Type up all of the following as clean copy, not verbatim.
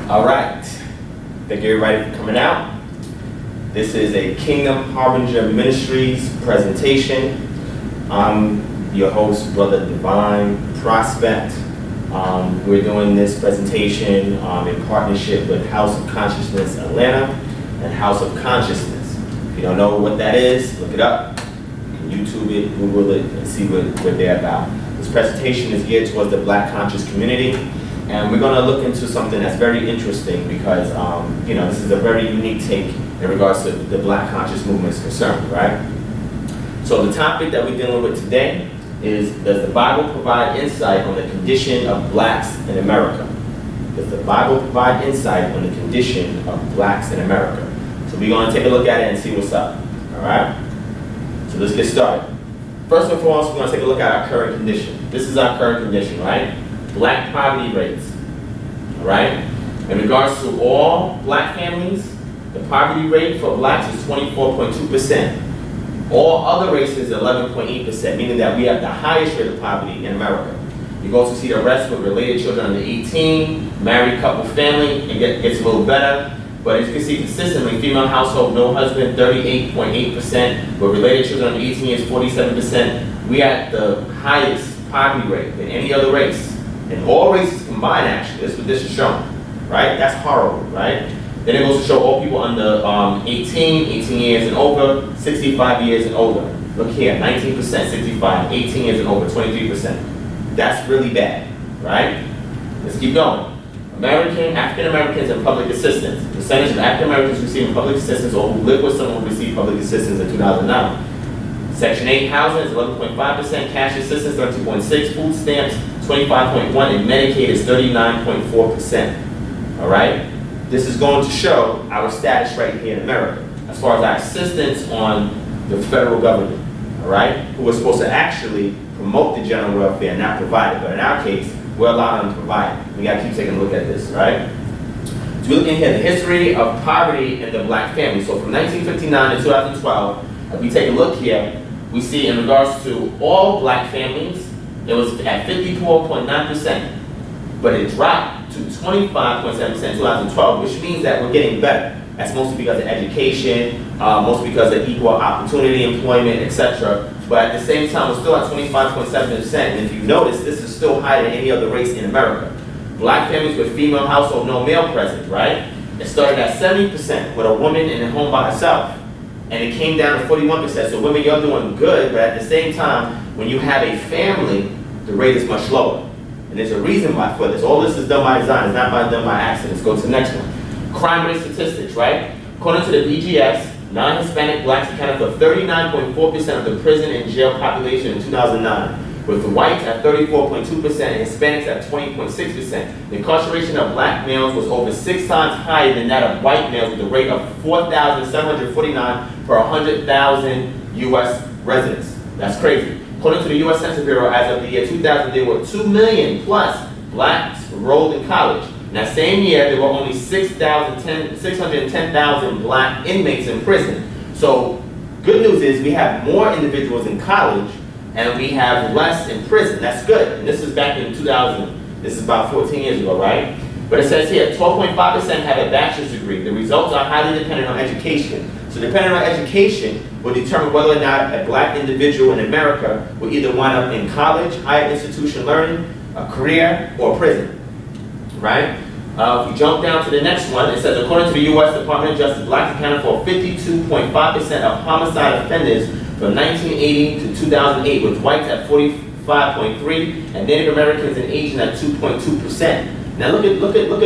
All right, thank you everybody for coming out. This is a Kingdom Harbinger Ministries presentation. I'm your host, Brother Divine Prospect. We're doing this presentation in partnership with House of Konciousness Atlanta and House of Konciousness. If you don't know what that is, look it up. You can YouTube it, Google it, and see what they're about. This presentation is geared towards the Black conscious community. And we're going to look into something that's very interesting because, this is a very unique take in regards to the Black conscious movement is concerned, right? So the topic that we're dealing with today is, does the Bible provide insight on the condition of blacks in America? Does the Bible provide insight on the condition of blacks in America? So we're going to take a look at it and see what's up, all right? So let's get started. First and foremost, we're going to take a look at our current condition. This is our current condition, right? Black poverty rates, all right? In regards to all black families, the poverty rate for blacks is 24.2%. All other races, 11.8%, meaning that we have the highest rate of poverty in America. You go to see the rest with related children under 18, married couple family, it gets a little better. But as you can see consistently, female household, no husband, 38.8%, but related children under 18 is 47%. We at the highest poverty rate than any other race. And all races combined, actually, that's what this is showing, right? That's horrible, right? Then it goes to show all people under 18 years and over, 65 years and older. Look here, 19%, 65, 18 years and over, 23%. That's really bad, right? Let's keep going. African Americans and public assistance. The percentage of African Americans receiving public assistance or who live with someone who received public assistance in 2009. Section 8 housing is 11.5%, cash assistance 13.6%, food stamps 25.1%, and Medicaid is 39.4%. All right? This is going to show our status right here in America as far as our assistance on the federal government, all right? Who are supposed to actually promote the general welfare, not provide it. But in our case, we're allowing them to provide it. We got to keep taking a look at this, right? So we're looking here at the history of poverty in the black family. So from 1959 to 2012, if we take a look here, we see in regards to all black families, it was at 54.9%, but it dropped to 25.7% in 2012, which means that we're getting better. That's mostly because of education, mostly because of equal opportunity, employment, etc. But at the same time, we're still at 25.7%. And if you notice, this is still higher than any other race in America. Black families with female household, no male present, right? It started at 70% with a woman in the home by herself. And it came down to 41%. So women, you're doing good, but at the same time, when you have a family, the rate is much lower. And there's a reason why for this. All this is done by design. It's not done by accident. Let's go to the next one. Crime rate statistics, right? According to the BGS, non-Hispanic blacks accounted for 39.4% of the prison and jail population in 2009, with the whites at 34.2% and Hispanics at 20.6%. The incarceration of black males was over 6 times higher than that of white males, with a rate of 4,749 per 100,000 U.S. residents. That's crazy. According to the U.S. Census Bureau, as of the year 2000, there were 2 million plus blacks enrolled in college. In that same year, there were only 610,000 black inmates in prison. So, good news is we have more individuals in college and we have less in prison. That's good. And this is back in 2000. This is about 14 years ago, right? But it says here, 12.5% have a bachelor's degree. The results are highly dependent on education. So depending on education will determine whether or not a black individual in America will either wind up in college, higher institution learning, a career, or prison, right? If we jump down to the next one, it says, according to the U.S. Department of Justice, blacks accounted for 52.5% of homicide offenders from 1980 to 2008, with whites at 45.3% and Native Americans and Asians at 2.2%. Now look at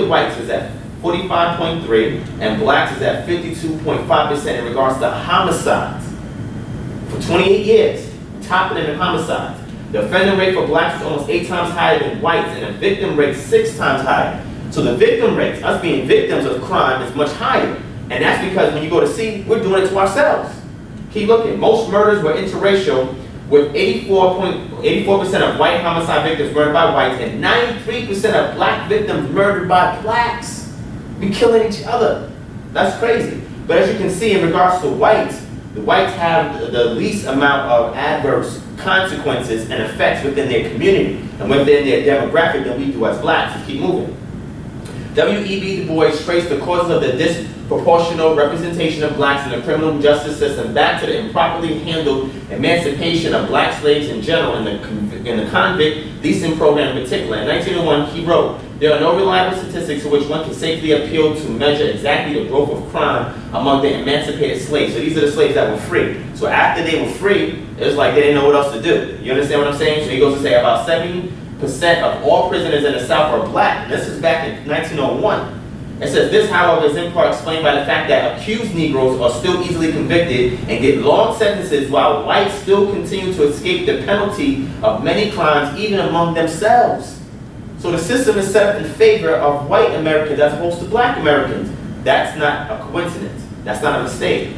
whites is at 45.3% and blacks is at 52.5% in regards to homicides. For 28 years, topping in homicides. The offender rate for blacks is almost 8 times higher than whites, and the victim rate 6 times higher. So the victim rates, us being victims of crime, is much higher. And that's because when you go to see, we're doing it to ourselves. Keep looking. Most murders were interracial, with 84% of white homicide victims murdered by whites and 93% of black victims murdered by blacks. We killing each other. That's crazy. But as you can see, in regards to whites, the whites have the least amount of adverse consequences and effects within their community and within their demographic than we do as blacks. Let's keep moving. W.E.B. Du Bois traced the causes of the disproportional representation of blacks in the criminal justice system back to the improperly handled emancipation of black slaves in general and the convict leasing program in particular. In 1901, he wrote, "There are no reliable statistics to which one can safely appeal to measure exactly the growth of crime among the emancipated slaves." So these are the slaves that were free. So after they were free, it was like they didn't know what else to do. You understand what I'm saying? So he goes to say about 70% of all prisoners in the South are black. This is back in 1901. It says this, however, is in part explained by the fact that accused Negroes are still easily convicted and get long sentences while whites still continue to escape the penalty of many crimes even among themselves. So the system is set up in favor of white Americans as opposed to black Americans. That's not a coincidence. That's not a mistake.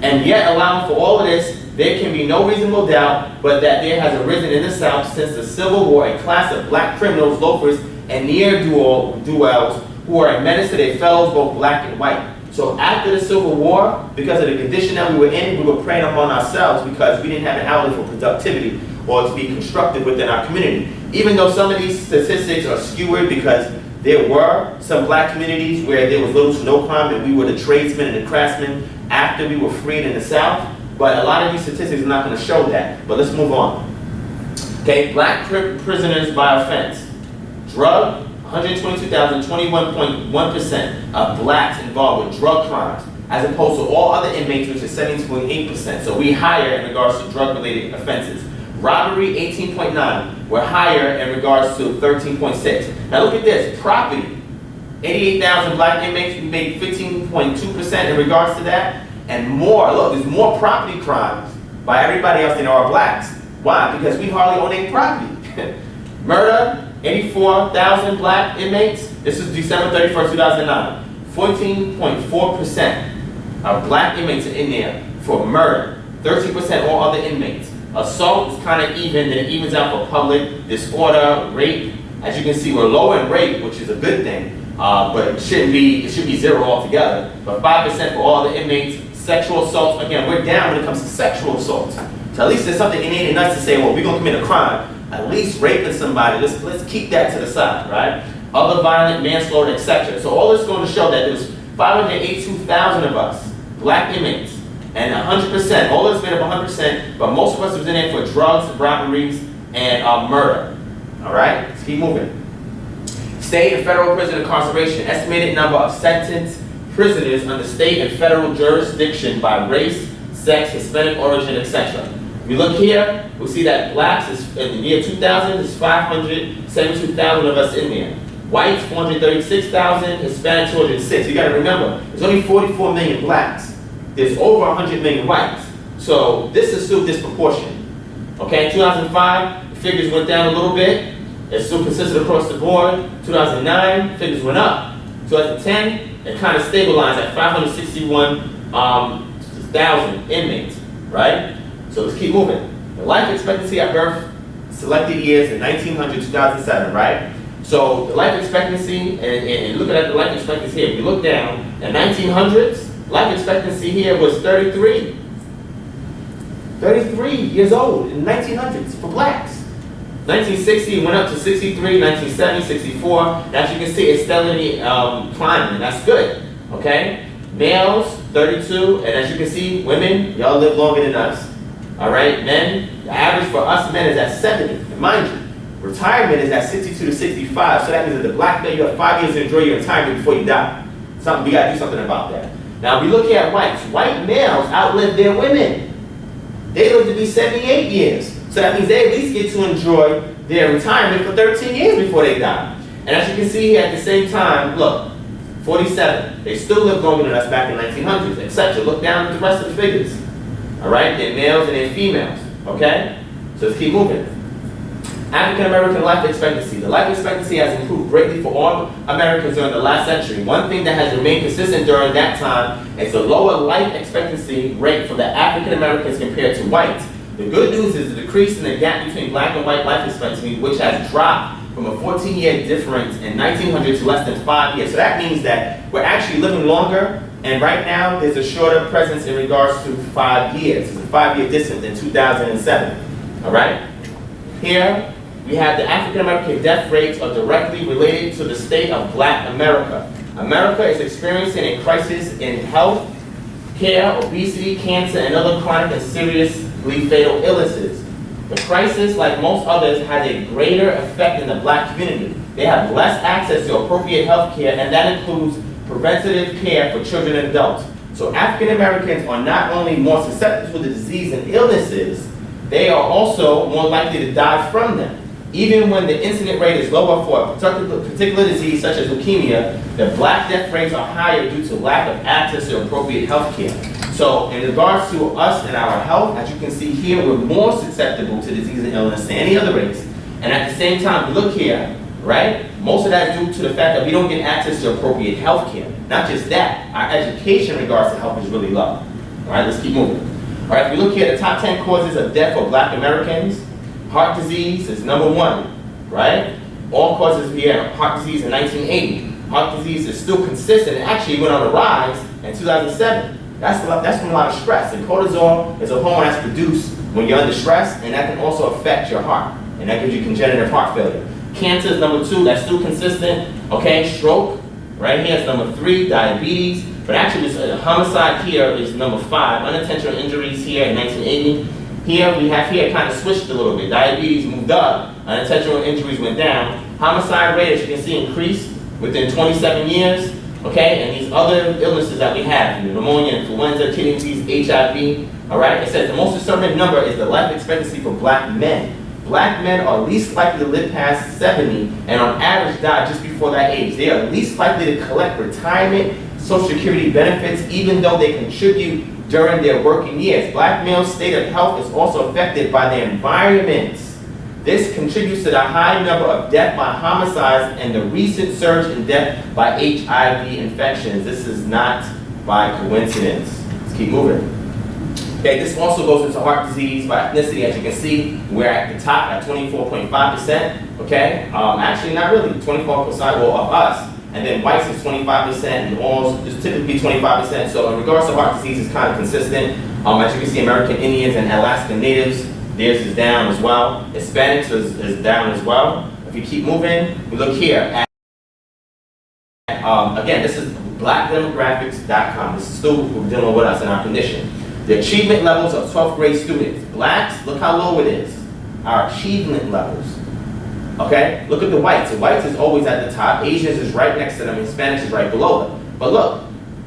And yet, allowing for all of this, there can be no reasonable doubt but that there has arisen in the South since the Civil War a class of black criminals, loafers, and ne'er-do-wells who are a menace to their fellows, both black and white. So after the Civil War, because of the condition that we were in, we were preying upon ourselves because we didn't have an outlet for productivity or to be constructive within our community. Even though some of these statistics are skewed because there were some black communities where there was little to no crime and we were the tradesmen and the craftsmen after we were freed in the South, but a lot of these statistics are not going to show that. But let's move on. Okay, black prisoners by offense. Drug, 122,000, 21.1% of blacks involved with drug crimes, as opposed to all other inmates, which is 17.8%. So we higher in regards to drug-related offenses. Robbery, 18.9. We're higher in regards to 13.6. Now look at this, property. 88,000 black inmates, we made 15.2% in regards to that. And more, look, there's more property crimes by everybody else than there are blacks. Why? Because we hardly own any property. Murder, 84,000 black inmates. This is December 31st, 2009. 14.4% of black inmates are in there for murder. 13% all other inmates. Assault is kind of even, and it evens out for public disorder, rape. As you can see, we're low in rape, which is a good thing, but it should be zero altogether. But 5% for all the inmates. Sexual assaults, again, we're down when it comes to sexual assaults. So at least there's something innate in us to say, well, we're going to commit a crime, at least raping somebody, let's keep that to the side, right? Other violent, manslaughter, etc. So all this is going to show that there's 582,000 of us, black inmates, and 100%, all of us made up 100%, but most of us was in there for drugs, robberies, and murder. All right, let's keep moving. State and federal prison incarceration, estimated number of sentenced prisoners under state and federal jurisdiction by race, sex, Hispanic origin, etc. If we look here, we see that blacks is, in the year 2000, there's 572,000 of us in there. Whites, 436,000, Hispanic, 206. You gotta remember, there's only 44 million blacks. There's over 100 million whites. So this is still disproportionate. Okay, in 2005, the figures went down a little bit. It's still consistent across the board. 2009, figures went up. 2010, it kind of stabilized at 561,000 inmates, right? So let's keep moving. The life expectancy at birth, selected years in 1900 to 2007, right? So the life expectancy, and looking at the life expectancy here, if you look down, in 1900s, life expectancy here was 33. 33 years old in the 1900s for blacks. 1960 went up to 63, 1970, 64. As you can see, it's steadily climbing. That's good, okay? Males, 32, and as you can see, women, y'all live longer than us. All right, men, the average for us men is at 70. And mind you, retirement is at 62 to 65, so that means that the black man, you have 5 years to enjoy your retirement before you die. We gotta do something about that. Now, we look at whites. White males outlive their women. They live to be 78 years. So that means they at least get to enjoy their retirement for 13 years before they die. And as you can see here at the same time, look, 47. They still live longer than us back in the 1900s, etc. Look down at the rest of the figures. All right, they're males and they're females, okay? So let's keep moving. African American life expectancy. The life expectancy has improved greatly for all Americans during the last century. One thing that has remained consistent during that time is the lower life expectancy rate for the African Americans compared to whites. The good news is the decrease in the gap between black and white life expectancy, which has dropped from a 14-year difference in 1900 to less than 5 years. So that means that we're actually living longer, and right now there's a shorter presence in regards to 5 years. It's a 5-year distance in 2007, all right? Here, we have the African American death rates are directly related to the state of black America. America is experiencing a crisis in health care, obesity, cancer, and other chronic and seriously fatal illnesses. The crisis, like most others, has a greater effect in the Black community. They have less access to appropriate health care, and that includes preventative care for children and adults. So African Americans are not only more susceptible to disease and illnesses, they are also more likely to die from them. Even when the incident rate is lower for a particular disease such as leukemia, the Black death rates are higher due to lack of access to appropriate health care. So in regards to us and our health, as you can see here, we're more susceptible to disease and illness than any other race. And at the same time, look here, right? Most of that is due to the fact that we don't get access to appropriate health care. Not just that, our education in regards to health is really low. All right, let's keep moving. All right, if we look here, the top 10 causes of death for Black Americans, heart disease is number 1, right? All causes here, heart disease in 1980. Heart disease is still consistent. It actually went on the rise in 2007. That's from a lot of stress. And cortisol is a hormone that's produced when you're under stress, and that can also affect your heart. And that gives you congenital heart failure. Cancer is number 2, that's still consistent. Okay, stroke, right here is number 3, diabetes. But actually, this homicide here is number 5. Unintentional injuries here in 1980. Here, we have here kind of switched a little bit. Diabetes moved up, unintentional injuries went down. Homicide rate, as you can see, increased within 27 years. Okay, and these other illnesses that we have, pneumonia, influenza, kidney disease, HIV. All right, it says the most disturbing number is the life expectancy for Black men. Black men are least likely to live past 70 and on average die just before that age. They are least likely to collect retirement, Social Security benefits, even though they contribute during their working years. Black males' state of health is also affected by their environment. This contributes to the high number of death by homicides and the recent surge in death by HIV infections. This is not by coincidence. Let's keep moving. Okay, this also goes into heart disease by ethnicity. As you can see, we're at the top at 24.5%. Okay, actually not really, 24% of us. And then whites is 25%, and all is typically 25%. So in regards to heart disease, it's kind of consistent. As you can see, American Indians and Alaskan Natives, theirs is down as well. Hispanics is down as well. If you keep moving, we look here at, again, this is blackdemographics.com. This is still dealing with us in our condition. The achievement levels of 12th grade students. Blacks, look how low it is. Our achievement levels. Okay, look at the whites. The whites is always at the top. Asians is right next to them. Hispanics is right below them. But look,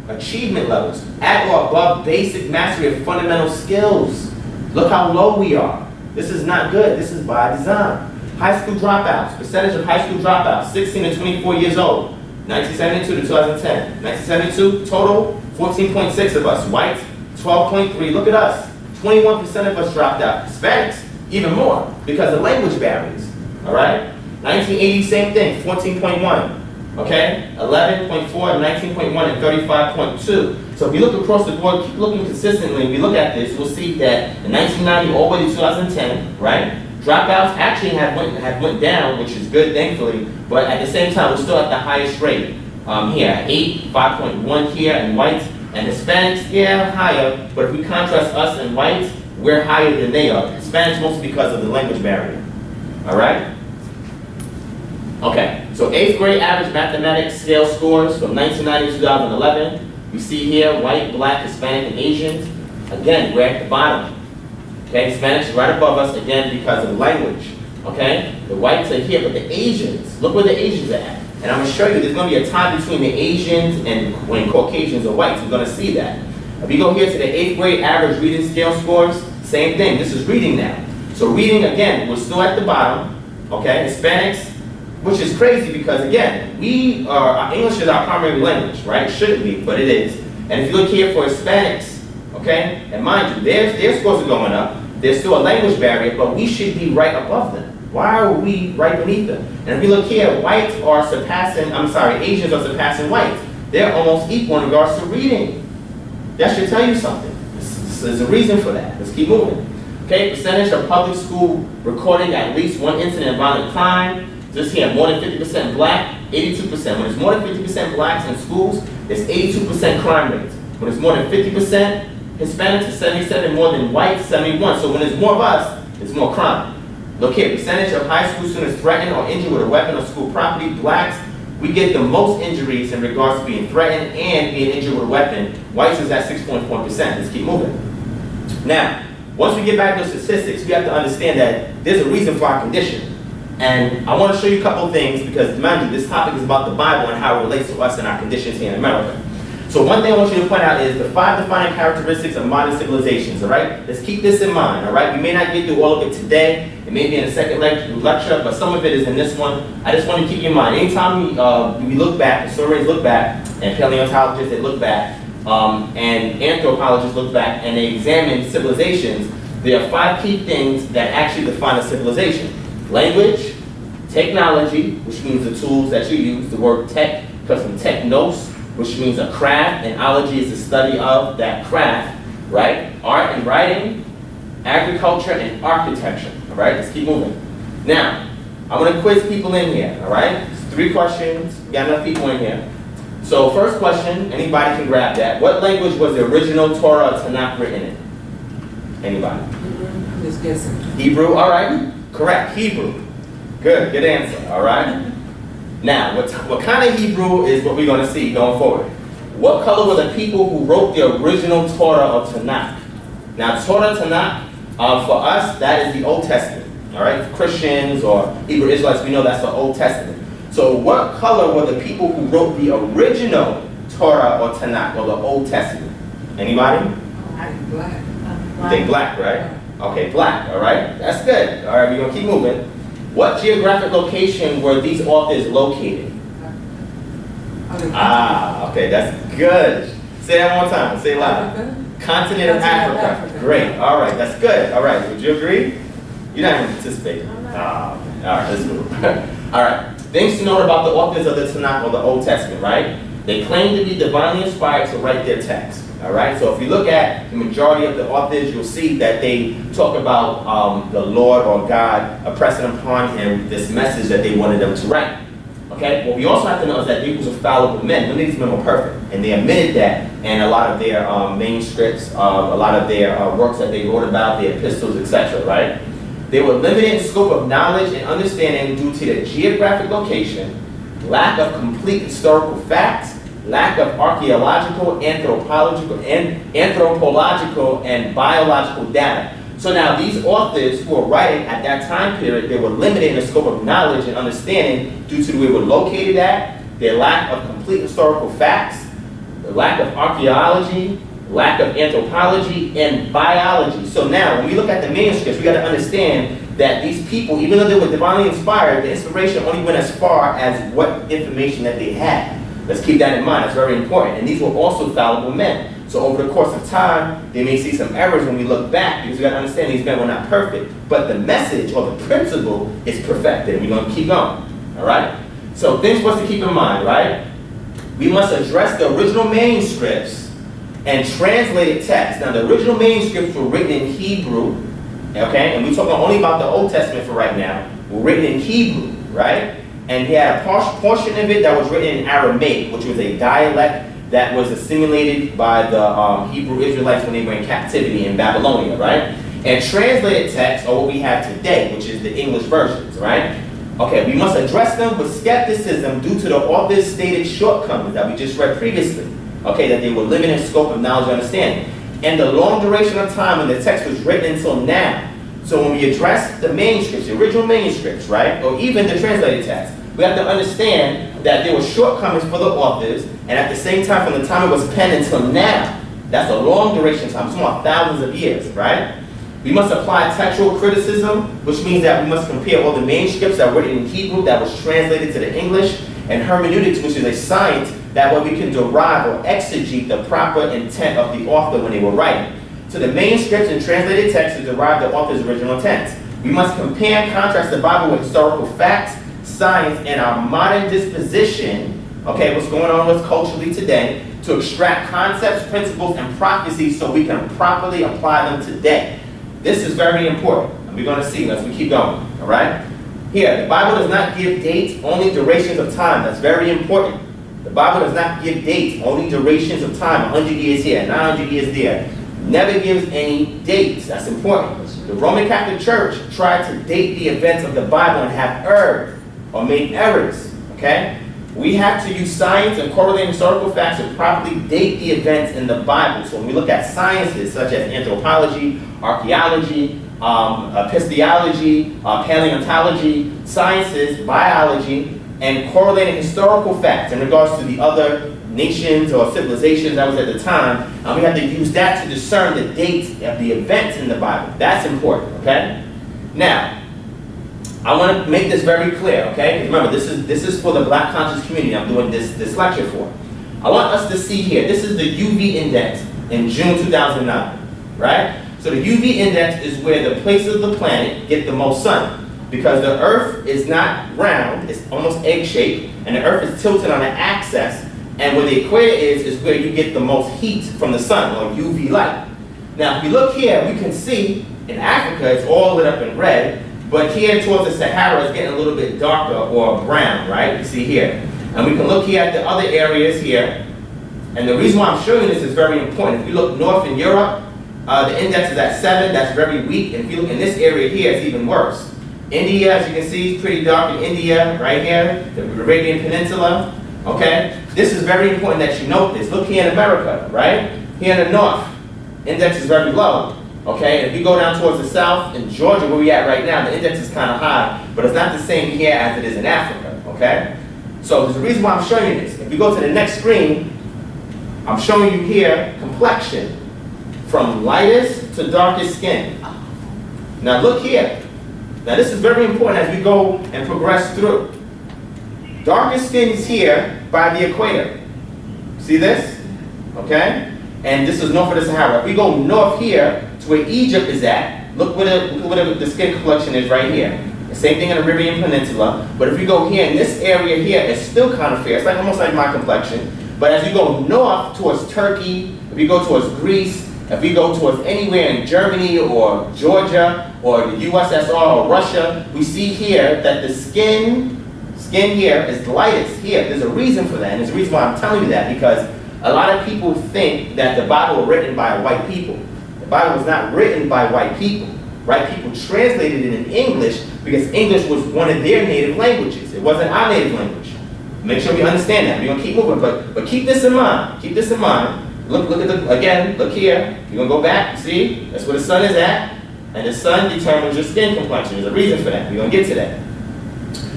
achievement levels at or above basic mastery of fundamental skills. Look how low we are. This is not good. This is by design. High school dropouts. Percentage of high school dropouts, 16 to 24 years old. 1972 to 2010. 1972, total, 14.6 of us. Whites, 12.3. Look at us. 21% of us dropped out. Hispanics, even more, because of language barriers. All right? 1980, same thing, 14.1. Okay? 11.4, 19.1, and 35.2. So if you look across the board, keep looking consistently, if we look at this, we'll see that in 1990 all the way to 2010, right? Dropouts actually have went down, which is good, thankfully, but at the same time, we're still at the highest rate here, 8, 5.1 here in whites, and Hispanics, yeah, higher, but if we contrast us and whites, we're higher than they are. Hispanics mostly because of the language barrier. All right? Okay, so 8th grade average mathematics scale scores from 1990 to 2011. You see here, white, black, Hispanic, and Asians. Again, we're at the bottom. Okay, Hispanics is right above us, again, because of language. Okay, the whites are here, but the Asians, look where the Asians are at. And I'm going to show you, there's going to be a tie between the Asians and when Caucasians or whites. We're going to see that. If you go here to the 8th grade average reading scale scores, same thing. This is reading now. So reading, again, we're still at the bottom. Okay, Hispanics, which is crazy because, again, our English is our primary language, right? It shouldn't be, but it is. And if you look here for Hispanics, okay, and mind you, their scores are going up. There's still a language barrier, but we should be right above them. Why are we right beneath them? And if you look here, whites are surpassing, Asians are surpassing whites. They're almost equal in regards to reading. That should tell you something. There's a reason for that. Let's keep moving. Okay, percentage of public school recording at least one incident of violent crime. This here, more than 50% black, 82%. When it's more than 50% blacks in schools, it's 82% crime rates. When it's more than 50% Hispanics, it's 77, more than whites, 71. So when there's more of us, it's more crime. Look here, percentage of high school students threatened or injured with a weapon or school property. Blacks, we get the most injuries in regards to being threatened and being injured with a weapon. Whites is at 6.4%. Let's keep moving. Now, once we get back to statistics, we have to understand that there's a reason for our condition. And I want to show you a couple of things because, mind you, this topic is about the Bible and how it relates to us and our conditions here in America. So one thing I want you to point out is the 5 defining characteristics of modern civilizations, all right? Let's keep this in mind, all right? We may not get through all of it today. It may be in a second lecture, but some of it is in this one. I just want to keep you in mind. Anytime we look back, historians look back, and paleontologists, they look back, and anthropologists look back, and they examine civilizations, there are 5 key things that actually define a civilization. Language, technology, which means the tools that you use. The word tech comes from technos, which means a craft, and ology is the study of that craft, right? Art and writing, agriculture, and architecture, all right? Let's keep moving. Now, I'm gonna quiz people in here, all right? It's 3 questions, we got enough people in here. So first question, anybody can grab that. What language was the original Torah or Tanakh written in? Anybody? I'm just guessing. Hebrew, all right, correct, Hebrew. Good answer, all right? Now, what kind of Hebrew is what we're going to see going forward? What color were the people who wrote the original Torah or Tanakh? Now, Torah, Tanakh, for us, that is the Old Testament, all right? For Christians or Hebrew Israelites, we know that's the Old Testament. So what color were the people who wrote the original Torah or Tanakh or the Old Testament? Anybody? Black. You think black, right? Okay, black, all right? That's good. All right, we're going to keep moving. What geographic location were these authors located? Okay, that's good. Say that one more time. Say it loud. Continent of Africa. Great. All right, that's good. All right, would you agree? You're not even participating. All right, let's move. All right, things to note about the authors of the Tanakh or the Old Testament, right? They claim to be divinely inspired to write their text. All right, so if you look at the majority of the authors, you'll see that they talk about the Lord or God pressing upon him this message that they wanted them to write. Okay, what we also have to know is that these were fallible men. None of these men were perfect, and they admitted that in a lot of their manuscripts, a lot of their works that they wrote about, their epistles, etc. Right? They were limited in scope of knowledge and understanding due to their geographic location, lack of complete historical facts, lack of archaeological, anthropological, and biological data. So now these authors who were writing at that time period, they were limited in the scope of knowledge and understanding due to where they were located at, their lack of complete historical facts, the lack of archaeology, lack of anthropology, and biology. So now when we look at the manuscripts, we got to understand that these people, even though they were divinely inspired, the inspiration only went as far as what information that they had. Let's keep that in mind, it's very important. And these were also fallible men. So over the course of time, they may see some errors when we look back, because we got to understand these men were not perfect. But the message or the principle is perfected, and we're going to keep going, all right? So things for us to keep in mind, right? We must address the original manuscripts and translated text. Now, the original manuscripts were written in Hebrew, okay? And we're talking only about the Old Testament for right now. Were written in Hebrew, right? And he had a portion of it that was written in Aramaic, which was a dialect that was assimilated by the Hebrew Israelites when they were in captivity in Babylonia, right? And translated texts are what we have today, which is the English versions, right? Okay, we must address them with skepticism due to the author's stated shortcomings that we just read previously, okay, that they were limited in scope of knowledge and understanding, and the long duration of time when the text was written until now. So when we address the manuscripts, the original manuscripts, right, or even the translated text, we have to understand that there were shortcomings for the authors, and at the same time, from the time it was penned until now, that's a long duration time, it's about thousands of years, right? We must apply textual criticism, which means that we must compare all the manuscripts that were written in Hebrew that was translated to the English, and hermeneutics, which is a science that way we can derive or exegete the proper intent of the author when they were writing. So the manuscripts and translated texts to derive the author's original intent. We must compare and contrast the Bible with historical facts, science, and our modern disposition, okay, what's going on with us culturally today, to extract concepts, principles, and prophecies so we can properly apply them today. This is very important, and we're going to see as we keep going, all right? Here, the Bible does not give dates, only durations of time. That's very important. The Bible does not give dates, only durations of time, 100 years here, 900 years there. Never gives any dates. That's important. The Roman Catholic Church tried to date the events of the Bible and have erred or made errors, okay? we have to use science and correlate historical facts to properly date the events in the Bible. So when we look at sciences such as anthropology, archaeology, epistemology, paleontology, sciences, biology, and correlating historical facts in regards to the other nations or civilizations that was at the time, and we have to use that to discern the dates of the events in the Bible. That's important, okay? Now, I want to make this very clear, okay? Remember, this is for the Black conscious community I'm doing this lecture for. I want us to see here, this is the UV index in June 2009, right? So the UV index is where the places of the planet get the most sun. Because the Earth is not round, it's almost egg-shaped, and the Earth is tilted on an axis, and where the equator is where you get the most heat from the sun, or UV light. Now, if you look here, we can see in Africa, it's all lit up in red, but here towards the Sahara, it's getting a little bit darker or brown, right? You see here. And we can look here at the other areas here, and the reason why I'm showing this is very important. If you look north in Europe, the index is at 7, that's very weak, and if you look in this area here, it's even worse. India, as you can see, is pretty dark in India, right here, the Arabian Peninsula, okay? This is very important that you note this. Look here in America, right? Here in the north, index is very low, okay? And if you go down towards the south, in Georgia, where we're at right now, the index is kind of high, but it's not the same here as it is in Africa, okay? So there's a reason why I'm showing you this. If you go to the next screen, I'm showing you here complexion, from lightest to darkest skin. Now look here. Now this is very important as we go and progress through. Darkest skin is here by the equator. See this? Okay? And this is north of the Sahara. If we go north here to where Egypt is at, look where the skin complexion is right here. The same thing in the Arabian Peninsula. But if we go here in this area here, it's still kind of fair. It's like almost like my complexion. But as you go north towards Turkey, if we go towards Greece, if we go towards anywhere in Germany or Georgia or the USSR or Russia, we see here that the skin here is lightest here. There's a reason for that, and there's a reason why I'm telling you that, because a lot of people think that the Bible was written by white people. The Bible was not written by white people. White people translated it in English because English was one of their native languages. It wasn't our native language. Make sure we understand that. We're going to keep moving, but keep this in mind. Keep this in mind. Look at look here. You're going to go back, see? That's where the sun is at. And the sun determines your skin complexion. There's a reason for that. We're going to get to that.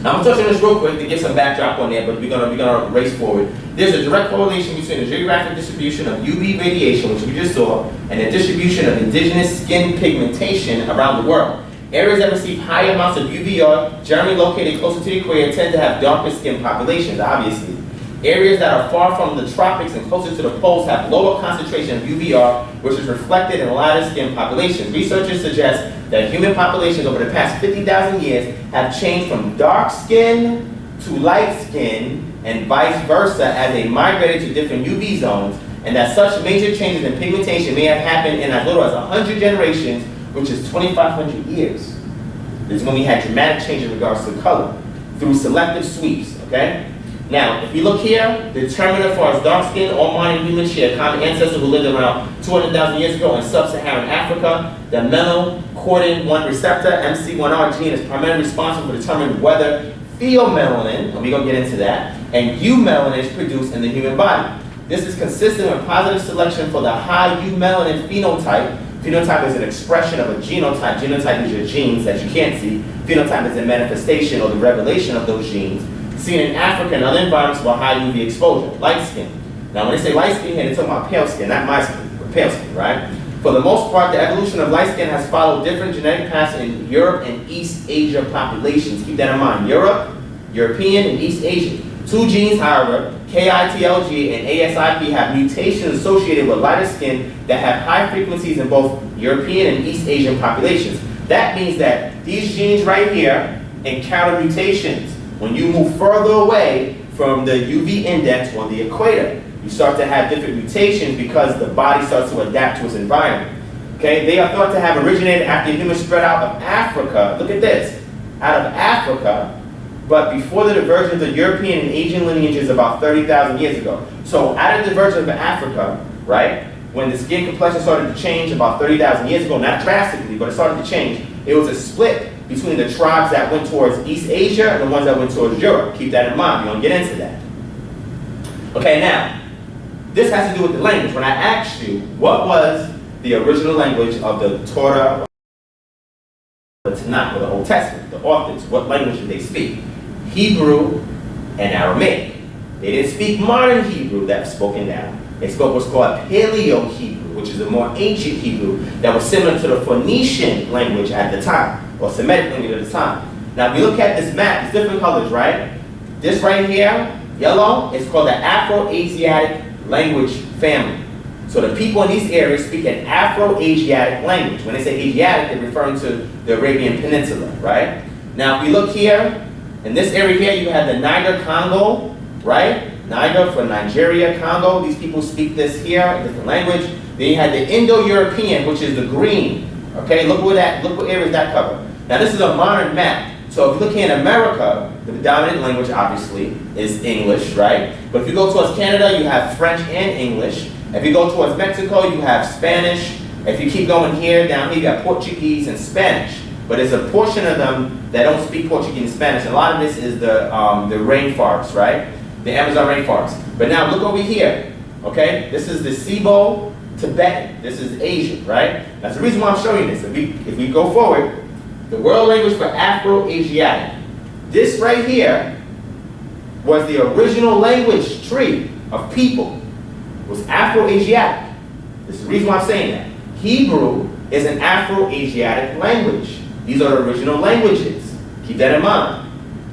Now, I'm going to touch on this real quick to give some backdrop on there, but we're going to race forward. There's a direct correlation between the geographic distribution of UV radiation, which we just saw, and the distribution of indigenous skin pigmentation around the world. Areas that receive high amounts of UVR, generally located closer to the equator, tend to have darker skin populations, obviously. Areas that are far from the tropics and closer to the poles have lower concentration of UVR, which is reflected in lighter skin populations. Researchers suggest that human populations over the past 50,000 years have changed from dark skin to light skin and vice versa as they migrated to different UV zones, and that such major changes in pigmentation may have happened in as little as 100 generations, which is 2,500 years. This is when we had dramatic change in regards to color through selective sweeps, okay? Now, if you look here, the determinant for as dark skin, all modern humans share a common ancestor who lived around 200,000 years ago in sub-Saharan Africa. The melanocortin-1 receptor, MC1R gene, is primarily responsible for determining whether pheomelanin, and we're going to get into that, and eumelanin is produced in the human body. This is consistent with positive selection for the high eumelanin phenotype. Phenotype is an expression of a genotype. Genotype is your genes that you can't see. Phenotype is a manifestation or the revelation of those genes, seen in Africa and other environments with high UV exposure, light skin. Now when they say light skin here, they're talking about pale skin, not my skin, but pale skin, right? For the most part, the evolution of light skin has followed different genetic paths in Europe and East Asia populations. Keep that in mind. Europe, European, and East Asian. Two genes, however, KITLG and ASIP, have mutations associated with lighter skin that have high frequencies in both European and East Asian populations. That means that these genes right here encounter mutations. When you move further away from the UV index or the equator, you start to have different mutations because the body starts to adapt to its environment. Okay, they are thought to have originated after humans spread out of Africa. Look at this, out of Africa, but before the divergence of European and Asian lineages about 30,000 years ago. So out of the divergence of Africa, right, when the skin complexion started to change about 30,000 years ago, not drastically, but it started to change, it was a split between the tribes that went towards East Asia and the ones that went towards Europe. Keep that in mind. We're going to get into that. Okay, now, this has to do with the language. When I asked you, what was the original language of the Torah, the Tanakh, or the Old Testament, the authors, what language did they speak? Hebrew and Aramaic. They didn't speak modern Hebrew that's spoken now. They spoke what's called Paleo-Hebrew, which is a more ancient Hebrew that was similar to the Phoenician language at the time, or Semitic language at the time. Now, if you look at this map, it's different colors, right? This right here, yellow, is called the Afro-Asiatic language family. So the people in these areas speak an Afro-Asiatic language. When they say Asiatic, they're referring to the Arabian Peninsula, right? Now, if we look here, in this area here, you have the Niger-Congo, right? Niger for Nigeria, Congo. These people speak this here, a different language. Then you have the Indo-European, which is the green. Okay, look what areas that cover. Now, this is a modern map. So if you look here in America, the dominant language, obviously, is English, right? But if you go towards Canada, you have French and English. If you go towards Mexico, you have Spanish. If you keep going here, down here, you have Portuguese and Spanish. But there's a portion of them that don't speak Portuguese and Spanish. A lot of this is the rainforest, right? The Amazon rainforest. But now look over here, okay? This is the Cebu Tibetan. This is Asian, right? That's the reason why I'm showing you this. If we go forward, the world language for Afro-Asiatic. This right here was the original language tree of people. It was Afro-Asiatic. This is the reason why I'm saying that. Hebrew is an Afro-Asiatic language. These are the original languages. Keep that in mind.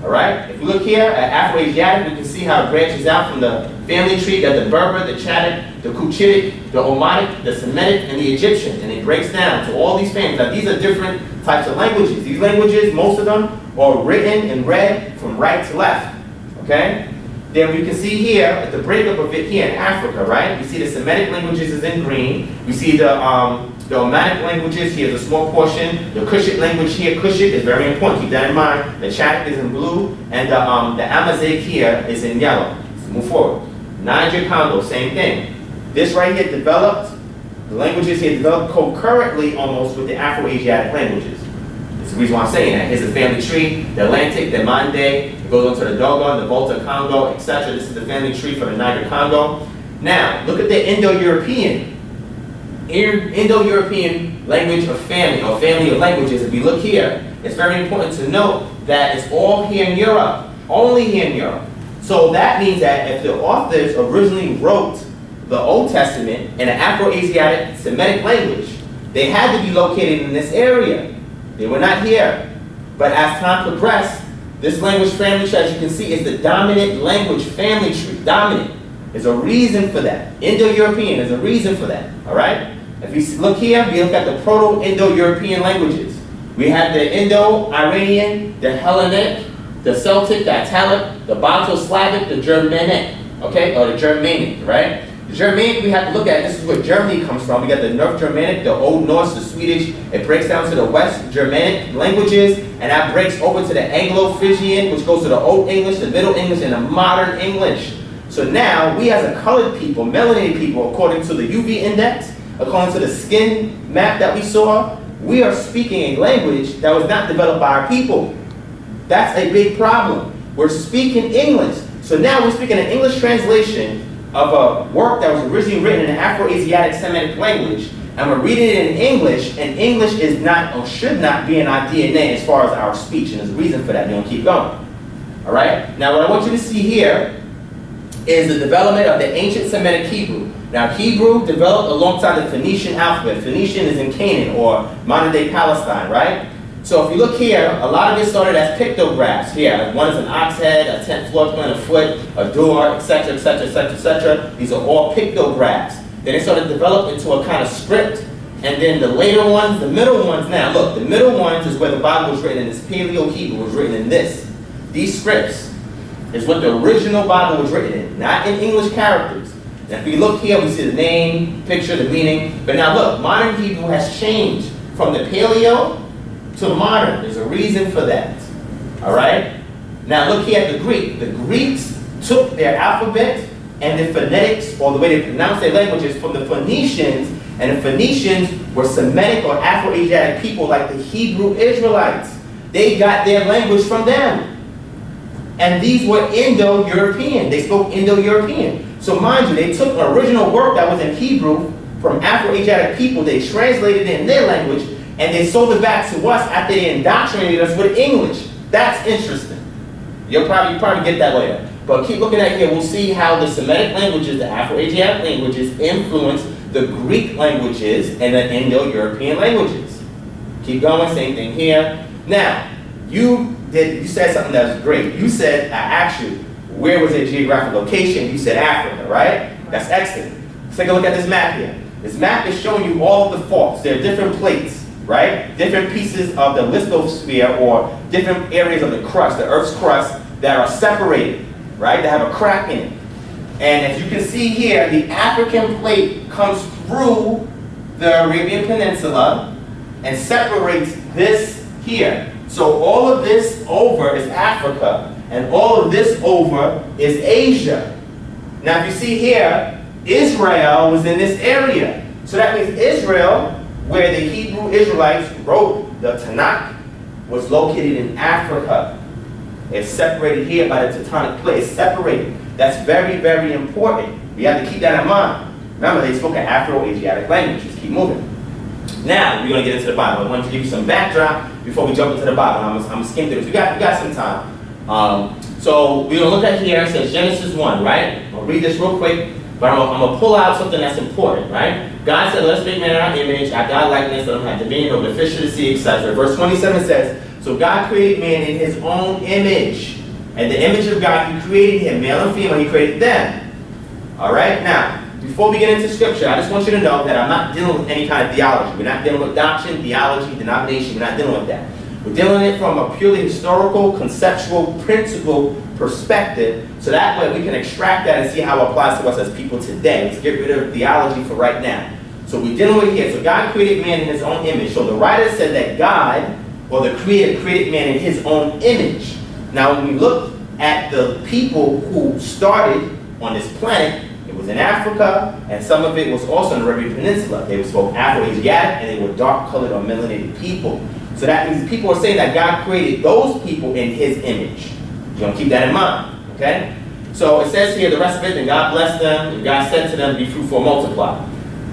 All right? If we look here at Afro-Asiatic, we can see how it branches out from the family tree. Got the Berber, the Chadic, the Cushitic, the Omatic, the Semitic, and the Egyptian. And it breaks down to all these families. Now, these are different types of languages. These languages, most of them, are written and read from right to left. Okay? Then we can see here, at the breakup of it here in Africa, right? We see the Semitic languages is in green. We see the Omatic languages, here's a small portion. The Cushitic language here, Cushitic is very important, keep that in mind. The Chadic is in blue, and the Amazigh here is in yellow. Let's move forward. Niger-Congo, same thing. This right here developed, the languages here developed concurrently almost with the Afro-Asiatic languages. That's the reason why I'm saying that. Here's the family tree, the Atlantic, the Mande, it goes on to the Dogon, the Volta Congo, etc. This is the family tree for the Niger-Congo. Now, look at the Indo-European language of family, or family of languages. If we look here, it's very important to note that it's all here in Europe, only here in Europe. So that means that if the authors originally wrote the Old Testament in an Afro-Asiatic Semitic language, they had to be located in this area. They were not here. But as time progressed, this language family tree, as you can see, is the dominant language family tree. Dominant. There's a reason for that. Indo-European, there's a reason for that. All right? If you look here, we look at the Proto-Indo-European languages. We have the Indo-Iranian, the Hellenic, the Celtic, the Italic, the Balto-Slavic, the Germanic, okay, or the Germanic, right? The Germanic we have to look at, this is where Germany comes from. We got the North Germanic, the Old Norse, the Swedish. It breaks down to the West Germanic languages, and that breaks over to the Anglo-Frisian, which goes to the Old English, the Middle English, and the Modern English. So now, we as a colored people, melanated people, according to the UV index, according to the skin map that we saw, we are speaking a language that was not developed by our people. That's a big problem. We're speaking English. So now we're speaking an English translation of a work that was originally written in an Afro-Asiatic Semitic language, and we're reading it in English, and English is not, or should not be in our DNA as far as our speech, and there's a reason for that. We're gonna keep going. All right? Now what I want you to see here is the development of the ancient Semitic Hebrew. Now, Hebrew developed alongside the Phoenician alphabet. Phoenician is in Canaan, or modern-day Palestine, right? So if you look here, a lot of it started as pictographs. Here, one is an ox head, a 10th floor plan, a foot, a door, etc., etc., etc., etc. These are all pictographs. Then it started to develop into a kind of script. And then the later ones, the middle ones, now look, the middle ones is where the Bible was written in. This Paleo-Hebrew was written in this. These scripts is what the original Bible was written in, not in English characters. Now, if we look here, we see the name, picture, the meaning. But now look, modern Hebrew has changed from the Paleo to modern. There's a reason for that. All right? Now look here at the Greek. The Greeks took their alphabet and the phonetics, or the way they pronounce their languages, from the Phoenicians, and the Phoenicians were Semitic or Afro-Asiatic people like the Hebrew Israelites. They got their language from them. And these were Indo-European. They spoke Indo-European. So mind you, they took an original work that was in Hebrew from Afro-Asiatic people, they translated it in their language, and they sold it back to us after they indoctrinated us with English. That's interesting. You probably get that later. But keep looking at here, we'll see how the Semitic languages, the Afro-Asiatic languages, influence the Greek languages and the Indo-European languages. Keep going, same thing here. Now, you said something that was great. You said, I asked you, where was their geographic location? You said Africa, right? That's excellent. Let's take a look at this map here. This map is showing you all of the faults. There are different plates, right? Different pieces of the lithosphere or different areas of the crust, the Earth's crust, that are separated, right? That have a crack in it. And as you can see here, the African plate comes through the Arabian Peninsula and separates this here. So all of this over is Africa, and all of this over is Asia. Now if you see here, Israel was in this area. So that means Israel, where the Hebrew Israelites wrote the Tanakh, was located in Africa. It's separated here by the tectonic plate. It's separated. That's very, very important. We have to keep that in mind. Remember, they spoke an Afro-Asiatic language. Just keep moving. Now, we're going to get into the Bible. I want to give you some backdrop before we jump into the Bible. I'm going to skim through this. We got some time. So we're going to look at here. It says Genesis 1, right? I'll read this real quick, but I'm going to pull out something that's important, right? God said, let's make man in our image, after our likeness, let him have dominion over the fish of the sea, etc. Verse 27 says, so God created man in his own image. And the image of God, he created him, male and female, he created them. All right? Now, before we get into scripture, I just want you to know that I'm not dealing with any kind of theology. We're not dealing with doctrine, theology, denomination. We're not dealing with that. We're dealing with it from a purely historical, conceptual, principle perspective, so that way we can extract that and see how it applies to us as people today. Let's get rid of theology for right now. So we're dealing with it here. So God created man in his own image. So the writer said that God, or the creator, created man in his own image. Now when we look at the people who started on this planet, it was in Africa, and some of it was also in the Arabian Peninsula. They were spoke Afro-Asiatic, and they were dark-colored or melanated people. So that means people are saying that God created those people in his image. You're going to keep that in mind, okay? So it says here, the rest of it, and God blessed them, and God said to them, be fruitful and multiply.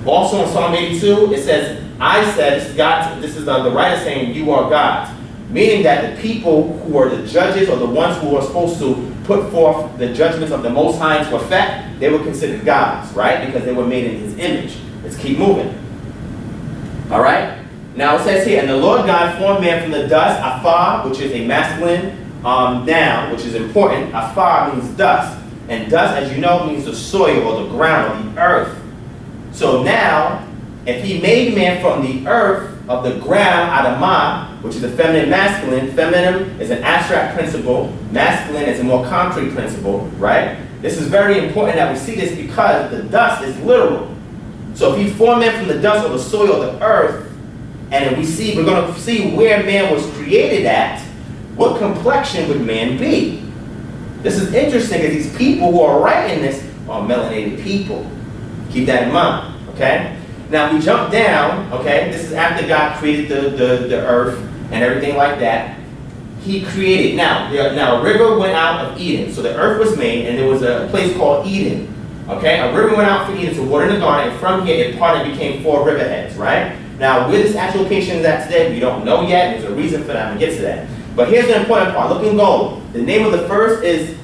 Also in Psalm 82, it says, I said, this is the writer saying, you are gods. Meaning that the people who are the judges or the ones who are supposed to put forth the judgments of the Most High into effect, they were considered gods, right? Because they were made in his image. Let's keep moving. All right? Now it says here, and the Lord God formed man from the dust, afar, which is a masculine noun, which is important. Afar means dust. And dust, as you know, means the soil or the ground or the earth. So now, if he made man from the earth, of the ground, Adamah, which is a feminine masculine. Feminine is an abstract principle. Masculine is a more concrete principle, right? This is very important that we see this because the dust is literal. So if he formed man from the dust or the soil of the earth, and we're going to see where man was created at, what complexion would man be? This is interesting because these people who are writing this are melanated people. Keep that in mind, okay? Now we jump down, okay? This is after God created the earth and everything like that. He created, now a river went out of Eden. So the earth was made and there was a place called Eden, okay? A river went out from Eden to water in the garden, and from here it parted and became 4 riverheads, right? Now where this actual location is at today, we don't know yet. There's a reason for that. We'll get to that. But here's the important part. Look in gold. The name of the first is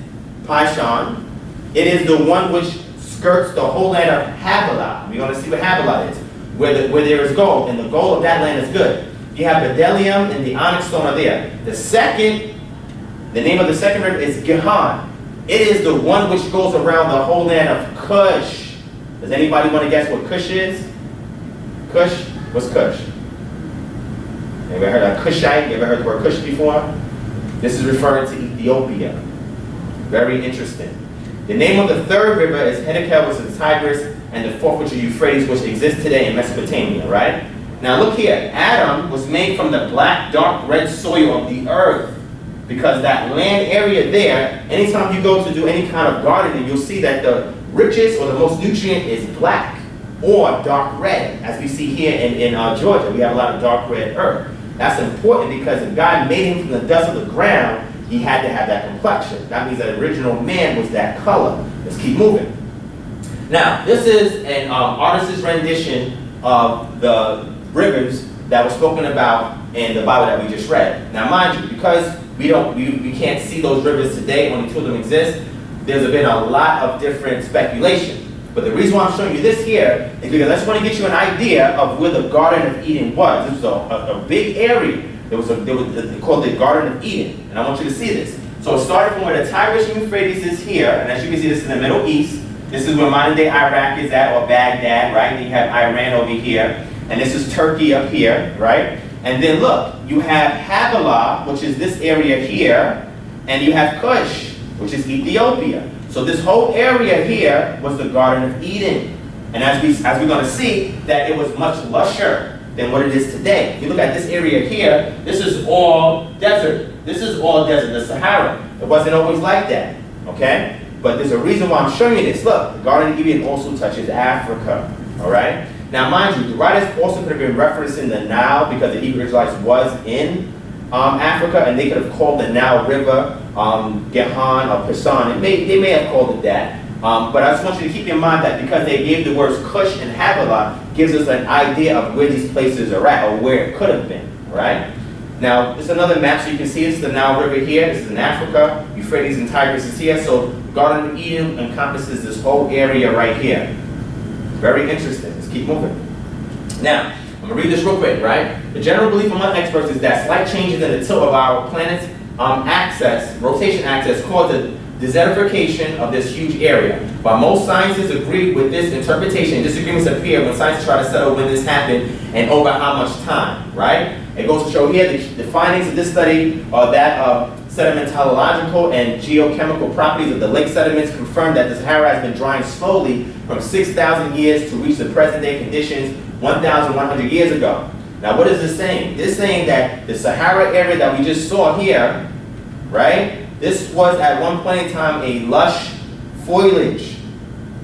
Pishon. It is the one which skirts the whole land of Havilah. We're going to see what Havilah is, where there is gold, and the gold of that land is good. You have bdellium and the onyx stone are there. The name of the second river is Gihon. It is the one which goes around the whole land of Cush. Does anybody want to guess what Cush is? Cush? What's Cush? You ever heard of Cushite? You ever heard the word Cush before? This is referring to Ethiopia. Very interesting. The name of the third river is Hiddekel, which is the Tigris, and the fourth, which is Euphrates, which exists today in Mesopotamia, right? Now look here. Adam was made from the black, dark red soil of the earth, because that land area there, anytime you go to do any kind of gardening, you'll see that the richest or the most nutrient is black or dark red, as we see here in Georgia. We have a lot of dark red earth. That's important because if God made him from the dust of the ground, he had to have that complexion. That means that original man was that color. Let's keep moving. Now, this is an artist's rendition of the rivers that were spoken about in the Bible that we just read. Now, mind you, because we can't see those rivers today, only two of them exist, there's been a lot of different speculation. But the reason why I'm showing you this here is because I just want to get you an idea of where the Garden of Eden was. This was a big area. They called it the Garden of Eden. And I want you to see this. So it started from where the Tigris and Euphrates is here. And as you can see, this is in the Middle East. This is where modern day Iraq is at, or Baghdad, right? And you have Iran over here. And this is Turkey up here, right? And then look, you have Havilah, which is this area here. And you have Cush, which is Ethiopia. So this whole area here was the Garden of Eden. And as we're going to see, that it was much lusher than what it is today. If you look at this area here, this is all desert. This is all desert, the Sahara. It wasn't always like that, okay? But there's a reason why I'm showing you this. Look, the Garden of Eden also touches Africa, all right? Now, mind you, the writers also could have been referencing the Nile because the Hebrew Israelites was in Africa, and they could have called the Nile River Gehan or Pisan. They may have called it that. But I just want you to keep in mind that because they gave the words Cush and Havilah, gives us an idea of where these places are at, or where it could have been, right? Now, this is another map, so you can see this is the Nile River here. This is in Africa. Euphrates and Tigris is here. So Garden of Eden encompasses this whole area right here. Very interesting. Let's keep moving. Now, I'm going to read this real quick, right? The general belief among experts is that slight changes in the tilt of our planet's rotation axis cause the desertification of this huge area. While most scientists agree with this interpretation, disagreements appear when scientists try to settle when this happened and over how much time, right? It goes to show here the findings of this study are that of sedimentological and geochemical properties of the lake sediments confirm that the Sahara has been drying slowly from 6,000 years to reach the present day conditions 1,100 years ago. Now, what is this saying? It's saying that the Sahara area that we just saw here, right? This was at one point in time a lush foliage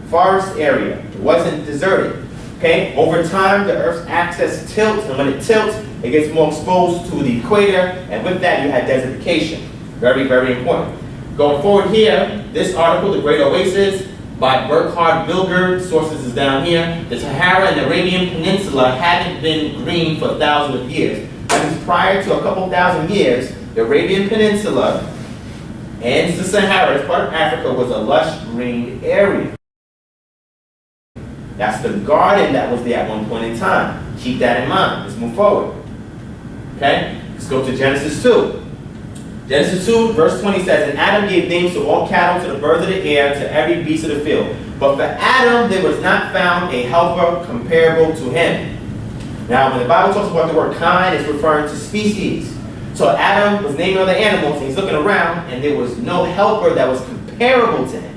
forest area. It wasn't deserted. Okay? Over time, the Earth's axis tilts, and when it tilts, it gets more exposed to the equator, and with that, you had desertification. Very, very important. Going forward here, this article, The Great Oasis, by Burkhard Bilger, sources is down here. The Sahara and the Arabian Peninsula hadn't been green for thousands of years. That means prior to a couple thousand years, the Arabian Peninsula and the Sahara, as part of Africa, was a lush green area. That's the garden that was there at one point in time. Keep that in mind. Let's move forward. Okay? Let's go to Genesis 2. Genesis 2, verse 20 says, And Adam gave names to all cattle, to the birds of the air, to every beast of the field. But for Adam there was not found a helper comparable to him. Now, when the Bible talks about the word kind, it's referring to species. So Adam was naming other animals, and he's looking around, and there was no helper that was comparable to him.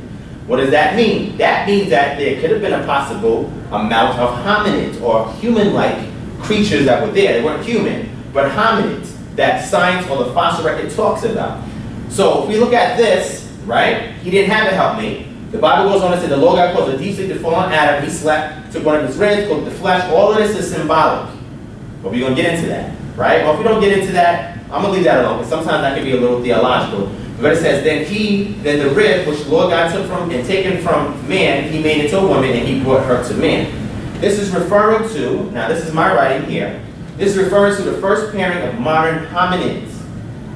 What does that mean? That means that there could have been a possible amount of hominids, or human-like creatures that were there. They weren't human, but hominids that science or the fossil record talks about. So if we look at this, right, he didn't have a helpmate. The Bible goes on to say the Lord God caused a deep sleep to fall on Adam. He slept, took one of his ribs, cooked the flesh. All of this is symbolic. But we're going to get into that, right? Well, if we don't get into that, I'm going to leave that alone, because sometimes that can be a little theological. But it says, then the rib, which the Lord God took from and taken from man, he made into a woman, and he brought her to man. This is referring to, now this is my writing here, this refers to the first pairing of modern hominids,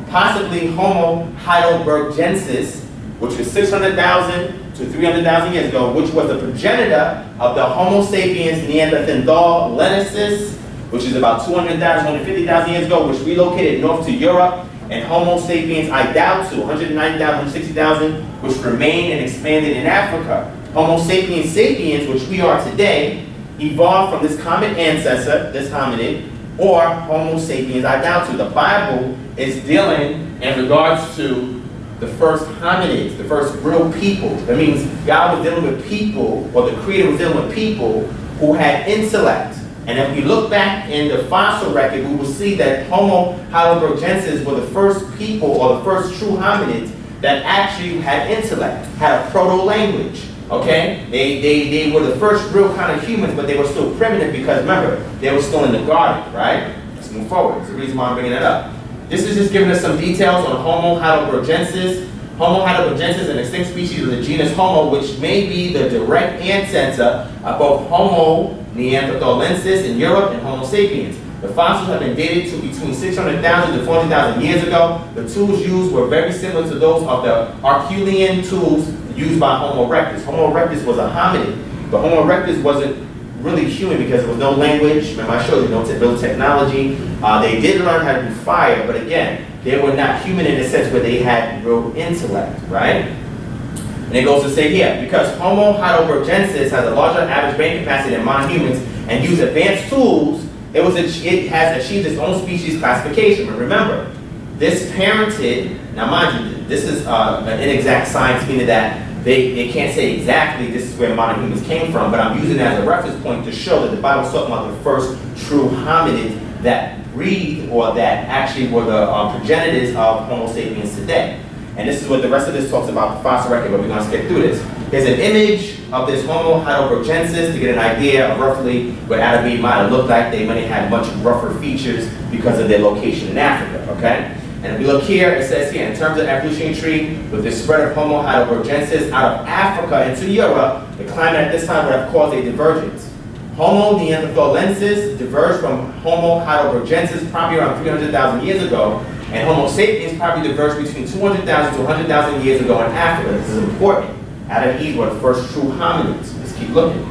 possibly Homo heidelbergensis, which was 600,000 to 300,000 years ago, which was the progenitor of the Homo sapiens neanderthalensis, which is about 200,000, 150,000 years ago, which relocated north to Europe, and Homo sapiens idautu, 190,000, 160,000, which remained and expanded in Africa. Homo sapiens sapiens, which we are today, evolved from this common ancestor, this hominid, or Homo sapiens idautu. The Bible is dealing in regards to the first hominids, the first real people. That means God was dealing with people, or the Creator was dealing with people who had intellect. And if we look back in the fossil record, we will see that Homo heidelbergensis were the first people, or the first true hominids, that actually had intellect, had a proto-language. Okay? They were the first real kind of humans, but they were still primitive because, remember, they were still in the garden, right? Let's move forward. That's the reason why I'm bringing that up. This is just giving us some details on Homo heidelbergensis. Homo heidelbergensis is an extinct species of the genus Homo, which may be the direct ancestor of both Homo neanderthalensis in Europe and Homo sapiens. The fossils have been dated to between 600,000 to 400,000 years ago. The tools used were very similar to those of the Herculean tools used by Homo erectus. Homo erectus was a hominid, but Homo erectus wasn't really human because there was no language. Remember, I showed you no real technology. They did learn how to do fire, but again, they were not human in the sense where they had real intellect, right? And it goes to say here, because Homo heidelbergensis has a larger average brain capacity than modern humans and use advanced tools, it has achieved its own species classification. But remember, this parented, now mind you, this is an inexact science, meaning that they can't say exactly this is where modern humans came from, but I'm using it as a reference point to show that the Bible's talking about the first true hominids that breathed or that actually were the progenitors of Homo sapiens today. And this is what the rest of this talks about, the fossil record, but we're going to skip through this. Here's an image of this Homo heidelbergensis to get an idea of roughly what Adam and Eve might have looked like. They might have had much rougher features because of their location in Africa, okay? And if we look here, it says here, in terms of evolutionary tree, with the spread of Homo heidelbergensis out of Africa into Europe, the climate at this time would have caused a divergence. Homo neanderthalensis diverged from Homo heidelbergensis probably around 300,000 years ago, and Homo sapiens probably diverged between 200,000 to 100,000 years ago in Africa. This is important. Adam and Eve were the first true hominids. Let's keep looking.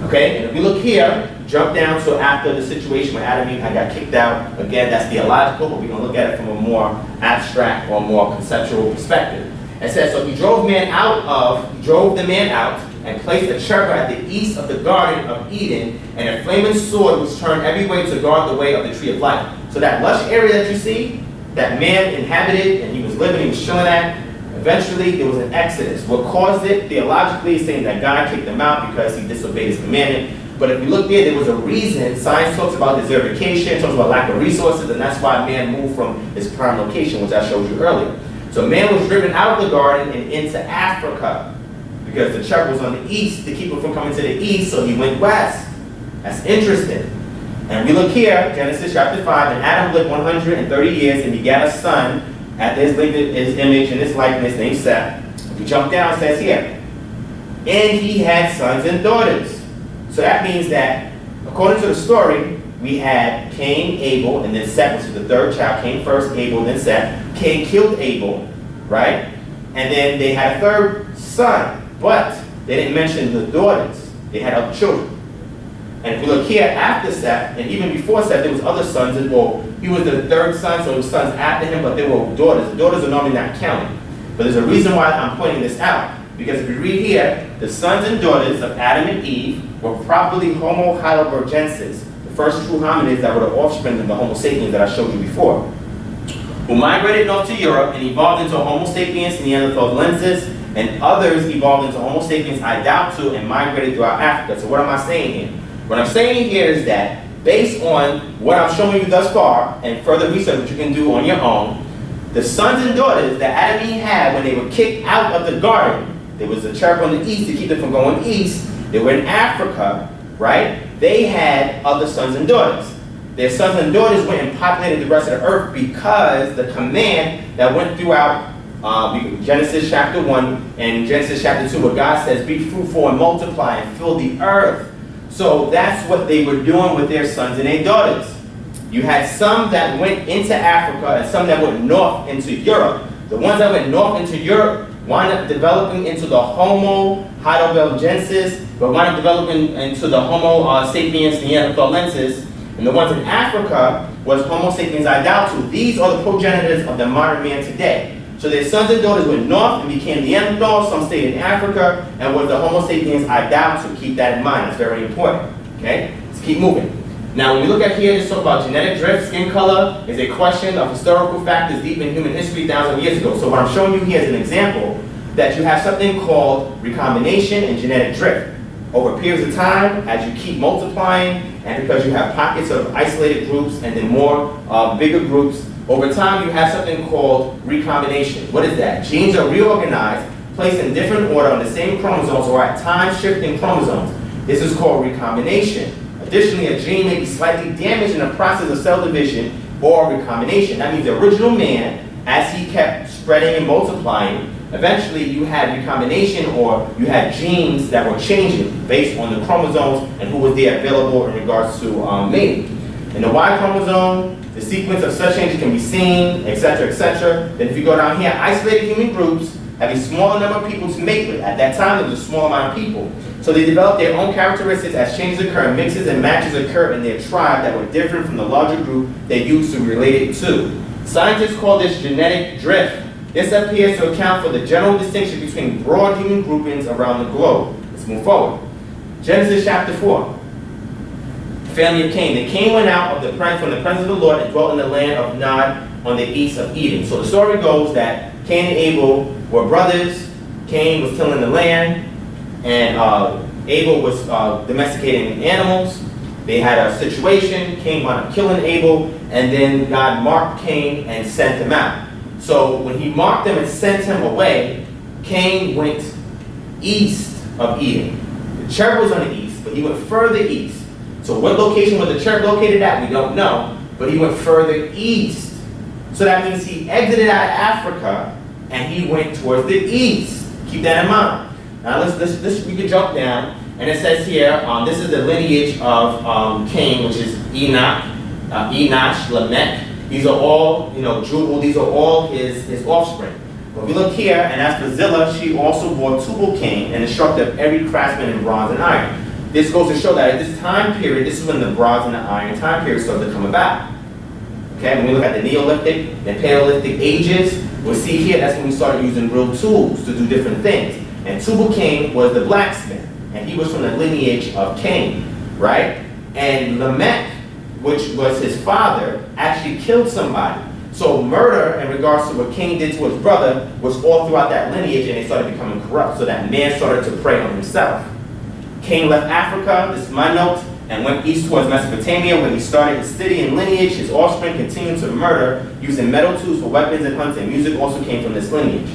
Okay, and if we look here, jump down to after the situation where Adam and Eve had got kicked out. Again, that's theological, but we're going to look at it from a more abstract or more conceptual perspective. It says, so he drove the man out and placed a cherub at the east of the Garden of Eden, and a flaming sword was turned every way to guard the way of the tree of life. So that lush area that you see, that man inhabited and he was living, he was chilling at, eventually there was an exodus. What caused it, theologically, is saying that God kicked him out because he disobeyed his commandment. But if we look there was a reason. Science talks about desertification, talks about lack of resources, and that's why man moved from his prime location, which I showed you earlier. So man was driven out of the garden and into Africa because the cherub was on the east to keep him from coming to the east, so he went west. That's interesting. And we look here, Genesis chapter 5, and Adam lived 130 years and begat a son after his image and his likeness named Seth. If we jump down, it says here, and he had sons and daughters. So that means that, according to the story, we had Cain, Abel, and then Seth, which is the third child. Cain first, Abel, then Seth. Cain killed Abel, right? And then they had a third son, but they didn't mention the daughters. They had other children. And if we look here, after Seth, and even before Seth, there was other sons, and well, he was the third son, so there were sons after him, but there were daughters. The daughters are normally not counted. But there's a reason why I'm pointing this out. Because if we read here, the sons and daughters of Adam and Eve were probably Homo heidelbergensis, the first true hominids that were the offspring of the Homo sapiens that I showed you before, who migrated north to Europe and evolved into Homo sapiens neanderthalensis, and others evolved into Homo sapiens Idaho and migrated throughout Africa. So what am I saying here? What I'm saying here is that based on what I'm showing you thus far, and further research that you can do on your own, the sons and daughters that Adam and Eve had when they were kicked out of the garden, there was a cherub on the east to keep them from going east. They were in Africa, right? They had other sons and daughters. Their sons and daughters went and populated the rest of the earth because the command that went throughout Genesis chapter 1 and Genesis chapter 2, where God says, be fruitful and multiply and fill the earth. So that's what they were doing with their sons and their daughters. You had some that went into Africa and some that went north into Europe. The ones that went north into Europe wound up developing into the Homo heidelbergensis, but wound up developing into the Homo sapiens neanderthalensis. And the ones in Africa was Homo sapiens Idaho. These are the progenitors of the modern man today. So their sons and daughters went north and became Neanderthals. Some stayed in Africa and was the Homo sapiens Idaho. Keep that in mind. It's very important. Okay? Let's keep moving. Now, when we look at here, this talk about genetic drift, skin color is a question of historical factors deep in human history thousands of years ago. So what I'm showing you here is an example that you have something called recombination and genetic drift. Over periods of time, as you keep multiplying, and because you have pockets of isolated groups and then more bigger groups, over time you have something called recombination. What is that? Genes are reorganized, placed in different order on the same chromosomes or at times shifting chromosomes. This is called recombination. Additionally, a gene may be slightly damaged in the process of cell division or recombination. That means the original man, as he kept spreading and multiplying, eventually you had recombination, or you had genes that were changing based on the chromosomes and who was there available in regards to mating. In the Y chromosome, the sequence of such changes can be seen, etc., etc. Then if you go down here, isolated human groups have a smaller number of people to mate with. At that time, there was a small amount of people. So they developed their own characteristics as changes occur, mixes and matches occur in their tribe that were different from the larger group they used to relate it to. Scientists call this genetic drift. This appears to account for the general distinction between broad human groupings around the globe. Let's move forward. Genesis chapter 4. Family of Cain. Then Cain went out from the presence of the Lord and dwelt in the land of Nod on the east of Eden. So the story goes that Cain and Abel were brothers. Cain was tilling the land, and Abel was domesticating animals. They had a situation. Cain wound up killing Abel, and then God marked Cain and sent him out. So when he marked him and sent him away, Cain went east of Eden. The cherub was on the east, but he went further east. So what location was the cherub located at, we don't know, but he went further east. So that means he exited out of Africa and he went towards the east. Keep that in mind. Now we can jump down, and it says here, this is the lineage of Cain, which is Enoch, Enosh, Lamech. These are all, Jubal, these are all his offspring. But we look here, and as for Zillah, she also bore Tubal-Cain and instructed every craftsman in bronze and iron. This goes to show that at this time period, this is when the bronze and the iron time period started to come about. Okay, when we look at the Neolithic and Paleolithic ages, we'll see here that's when we started using real tools to do different things. And Tubal-Cain was the blacksmith, and he was from the lineage of Cain, right? And Lamech, which was his father, actually killed somebody. So murder in regards to what Cain did to his brother was all throughout that lineage, and they started becoming corrupt. So that man started to prey on himself. Cain left Africa, this is my note, and went east towards Mesopotamia, where he started his city and lineage. His offspring continued to murder using metal tools for weapons and hunting. Music also came from this lineage.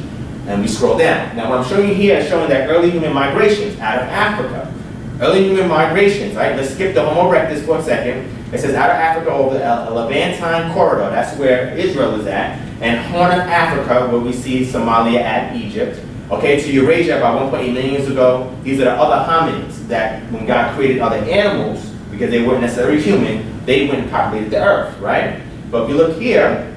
And we scroll down. Now what I'm showing you here is showing that early human migrations out of Africa. Early human migrations, right? Let's skip the Homo erectus for a second. It says out of Africa over the Levantine corridor, that's where Israel is at, and Horn of Africa, where we see Somalia at Egypt. Okay, to Eurasia about 1.8 million years ago. These are the other hominids that when God created other animals, because they weren't necessarily human, they went and populated the earth, right? But if you look here,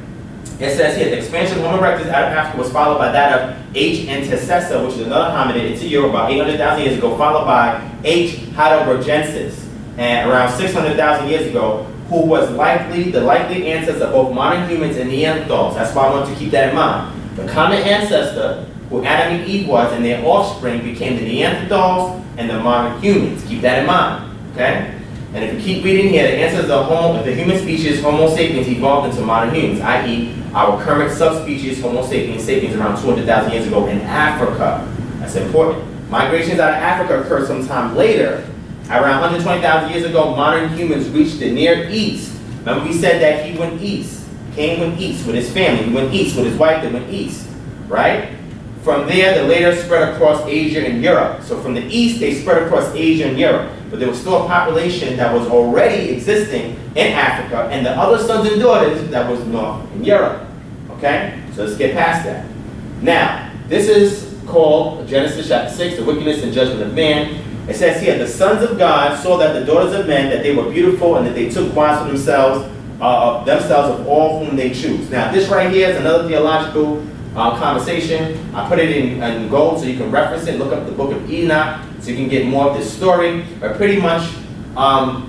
it says here, the expansion of Homo erectus out of Africa was followed by that of H. antecessor, which is another hominid into Europe about 800,000 years ago, followed by H. heidelbergensis, and around 600,000 years ago, who was the likely ancestor of both modern humans and Neanderthals. That's why I want to keep that in mind. The common ancestor who Adam and Eve was, and their offspring became the Neanderthals and the modern humans. Keep that in mind, okay? And if you keep reading here, the ancestors of the human species Homo sapiens evolved into modern humans, i.e. our current subspecies Homo sapiens around 200,000 years ago in Africa. That's important. Migrations out of Africa occurred sometime later. Around 120,000 years ago, modern humans reached the Near East. Remember we said that he went east. Cain went east with his family. He went east with his wife. They went east, right? From there, they later spread across Asia and Europe. So from the east, they spread across Asia and Europe. But there was still a population that was already existing in Africa, and the other sons and daughters that was north in Europe. Okay? So let's get past that. Now, this is called Genesis chapter 6, the wickedness and judgment of man. It says here, the sons of God saw that the daughters of men, that they were beautiful, and that they took wives for themselves of all whom they choose. Now, this right here is another theological conversation. I put it in gold so you can reference it. Look up the book of Enoch so you can get more of this story. But pretty much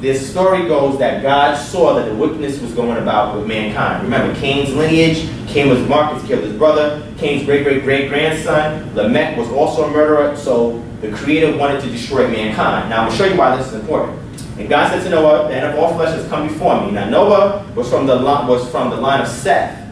this story goes that God saw that the wickedness was going about with mankind. Remember, Cain's lineage, Cain was marked, killed his brother. Cain's great-great-great-grandson, Lamech, was also a murderer. So the Creator wanted to destroy mankind. Now I'm going to show you why this is important. And God said to Noah, the end of all flesh has come before me. Now Noah was from the line of Seth,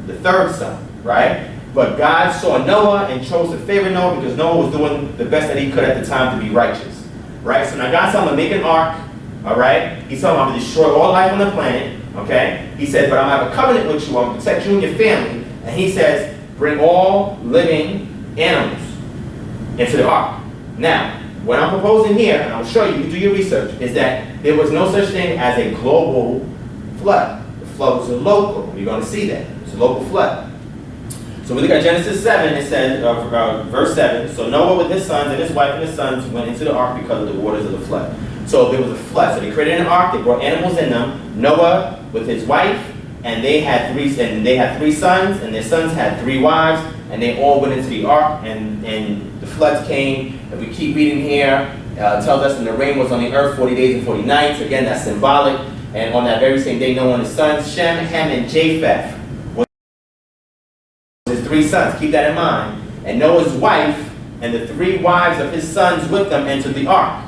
the third son, right? But God saw Noah and chose to favor Noah because Noah was doing the best that he could at the time to be righteous, right? So now God told him to make an ark, all right? He told him I'm going to destroy all life on the planet, okay? He said, but I'm going to have a covenant with you. I'm going to protect you and your family. And he says, bring all living animals into the ark. Now, what I'm proposing here, and I'll show you do your research, is that there was no such thing as a global flood. The flood was a local. You're going to see that. It's a local flood. So we look at Genesis 7, it says, verse 7, so Noah with his sons and his wife and his sons went into the ark because of the waters of the flood. So there was a flood. So they created an ark, they brought animals in them. Noah with his wife, and they had three sons, and their sons had 3 wives, and they all went into the ark, and the floods came. If we keep reading here, it tells us, and the rain was on the earth 40 days and 40 nights. Again, that's symbolic. And on that very same day, Noah and his sons, Shem, Ham, and Japheth, was his 3 sons. Keep that in mind. And Noah's wife and the 3 wives of his sons with them entered the ark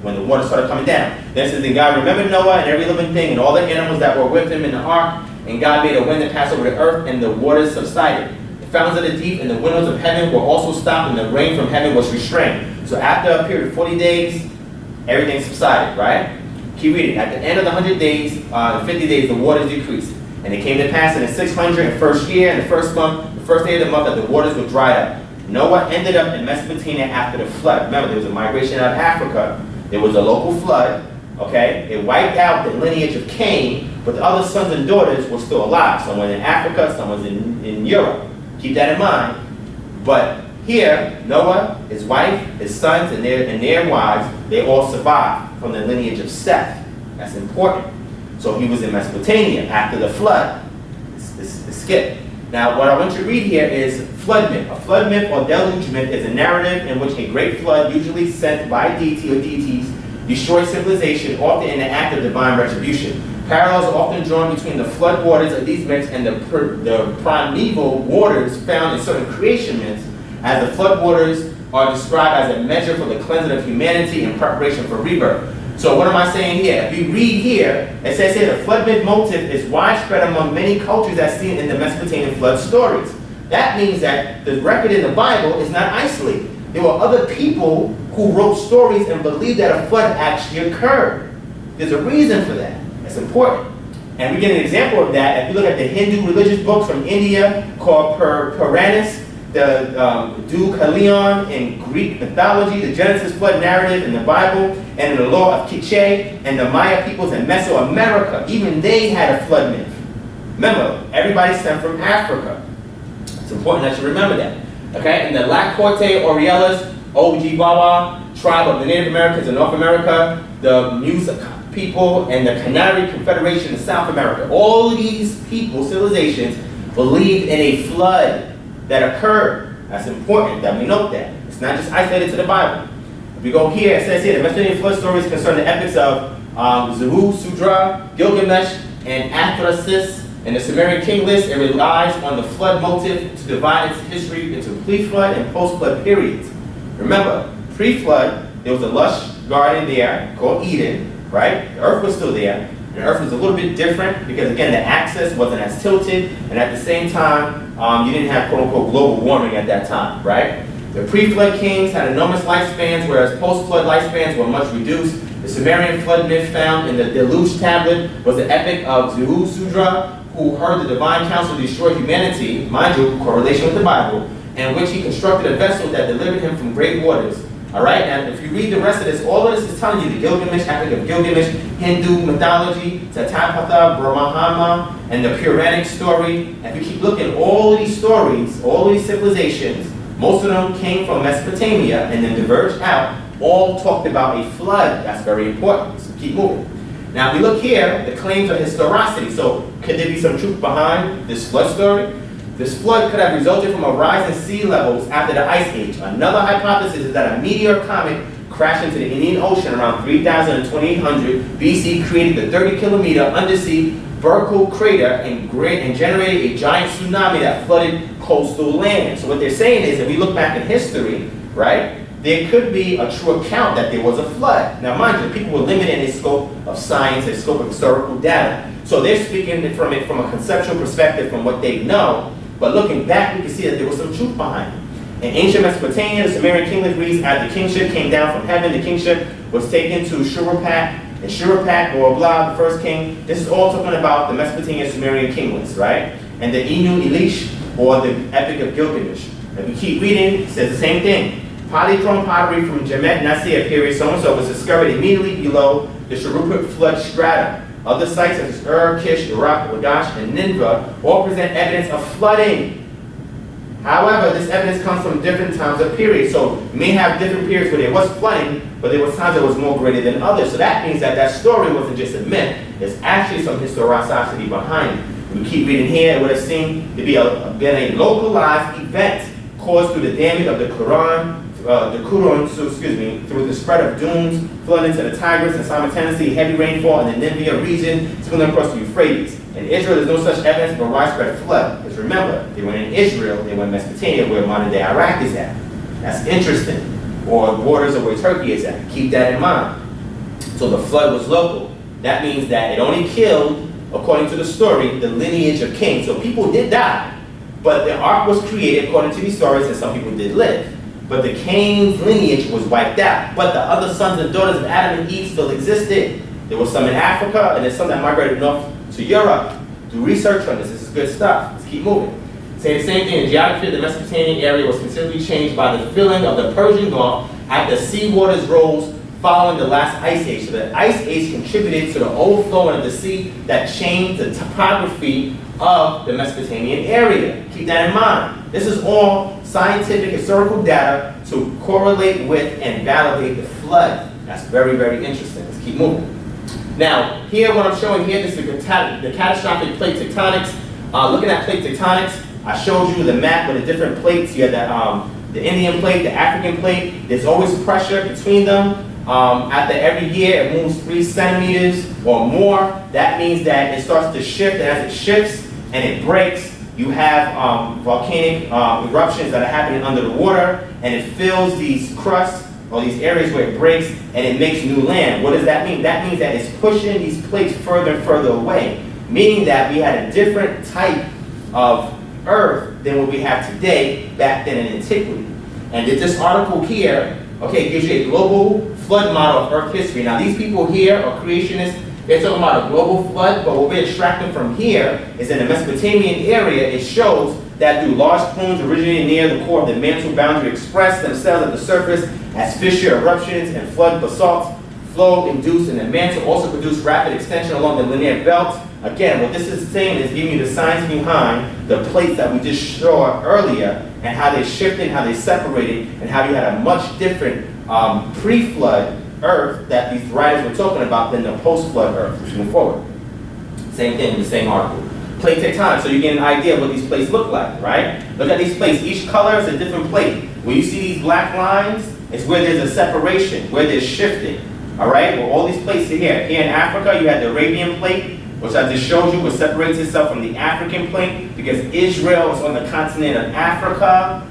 when the water started coming down. Then it says, then God remembered Noah and every living thing and all the animals that were with him in the ark, and God made a wind that passed over the earth, and the waters subsided. The fountains of the deep and the windows of heaven were also stopped, and the rain from heaven was restrained. So after a period of 40 days, everything subsided, right? Keep reading. At the end of the 100 days, 50 days, the waters decreased. And it came to pass in the 601st year, in the first month, the first day of the month, that the waters were dried up. Noah ended up in Mesopotamia after the flood. Remember, there was a migration out of Africa. There was a local flood, okay? It wiped out the lineage of Cain, but the other sons and daughters were still alive. Some were in Africa, some was in Europe. Keep that in mind. But here, Noah, his wife, his sons, and their wives, they all survived from the lineage of Seth. That's important. So he was in Mesopotamia after the flood. Skip. Now, what I want you to read here is flood myth. A flood myth or deluge myth is a narrative in which a great flood, usually sent by deity or deities, destroys civilization, often in the act of divine retribution. Parallels are often drawn between the flood waters of these myths and the primeval waters found in certain creation myths, as the flood waters are described as a measure for the cleansing of humanity in preparation for rebirth. So what am I saying here? If you read here, it says here the flood myth motif is widespread among many cultures as seen in the Mesopotamian flood stories. That means that the record in the Bible is not isolated. There were other people who wrote stories and believed that a flood actually occurred. There's a reason for that. That's important. And we get an example of that if you look at the Hindu religious books from India called Puranas, the Deucalion in Greek mythology, the Genesis flood narrative in the Bible, and in the law of Quiché, and the Maya peoples in Mesoamerica. Even they had a flood myth. Remember, everybody stemmed from Africa. It's important that you remember that. Okay, and the Lacorte Orioles, Ojibwa tribe of the Native Americans in North America, the Musa people, and the Canary Confederation in South America. All these people, civilizations, believed in a flood that occurred. That's important that we note that. It's not just isolated to the Bible. If we go here, it says here, the Mesopotamian flood stories concern the epics of Zehu, Sudra, Gilgamesh, and Atrahasis. In the Sumerian king list, it relies on the flood motif to divide its history into pre-flood and post-flood periods. Remember, pre-flood, there was a lush garden there called Eden, right? The earth was still there. The earth was a little bit different because, again, the axis wasn't as tilted, and at the same time, you didn't have quote-unquote global warming at that time, right? The pre-flood kings had enormous lifespans, whereas post-flood lifespans were much reduced. The Sumerian flood myth found in the Deluge tablet was the epic of Zehu Sudra, who heard the divine counsel destroy humanity, mind you, correlation with the Bible, in which he constructed a vessel that delivered him from great waters. All right, now if you read the rest of this, all of this is telling you the Gilgamesh, epic of Gilgamesh, Hindu mythology, Tatapatha, Brahma, and the Puranic story. If you keep looking, all of these stories, all of these civilizations, most of them came from Mesopotamia and then diverged out, all talked about a flood. That's very important, so keep moving. Now, if we look here, the claims of historicity. So, could there be some truth behind this flood story? This flood could have resulted from a rise in sea levels after the Ice Age. Another hypothesis is that a meteor comet crashed into the Indian Ocean around 3000 and 2800 BC, created the 30-kilometer undersea vertical crater and generated a giant tsunami that flooded coastal land. So what they're saying is, if we look back in history, right, there could be a true account that there was a flood. Now, mind you, people were limited in their scope of science and scope of historical data. So they're speaking from it from a conceptual perspective from what they know. But looking back, we can see that there was some truth behind it. In ancient Mesopotamia, the Sumerian kingdom reads, as the kingship came down from heaven, the kingship was taken to Shuruppak, and Shuruppak, blah, blah, the first king. This is all talking about the Mesopotamian Sumerian king list, right? And the Inu Elish, or the Epic of Gilgamesh. If we keep reading, it says the same thing. Polychrome pottery from Jemet Nasir period so-and-so was discovered immediately below the Shuruppak flood stratum. Other sites such as Kish, Iraq, Lagash, and Nineveh all present evidence of flooding. However, this evidence comes from different times of periods. So you may have different periods where there was flooding, but there was times that was more greater than others. So that means that that story wasn't just a myth. There's actually some historicity behind it. We keep reading here, it would have seemed to be been a localized event caused through the damage of the through the spread of dunes, flooding into the Tigris, and simultaneously heavy rainfall in the Nineveh region, spilling across the Euphrates. In Israel, there's no such evidence of a widespread flood. Because remember, they were in Israel, they were in Mesopotamia, where modern-day Iraq is at. That's interesting. Or borders of where Turkey is at. Keep that in mind. So the flood was local. That means that it only killed, according to the story, the lineage of kings. So people did die, but the ark was created according to these stories, and some people did live. But the Cain's lineage was wiped out. But the other sons and daughters of Adam and Eve still existed. There was some in Africa, and there's some that migrated north to Europe. Do research on this. This is good stuff. Let's keep moving. Say the same thing. The geography of the Mesopotamian area was considerably changed by the filling of the Persian Gulf after sea waters rose following the last ice age. So the ice age contributed to the overflowing of the sea that changed the topography of the Mesopotamian area. Keep that in mind. This is all scientific historical data to correlate with and validate the flood. That's very, very interesting. Let's keep moving. Now, here what I'm showing here, this is the catastrophic plate tectonics. Looking at plate tectonics, I showed you the map with the different plates. You had the Indian plate, the African plate. There's always pressure between them. After every year, it moves 3 centimeters or more. That means that it starts to shift, and as it shifts and it breaks, you have volcanic eruptions that are happening under the water, and it fills these crusts or these areas where it breaks, and it makes new land. What does that mean? That means that it's pushing these plates further and further away, meaning that we had a different type of earth than what we have today back then in antiquity. And this article here, okay, gives you a global flood model of Earth history. Now, these people here are creationists. They're talking about a global flood, but what we're extracting from here is in the Mesopotamian area, it shows that through large plumes originating near the core of the mantle boundary express themselves at the surface as fissure eruptions and flood basalts flow induced in the mantle, also produce rapid extension along the linear belt. Again, what this is saying is giving you the science behind the plates that we just saw earlier and how they shifted, how they separated, and how you had a much different pre-flood Earth that these writers were talking about than the post-flood Earth. Let's move forward. Same thing in the same article. Plate tectonics, so you get an idea of what these plates look like, right? Look at these plates. Each color is a different plate. When you see these black lines, it's where there's a separation, where there's shifting. All right? Well, all these plates are here. Here in Africa, you had the Arabian plate, which I just showed you, which separates itself from the African plate because Israel is on the continent of Africa.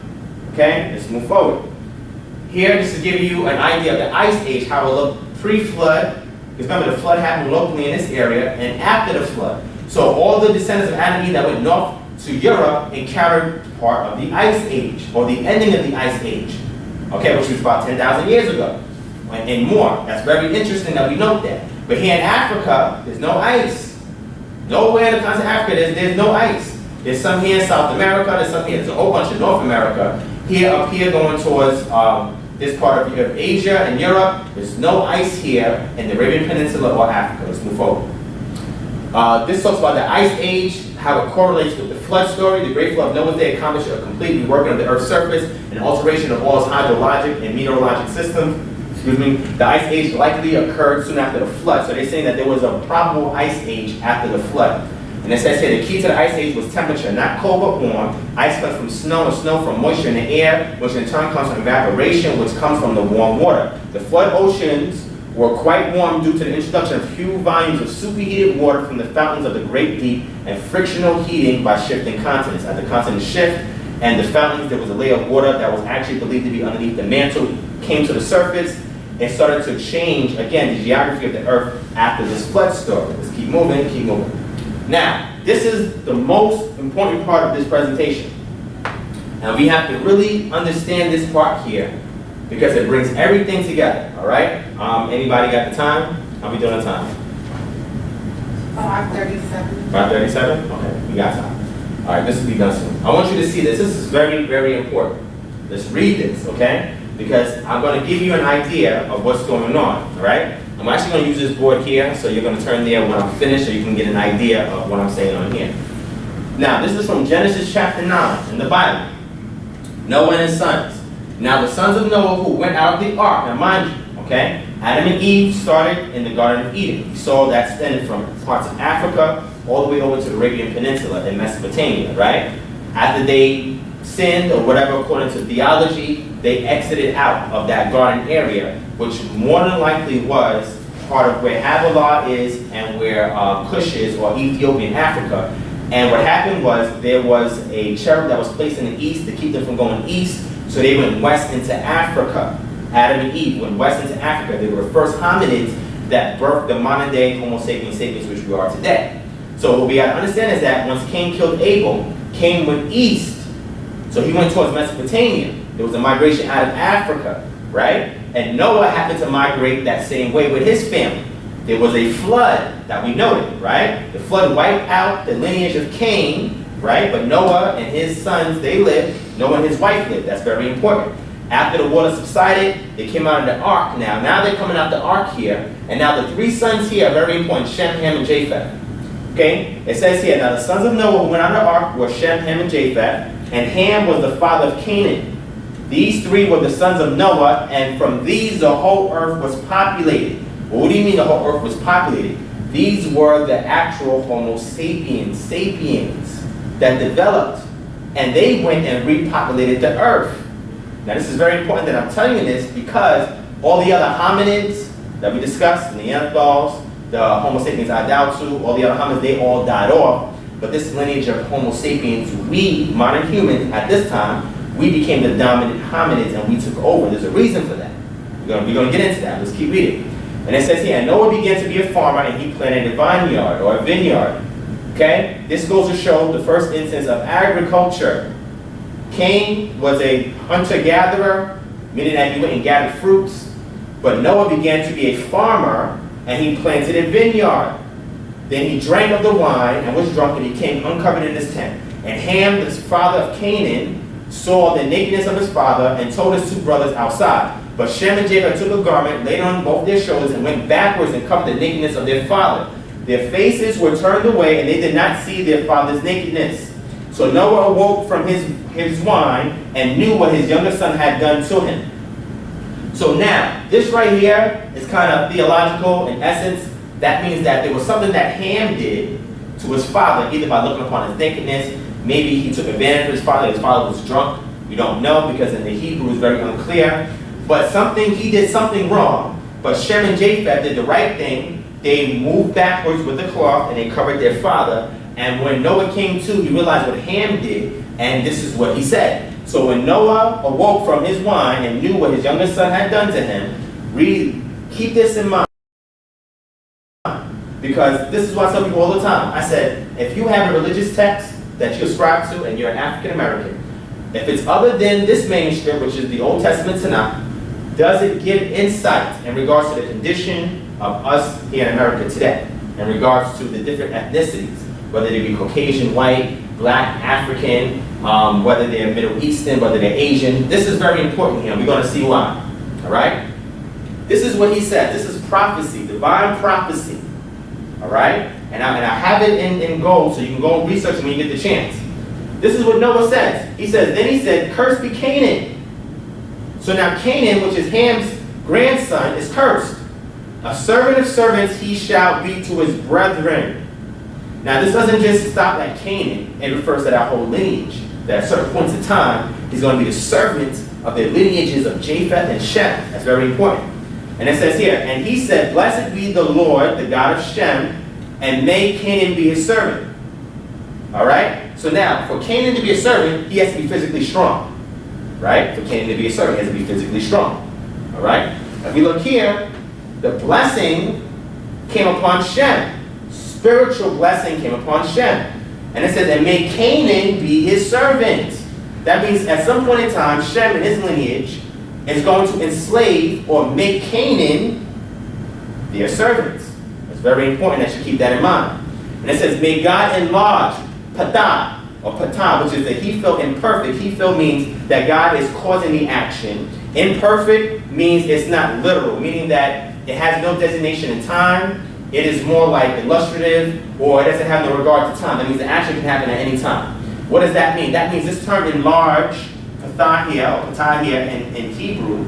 Okay? Let's move forward. Here, this is giving you an idea of the ice age, how it looked pre-flood. Because remember, the flood happened locally in this area, and after the flood. So all the descendants of Adam and Eve that went north to Europe encountered part of the ice age, or the ending of the ice age, okay, which was about 10,000 years ago, and more. That's very interesting that we note that. But here in Africa, there's no ice. Nowhere in the continent of Africa, there's no ice. There's some here in South America, there's some here, there's a whole bunch in North America. Here, up here, going towards this part of Asia and Europe, there's no ice here in the Arabian Peninsula or Africa. Let's move forward. This talks about the ice age, how it correlates with the flood story. The Great Flood of Noah's Day accomplished a complete reworking of the Earth's surface and alteration of all its hydrologic and meteorologic systems. The ice age likely occurred soon after the flood. So they're saying that there was a probable ice age after the flood. And it says here, the key to the ice age was temperature, not cold but warm. Ice comes from snow, and snow from moisture in the air, which in turn comes from evaporation, which comes from the warm water. The flood oceans were quite warm due to the introduction of huge volumes of superheated water from the fountains of the Great Deep and frictional heating by shifting continents. As the continents shift and the fountains, there was a layer of water that was actually believed to be underneath the mantle, came to the surface, and started to change, again, the geography of the Earth after this flood story. Let's keep moving, keep moving. Now, this is the most important part of this presentation. And we have to really understand this part here because it brings everything together, all right? Anybody got the time? I'll be doing the time. 5:37. 5:37? Okay, we got time. All right, this will be done soon. I want you to see this. This is very, very important. Let's read this, okay? Because I'm going to give you an idea of what's going on, all right? I'm actually going to use this board here, so you're going to turn there when I'm finished so you can get an idea of what I'm saying on here. Now, this is from Genesis chapter 9 in the Bible. Noah and his sons. Now the sons of Noah who went out of the ark, now mind you, okay, Adam and Eve started in the Garden of Eden. We saw that extended from parts of Africa all the way over to the Arabian Peninsula in Mesopotamia, right? After they sinned or whatever according to theology, they exited out of that garden area, which more than likely was part of where Havilah is and where Cush is, or Ethiopian Africa. And what happened was there was a cherub that was placed in the east to keep them from going east, so they went west into Africa. Adam and Eve went west into Africa. They were the first hominids that birthed the modern day Homo sapiens sapiens, which we are today. So what we got to understand is that once Cain killed Abel, Cain went east. So he went towards Mesopotamia. There was a migration out of Africa, right? And Noah happened to migrate that same way with his family. There was a flood that we noted, right? The flood wiped out the lineage of Cain, right? But Noah and his sons, they lived. Noah and his wife lived. That's very important. After the water subsided, they came out of the ark now. Now they're coming out the ark here. And now the three sons here are very important, Shem, Ham, and Japheth. Okay? It says here, now the sons of Noah who went out of the ark were Shem, Ham, and Japheth. And Ham was the father of Canaan. These three were the sons of Noah, and from these the whole earth was populated. Well, what do you mean the whole earth was populated? These were the actual Homo sapiens that developed, and they went and repopulated the earth. Now this is very important that I'm telling you this because all the other hominids that we discussed, the Neanderthals, the Homo sapiens Adaltu, all the other hominids, they all died off. But this lineage of Homo sapiens, we, modern humans, at this time, we became the dominant hominids and we took over. There's a reason for that. We're going to get into that. Let's keep reading. And it says here, and Noah began to be a farmer and he planted a vineyard or a vineyard. Okay? This goes to show the first instance of agriculture. Cain was a hunter-gatherer, meaning that he went and gathered fruits. But Noah began to be a farmer and he planted a vineyard. Then he drank of the wine and was drunk and he came uncovered in his tent. And Ham, the father of Canaan, saw the nakedness of his father and told his two brothers outside. But Shem and Japheth took a garment, laid on both their shoulders, and went backwards and covered the nakedness of their father. Their faces were turned away, and they did not see their father's nakedness. So Noah awoke from his wine and knew what his younger son had done to him. So now, this right here is kind of theological in essence. That means that there was something that Ham did to his father, either by looking upon his nakedness, maybe he took advantage of his father was drunk. We don't know because in the Hebrew it's very unclear. But he did something wrong. But Shem and Japheth did the right thing. They moved backwards with the cloth and they covered their father. And when Noah came to, he realized what Ham did, and this is what he said. So when Noah awoke from his wine and knew what his younger son had done to him, keep this in mind. Because this is what I tell people all the time. I said, if you have a religious text that you ascribe to and you're an African American, if it's other than this manuscript, which is the Old Testament Tanakh, does it give insight in regards to the condition of us here in America today, in regards to the different ethnicities, whether they be Caucasian, white, black, African, whether they're Middle Eastern, whether they're Asian. This is very important here. We're going to see why. All right? This is what he said. This is prophecy, divine prophecy. All right? And I have it in gold so you can go and research when you get the chance. This is what Noah says. He said, cursed be Canaan. So now Canaan, which is Ham's grandson, is cursed. A servant of servants he shall be to his brethren. Now this doesn't just stop at Canaan. It refers to that whole lineage. That at certain points in time, he's going to be the servant of the lineages of Japheth and Shem. That's very important. And it says here, and he said, blessed be the Lord, the God of Shem, and may Canaan be his servant. All right? So now, for Canaan to be a servant, he has to be physically strong. Right? For Canaan to be a servant, he has to be physically strong. All right? If we look here, the blessing came upon Shem. Spiritual blessing came upon Shem. And it says, and may Canaan be his servant. That means at some point in time, Shem and his lineage is going to enslave or make Canaan their servants. It's very important that you keep that in mind. And it says, may God enlarge Patah, or Patah, which is the he felt imperfect. He felt means that God is causing the action. Imperfect means it's not literal, meaning that it has no designation in time. It is more like illustrative, or it doesn't have no regard to time. That means the action can happen at any time. What does that mean? That means this term enlarge, Ptahia, or Ptahia in Hebrew,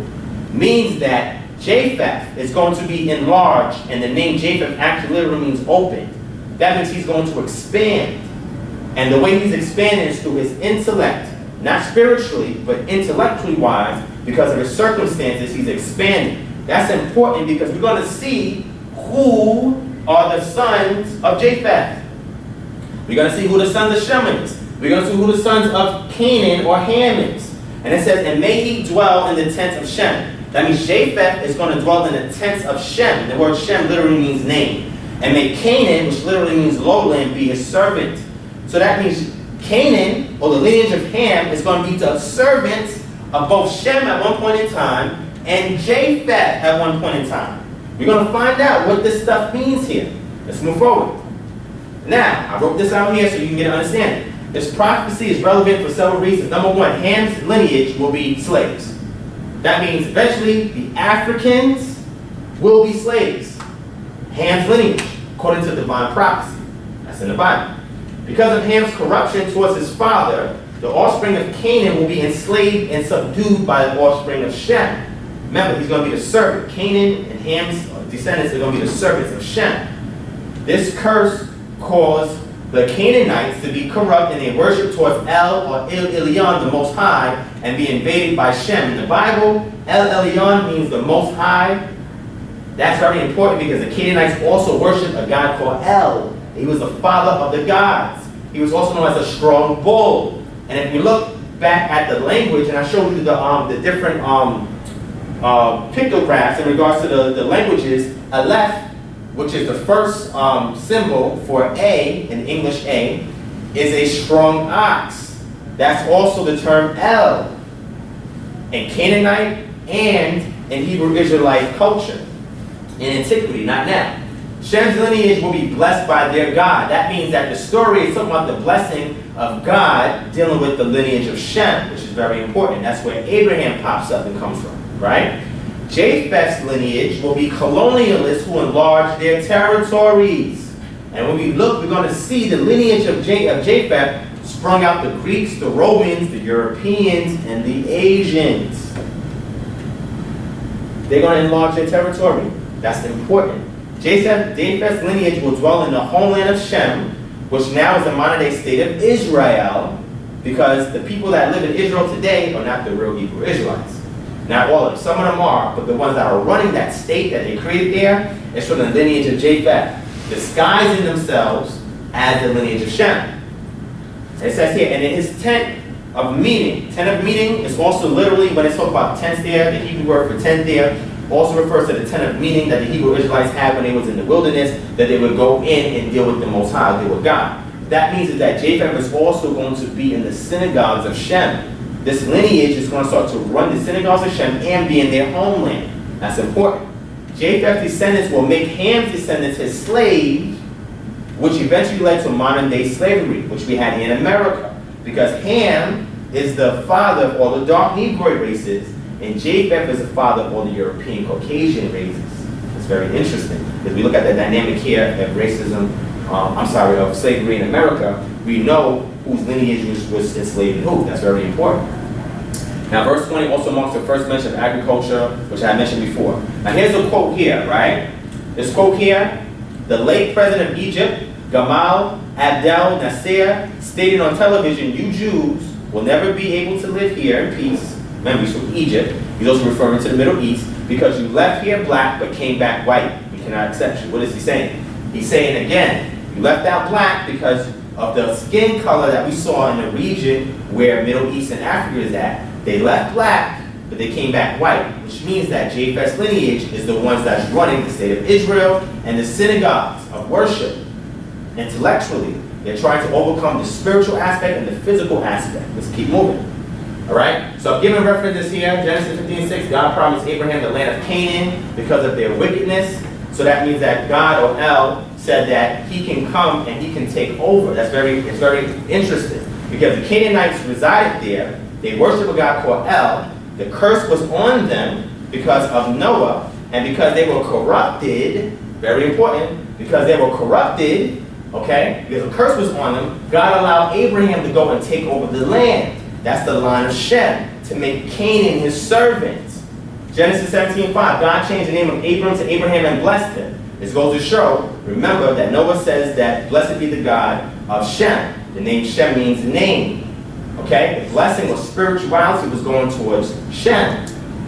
means that Japheth is going to be enlarged, and the name Japheth actually literally means open. That means he's going to expand. And the way he's expanding is through his intellect, not spiritually, but intellectually wise, because of his circumstances, he's expanding. That's important because we're going to see who are the sons of Japheth. We're going to see who the sons of Shem is. We're going to see who the sons of Canaan or Ham is. And it says, and may he dwell in the tents of Shem. That means Japheth is going to dwell in the tents of Shem. The word Shem literally means name. And may Canaan, which literally means lowland, be his servant. So that means Canaan, or the lineage of Ham, is going to be the servant of both Shem at one point in time and Japheth at one point in time. We're going to find out what this stuff means here. Let's move forward. Now, I wrote this out here so you can get an understanding. This prophecy is relevant for several reasons. Number one, Ham's lineage will be slaves. That means eventually the Africans will be slaves. Ham's lineage, according to divine prophecy. That's in the Bible. Because of Ham's corruption towards his father, the offspring of Canaan will be enslaved and subdued by the offspring of Shem. Remember, he's going to be the servant. Canaan and Ham's descendants are going to be the servants of Shem. This curse caused the Canaanites to be corrupt in their worship towards El or El Elyon, the Most High, and be invaded by Shem. In the Bible, El Elyon means the Most High. That's very important because the Canaanites also worshiped a god called El. He was the father of the gods. He was also known as a strong bull. And if we look back at the language, and I showed you the different pictographs in regards to the languages, Aleph, which is the first symbol for A, in English A, is a strong ox. That's also the term El in Canaanite and in Hebrew Israelite culture in antiquity, not now. Shem's lineage will be blessed by their God. That means that the story is talking about the blessing of God dealing with the lineage of Shem, which is very important. That's where Abraham pops up and comes from, right? Japheth's lineage will be colonialists who enlarge their territories. And when we look, we're going to see the lineage of Japheth sprung out the Greeks, the Romans, the Europeans, and the Asians. They're going to enlarge their territory. That's important. Japheth's lineage will dwell in the homeland of Shem, which now is the modern-day state of Israel, because the people that live in Israel today are not the real Hebrew Israelites. Not all of them. Some of them are, but the ones that are running that state that they created there is from the lineage of Japheth, disguising themselves as the lineage of Shem. It says here, and in his tent of meeting is also literally, when it's talking about tents there, the Hebrew word for tent there, also refers to the tent of meeting that the Hebrew Israelites had when they was in the wilderness, that they would go in and deal with the Most High, deal with God. That means that Japheth is also going to be in the synagogues of Shem. This lineage is going to start to run the synagogues of Shem and be in their homeland. That's important. Japheth's descendants will make Ham's descendants his slaves, which eventually led to modern-day slavery, which we had in America. Because Ham is the father of all the dark Negroid races, and Japheth is the father of all the European Caucasian races. It's very interesting. As we look at the dynamic here of racism, of slavery in America, we know whose lineage was enslaved and who. That's very important. Now, verse 20 also marks the first mention of agriculture, which I mentioned before. Now, here's a quote here, right? This quote here, the late president of Egypt, Gamal Abdel Nasser, stated on television, "You Jews will never be able to live here in peace." Remember, he's from Egypt. He's also referring to the Middle East, because you left here black but came back white. We cannot accept you. What is he saying? He's saying again, you left out black because of the skin color that we saw in the region where Middle East and Africa is at. They left black, but they came back white, which means that Japheth's lineage is the ones that's running the state of Israel and the synagogues of worship. Intellectually, they're trying to overcome the spiritual aspect and the physical aspect. Let's keep moving. All right? So I'm giving references here. Genesis 15:6, God promised Abraham the land of Canaan because of their wickedness. So that means that God, or El, said that he can come and he can take over. It's very interesting, because the Canaanites resided there. They worship a god called El. The curse was on them because of Noah, and because they were corrupted, very important, because they were corrupted, okay, because the curse was on them, God allowed Abraham to go and take over the land. That's the line of Shem, to make Canaan his servant. Genesis 17:5, God changed the name of Abram to Abraham and blessed him. This goes to show, remember that Noah says that blessed be the God of Shem. The name Shem means name. Okay? The blessing or spirituality was going towards Shem.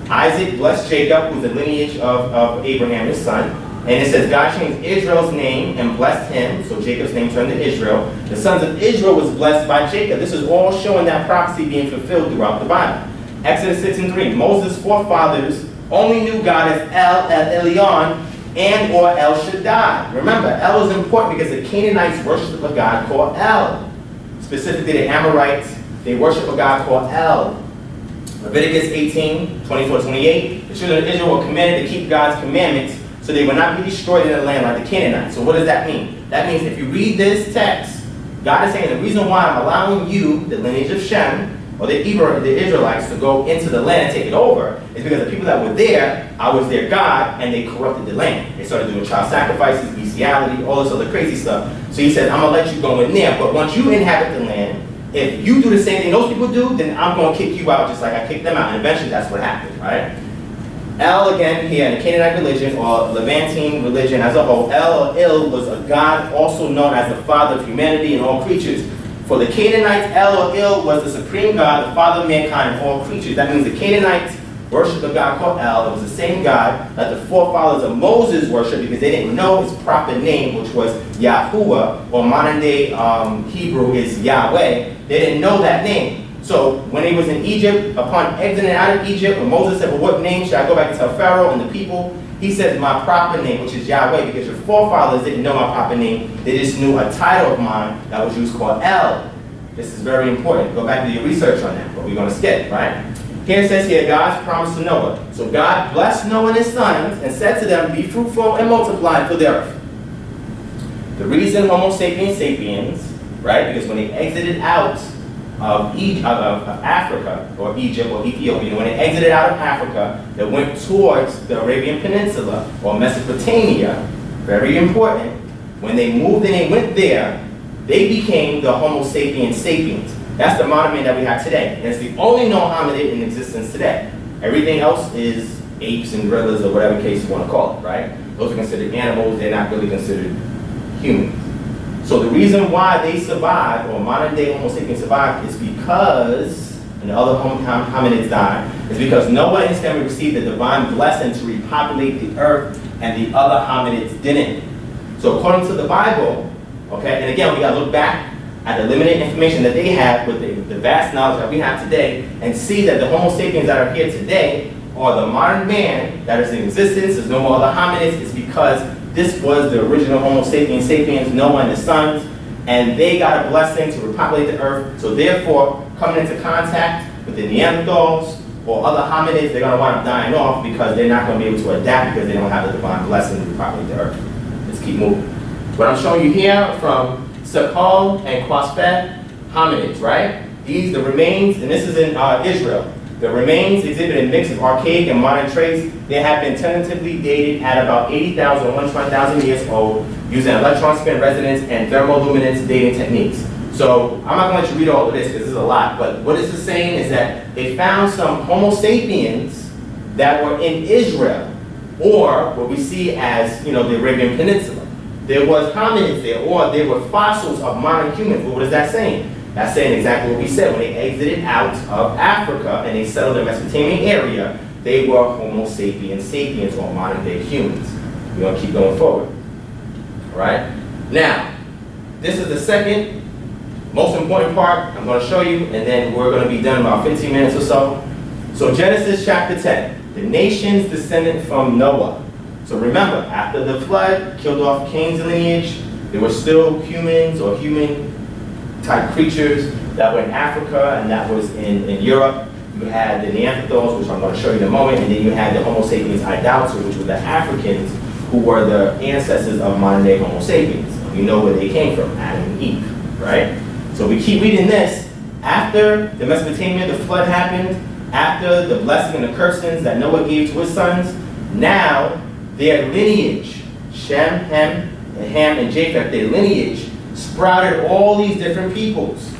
Isaac blessed Jacob, who's the lineage of Abraham, his son. And it says God changed Israel's name and blessed him. So Jacob's name turned to Israel. The sons of Israel was blessed by Jacob. This is all showing that prophecy being fulfilled throughout the Bible. Exodus 6:3. Moses' forefathers only knew God as El Elyon and or El Shaddai. Remember, El is important because the Canaanites worshiped a god called El. Specifically, the Amorites, they worship a god called El. Leviticus 18:24-28. The children of Israel were commanded to keep God's commandments so they would not be destroyed in the land like the Canaanites. So what does that mean? That means if you read this text, God is saying the reason why I'm allowing you, the lineage of Shem, or the Israelites, to go into the land and take it over is because the people that were there, I was their God, and they corrupted the land. They started doing child sacrifices, bestiality, all this other crazy stuff. So he said, I'm going to let you go in there, but once you inhabit the land, if you do the same thing those people do, then I'm going to kick you out just like I kicked them out. And eventually that's what happened, right? El, again, here in the Canaanite religion, or Levantine religion as a whole, El or Il was a god also known as the father of humanity and all creatures. For the Canaanites, El or Il was the supreme God, the father of mankind and all creatures. That means the Canaanites worshiped a god called El. It was the same God that the forefathers of Moses worshiped because they didn't know his proper name, which was Yahuwah, or modern day Hebrew is Yahweh. They didn't know that name. So when he was in Egypt, upon exiting out of Egypt, when Moses said, well, what name should I go back and tell Pharaoh and the people? He says, my proper name, which is Yahweh, because your forefathers didn't know my proper name. They just knew a title of mine that was used called El. This is very important. Go back and do your research on that, but we're going to skip, right? Here it says here, God's promise to Noah. So God blessed Noah and his sons and said to them, be fruitful and multiply and fill the earth. The reason Homo sapiens sapiens, right, because when they exited out of Africa, or Egypt, or Ethiopia, when they exited out of Africa, they went towards the Arabian Peninsula, or Mesopotamia, very important. When they moved and they went there, they became the Homo sapiens sapiens. That's the modern man that we have today. And it's the only known hominid in existence today. Everything else is apes and gorillas, or whatever case you want to call it, right? Those are considered animals, they're not really considered humans. So the reason why they survived, or modern day Homo sapiens survived, is because, and the other hominids died, is because Noah and his family received the divine blessing to repopulate the earth, and the other hominids didn't. So according to the Bible, okay, and again, we got to look back at the limited information that they had with the vast knowledge that we have today, and see that the Homo sapiens that are here today are the modern man that is in existence. There's no more other hominids. It's because this was the original Homo sapiens sapiens, Noah and his sons, and they got a blessing to repopulate the earth. So therefore, coming into contact with the Neanderthals or other hominids, they're going to wind up dying off because they're not going to be able to adapt because they don't have the divine blessing to repopulate the earth. Let's keep moving. What I'm showing you here from Sakal and Quaspet hominids, right? These, the remains, and this is in Israel. The remains exhibit a mix of archaic and modern traits. They have been tentatively dated at about 80,000 or 120,000 years old using electron spin resonance and thermoluminescence dating techniques. So I'm not going to let you read all of this because this is a lot, but what this is saying is that they found some Homo sapiens that were in Israel, or what we see as, the Arabian Peninsula. There was hominids there, or there were fossils of modern humans. Well, what is that saying? That's saying exactly what we said. When they exited out of Africa and they settled in the Mesopotamian area, they were Homo sapiens sapiens, or modern day humans. We're going to keep going forward. All right? Now, this is the second most important part I'm going to show you, and then we're going to be done in about 15 minutes or so. So Genesis chapter 10, the nations descended from Noah. So remember, after the flood killed off Cain's lineage, there were still humans or human-type creatures that were in Africa, and that was in Europe. You had the Neanderthals, which I'm going to show you in a moment, and then you had the Homo sapiens idolaters, which were the Africans, who were the ancestors of modern-day Homo sapiens. You know where they came from, Adam and Eve, right? So we keep reading this. After the Mesopotamia, the flood happened, after the blessing and the cursings that Noah gave to his sons, now their lineage, Shem, Ham, and Japheth, their lineage sprouted all these different peoples.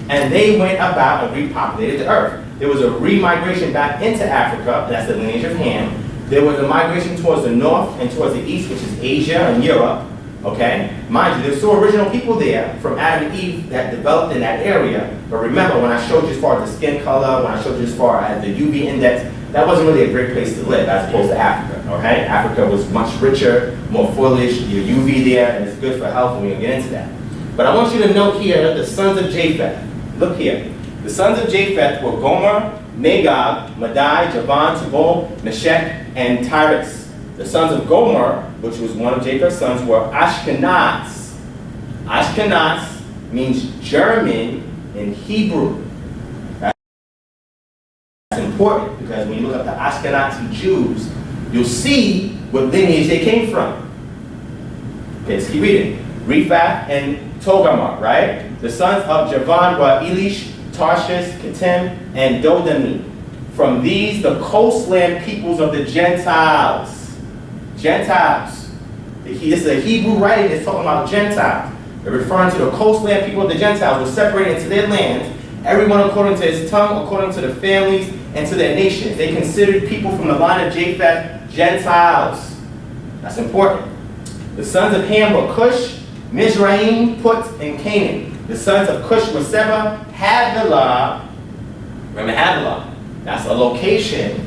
And they went about and repopulated the earth. there was a remigration back into Africa, and that's the lineage of Ham. There was a migration towards the north and towards the east, which is Asia and Europe, okay? Mind you, there's still original people there from Adam and Eve that developed in that area. But remember, when I showed you as far as the skin color, when I showed you as far as the UV index, that wasn't really a great place to live as opposed to Africa, okay? Africa was much richer, more foliage, your UV there, and it's good for health, and we're gonna get into that. But I want you to note here the sons of Japheth. Look here. The sons of Japheth were Gomer, Magog, Madai, Javan, Tubal, Meshech, and Tyrus. The sons of Gomer, which was one of Japheth's sons, were Ashkenaz. Ashkenaz means German in Hebrew. That's important because when you look up the Ashkenazi Jews, you'll see what lineage they came from. Okay, let's keep reading. Rephath and Togarmah, right? The sons of Javan were Elish, Tarshish, Kittim, and Dodani. From these, the coastland peoples of the Gentiles. Gentiles. This is a Hebrew writing that's talking about Gentiles. They're referring to the coastland people of the Gentiles were separated into their land, everyone according to his tongue, according to the families, and to their nations. They considered people from the line of Japheth Gentiles. That's important. The sons of Ham were Cush, Mizraim, Put, and Canaan. The sons of Cush were Seba, Havilah. Remember Havilah? That's a location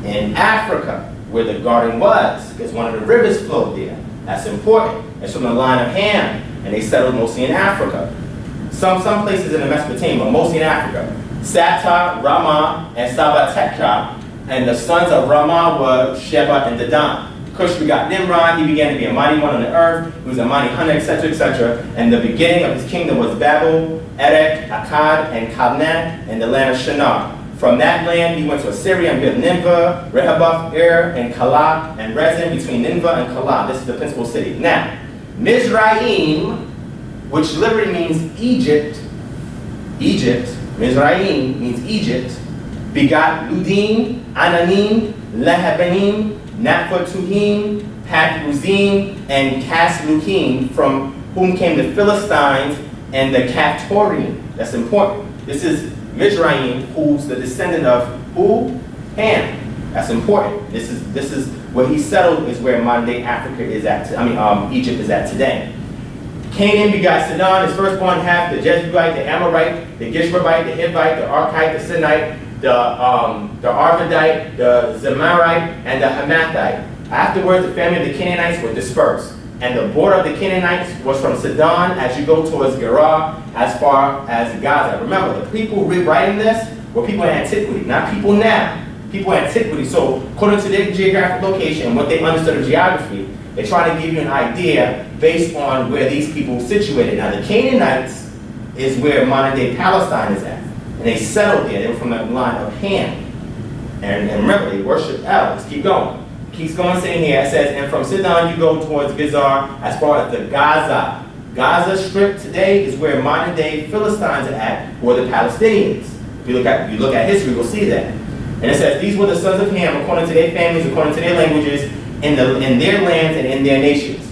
in Africa where the garden was, because one of the rivers flowed there. That's important. It's from the line of Ham, and they settled mostly in Africa. Some places in the Mesopotamia, but mostly in Africa. Sapta, Ramah, and Sabatekah, and the sons of Ramah were Sheba and Dedan. Cush begot Nimrod. He began to be a mighty one on the earth. He was a mighty hunter, etc., etc. And the beginning of his kingdom was Babel, Erech, Akkad, and Calneh, in the land of Shinar. From that land, he went to Assyria and built Nineveh, Rehoboth, and Calah, and Rezin between Nineveh and Calah. This is the principal city. Now, Mizraim, which literally means Egypt, Mizraim means Egypt, begot Ludim, Ananim, Lehabanim, Naphtatuhim, Pathrazim, and Casluhim, from whom came the Philistines and the Caphtorim. That's important. This is Mizraim, who's the descendant of who? Ham. That's important. This is where he settled, is where modern day Africa is at. Egypt is at today. Canaan begot Sidon, his firstborn half, the Jebusite, the Amorite, the Gishbite, the Hivite, the Archite, the Sinite, the Arvadite, the Zemarite, and the Hamathite. Afterwards, the family of the Canaanites were dispersed. And the border of the Canaanites was from Sidon as you go towards Gerar as far as Gaza. Remember, the people rewriting this were people in antiquity, not people now. People in antiquity. So according to their geographic location and what they understood of geography, they try to give you an idea based on where these people were situated. Now the Canaanites is where modern day Palestine is at. And they settled there. They were from the line of Ham. And remember, they worshiped El. Let's keep going. Keeps going, saying here, it says, and from Sidon you go towards Gizar as far as the Gaza. Gaza Strip today is where modern day Philistines are at, or the Palestinians. If you look at history, we'll see that. And it says, these were the sons of Ham, according to their families, according to their languages, in their lands and in their nations.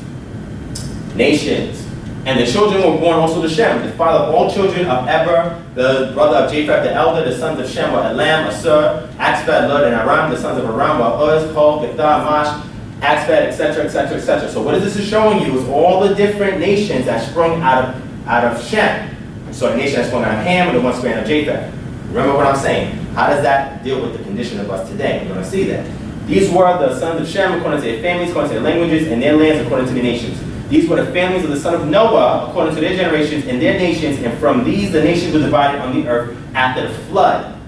Nations. And the children were born also to Shem, the father of all children of Eber, the brother of Japheth the elder. The sons of Shem were Elam, Assur, Axpad, Lud, and Aram. The sons of Aram were Uz, Hol, Gethar, Mash, Axpad, etc., etc., etc. So what this is showing you is all the different nations that sprung out of Shem. So the nation that sprung out of Ham and the one sprung out of Japheth. Remember what I'm saying? How does that deal with the condition of us today? We're going to see that. These were the sons of Shem according to their families, according to their languages, and their lands according to their nations. These were the families of the son of Noah, according to their generations and their nations, and from these the nations were divided on the earth after the flood.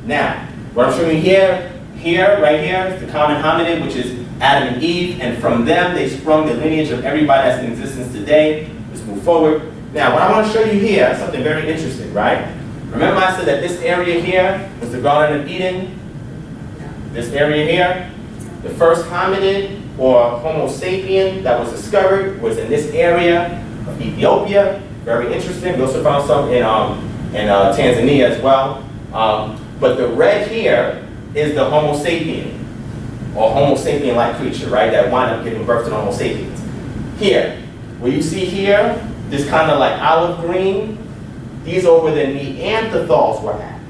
Now, what I'm showing you right here, is the common hominid, which is Adam and Eve, and from them they sprung the lineage of everybody that's in existence today. Let's move forward. Now, what I want to show you here is something very interesting, right? Remember I said that this area here was the Garden of Eden? This area here? The first hominid, or Homo sapien, that was discovered was in this area of Ethiopia. Very interesting. We also found some in Tanzania as well. But the red here is the Homo sapien, or Homo sapien-like creature, right? That wound up giving birth to the Homo sapiens. Here, where you see here, this kind of like olive green, these are where the Neanderthals were at.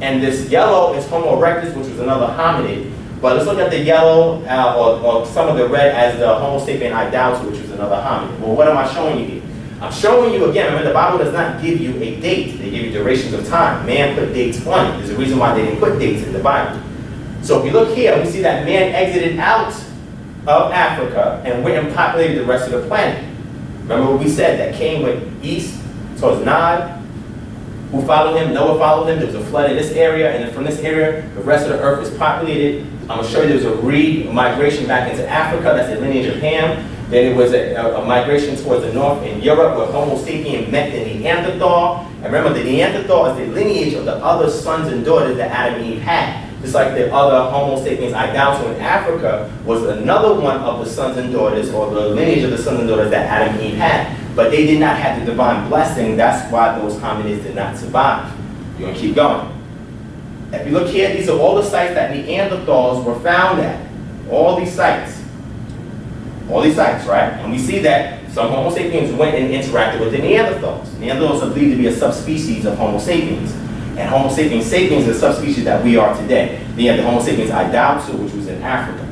And this yellow is Homo erectus, which was another hominid. But let's look at the yellow or some of the red as the Homo sapien idaltu, which was another hominid. Well, what am I showing you here? I'm showing you again, remember the Bible does not give you a date. They give you durations of time. Man put dates on it. There's a reason why they didn't put dates in the Bible. So if you look here, we see that man exited out of Africa and went and populated the rest of the planet. Remember what we said, that Cain went east towards Nod. Who followed him? Noah followed him. There was a flood in this area, and then from this area, the rest of the earth is populated. I'm going to show you there was a re-migration back into Africa. That's the lineage of Ham. Then it was a migration towards the north in Europe where Homo sapien met the Neanderthal. And remember, the Neanderthal is the lineage of the other sons and daughters that Adam and Eve had. Just like the other Homo sapiens idaltu in Africa was another one of the sons and daughters, or the lineage of the sons and daughters that Adam and Eve had. But they did not have the divine blessing. That's why those hominids did not survive. You're going to keep going. If you look here, these are all the sites that Neanderthals were found at. All these sites. All these sites, right? And we see that some Homo sapiens went and interacted with the Neanderthals. Neanderthals are believed to be a subspecies of Homo sapiens. And Homo sapiens sapiens is a subspecies that we are today. Then you have the Homo sapiens idaltu, which was in Africa.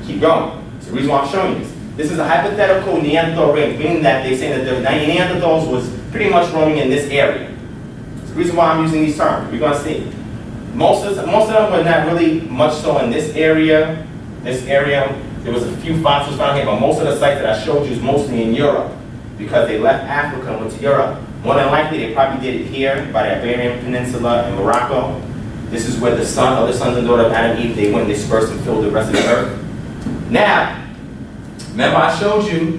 Keep going. It's the reason why I'm showing you this. This is a hypothetical Neanderthal range, meaning that they say that the Neanderthals was pretty much roaming in this area. It's the reason why I'm using these terms. We're going to see. Most of them were not really much so in this area. There was a few fossils found here, but most of the sites that I showed you is mostly in Europe because they left Africa and went to Europe. More than likely, they probably did it here by the Iberian Peninsula in Morocco. This is where the other sons and daughters of Adam and Eve, they went, dispersed and filled the rest of the earth. Now, remember I showed you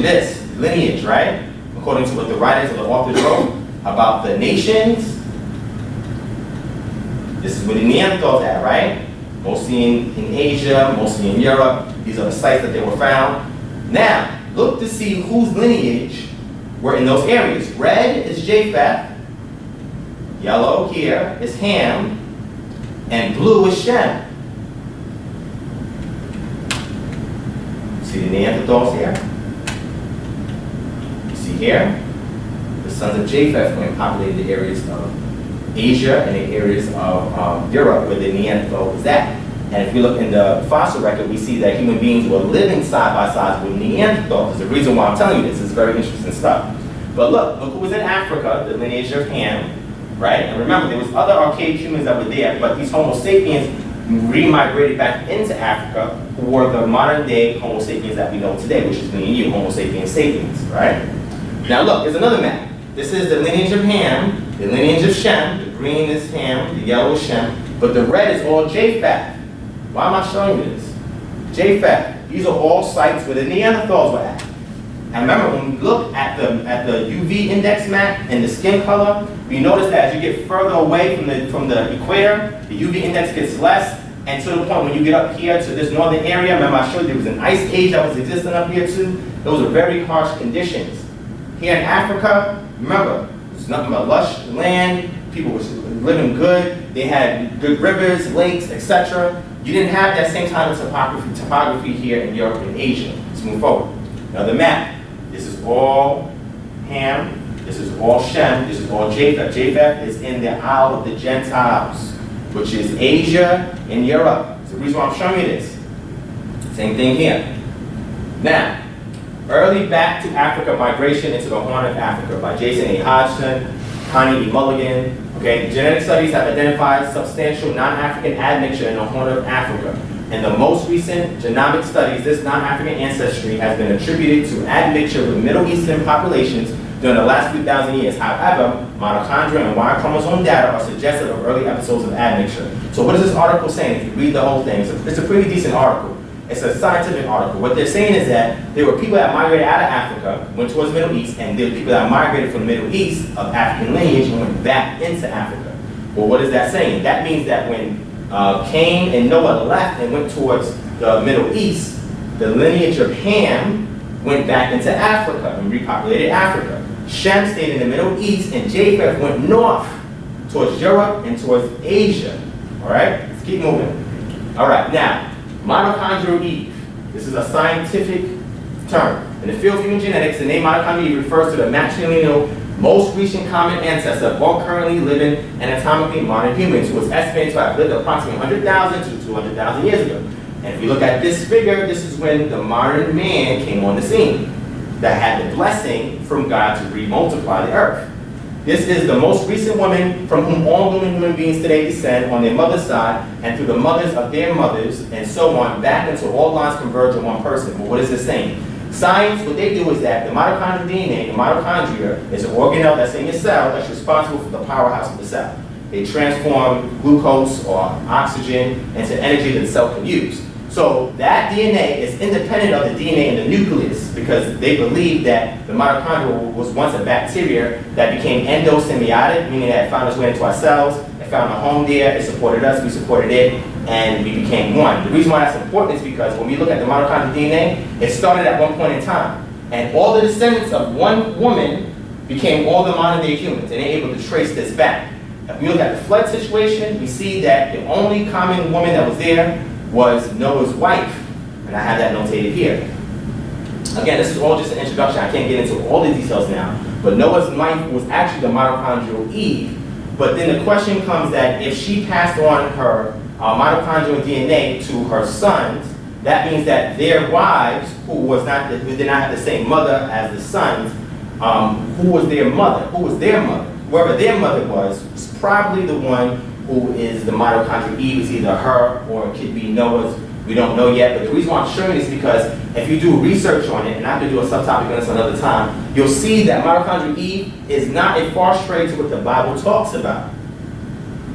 this lineage, right? According to what the writers or the authors wrote about the nations. This is where the Neanderthals at, right? Mostly in Asia, mostly in Europe. These are the sites that they were found. Now, look to see whose lineage were in those areas. Red is Japheth. Yellow here is Ham. And blue is Shem. See the Neanderthals here? You see here? The sons of Japheth went and populated the areas of Asia and the areas of Europe where the Neanderthal was at. And if we look in the fossil record, we see that human beings were living side by side with Neanderthals. There's a reason why I'm telling you this. It's very interesting stuff. But look who was in Africa, the lineage of Ham, right? And remember, there was other archaic humans that were there, but these Homo sapiens re-migrated back into Africa, who were the modern day Homo sapiens that we know today, which is me and you, Homo sapiens sapiens, right? Now look, there's another map. This is the lineage of Ham, the lineage of Shem. The green is Ham, the yellow is Shem, but the red is all Japheth. Why am I showing you this? Japheth. These are all sites where the Neanderthals were at. And remember, when we look at the UV index map and the skin color, we notice that as you get further away from the equator, the UV index gets less, and to the point when you get up here to this northern area, remember I showed you there was an ice age that was existing up here too. Those are very harsh conditions. Here in Africa, remember, it's nothing but lush land, people were living good, they had good rivers, lakes, etc. You didn't have that same kind of topography here in Europe and Asia. Let's move forward. Now the map. This is all Ham, this is all Shem, this is all Japheth. Japheth is in the Isle of the Gentiles, which is Asia and Europe. It's the reason why I'm showing you this. Same thing here. Now, early back to Africa migration into the Horn of Africa by Jason A. Hodgson, Connie E. Mulligan. Okay, genetic studies have identified substantial non-African admixture in the Horn of Africa. In the most recent genomic studies, this non-African ancestry has been attributed to admixture with Middle Eastern populations during the last few thousand years. However, mitochondria and Y chromosome data are suggestive of early episodes of admixture. So what is this article saying? If you read the whole thing, it's a pretty decent article. It's a scientific article. What they're saying is that there were people that migrated out of Africa, went towards the Middle East, and there were people that migrated from the Middle East of African lineage and went back into Africa. Well, what is that saying? That means that when Cain and Noah left and went towards the Middle East, the lineage of Ham went back into Africa and repopulated Africa. Shem stayed in the Middle East, and Japheth went north towards Europe and towards Asia. All right, let's keep moving. All right, now, mitochondrial Eve. This is a scientific term. In the field of human genetics, the name mitochondrial Eve refers to the matrilineal most recent common ancestor of all currently living anatomically modern humans, who was estimated to have lived approximately 100,000 to 200,000 years ago. And if you look at this figure, this is when the modern man came on the scene that had the blessing from God to re-multiply the earth. This is the most recent woman from whom all human beings today descend on their mother's side and through the mothers of their mothers and so on, back until all lines converge on one person. But what is this saying? Science, what they do is that the mitochondrial DNA, the mitochondria, is an organelle that's in your cell that's responsible for the powerhouse of the cell. They transform glucose or oxygen into energy that the cell can use. So that DNA is independent of the DNA in the nucleus because they believe that the mitochondria was once a bacteria that became endosymbiotic, meaning that it found its way into our cells, it found a home there, it supported us, we supported it, and we became one. The reason why that's important is because when we look at the mitochondrial DNA, it started at one point in time. And all the descendants of one woman became all the modern day humans, and they're able to trace this back. If we look at the flood situation, we see that the only common woman that was there was Noah's wife, and I have that notated here. Again, this is all just an introduction. I can't get into all the details now, but Noah's wife was actually the mitochondrial Eve. But then the question comes that if she passed on her mitochondrial DNA to her sons, that means that their wives, who did not have the same mother as the sons, who was their mother? Who was their mother? Whoever their mother was probably the one who is the mitochondrial Eve. Is either her or it could be Noah's. We don't know yet, but the reason why I'm showing this is because if you do research on it, and I could do a subtopic on this another time, you'll see that mitochondrial Eve is not a far stray to what the Bible talks about.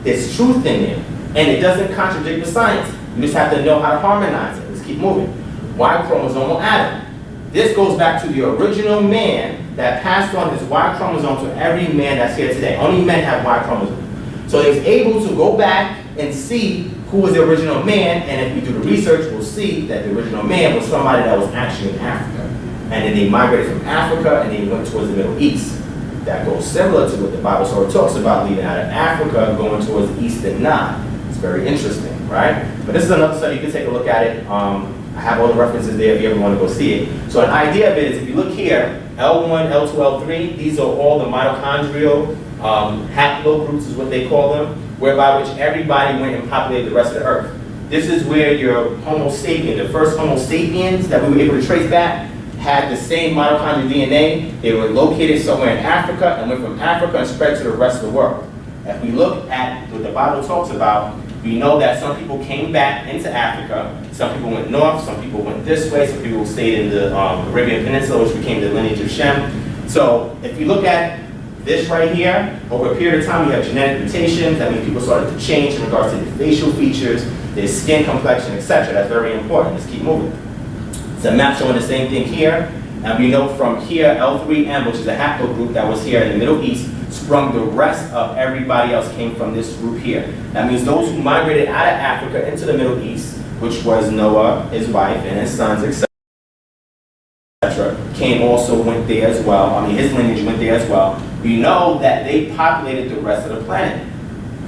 There's truth in there, and it doesn't contradict the science. You just have to know how to harmonize it. Let's keep moving. Y chromosomal Adam. This goes back to the original man that passed on his Y chromosome to every man that's here today. Only men have Y chromosome. So he's able to go back and see who was the original man, and if we do the research, we'll see that the original man was somebody that was actually in Africa. And then they migrated from Africa and they went towards the Middle East. That goes similar to what the Bible sort of talks about, leaving out of Africa, going towards the Eastern Nile. It's very interesting, right? But this is another study, you can take a look at it. I have all the references there if you ever want to go see it. So an idea of it is, if you look here, L1, L2, L3, these are all the mitochondrial haplogroups is what they call them, whereby which everybody went and populated the rest of the earth. This is where your Homo sapien, the first Homo sapiens that we were able to trace back, had the same mitochondrial DNA. They were located somewhere in Africa and went from Africa and spread to the rest of the world. If we look at what the Bible talks about, we know that some people came back into Africa, some people went north, some people went this way, some people stayed in the Arabian Peninsula, which became the lineage of Shem. So if you look at this right here, over a period of time, we have genetic mutations. That means people started to change in regards to their facial features, their skin complexion, etc. That's very important. Let's keep moving. It's a map showing the same thing here. And we know from here, L3M, which is a haplogroup that was here in the Middle East, sprung the rest of everybody else came from this group here. That means those who migrated out of Africa into the Middle East, which was Noah, his wife, and his sons, etc., came also went there as well. I mean, his lineage went there as well. We know that they populated the rest of the planet.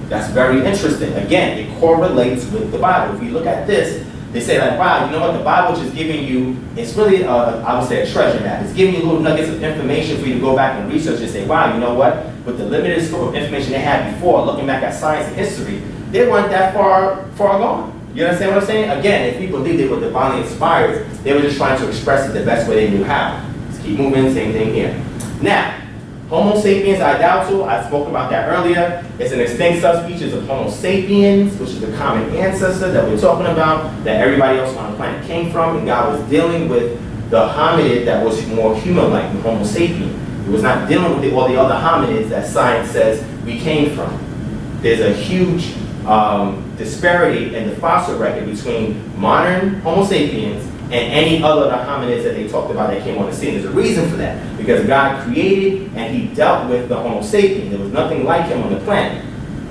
That's very interesting. Again, it correlates with the Bible. If you look at this, they say like, wow, you know what, the Bible just giving you, it's really, I would say a treasure map. It's giving you little nuggets of information for you to go back and research and say, wow, you know what, with the limited scope of information they had before, looking back at science and history, they weren't that far gone. You understand what I'm saying? Again, if people believe they were divinely inspired, they were just trying to express it the best way they knew how. Let's keep moving, same thing here. Now, Homo sapiens idato, I spoke about that earlier. It's an extinct subspecies of Homo sapiens, which is the common ancestor that we're talking about, that everybody else on the planet came from, and God was dealing with the hominid that was more human-like, the Homo sapien. He was not dealing with all the other hominids that science says we came from. There's a huge disparity in the fossil record between modern Homo sapiens and any other hominids that they talked about that came on the scene. There's a reason for that, because God created and he dealt with the Homo sapien. There was nothing like him on the planet.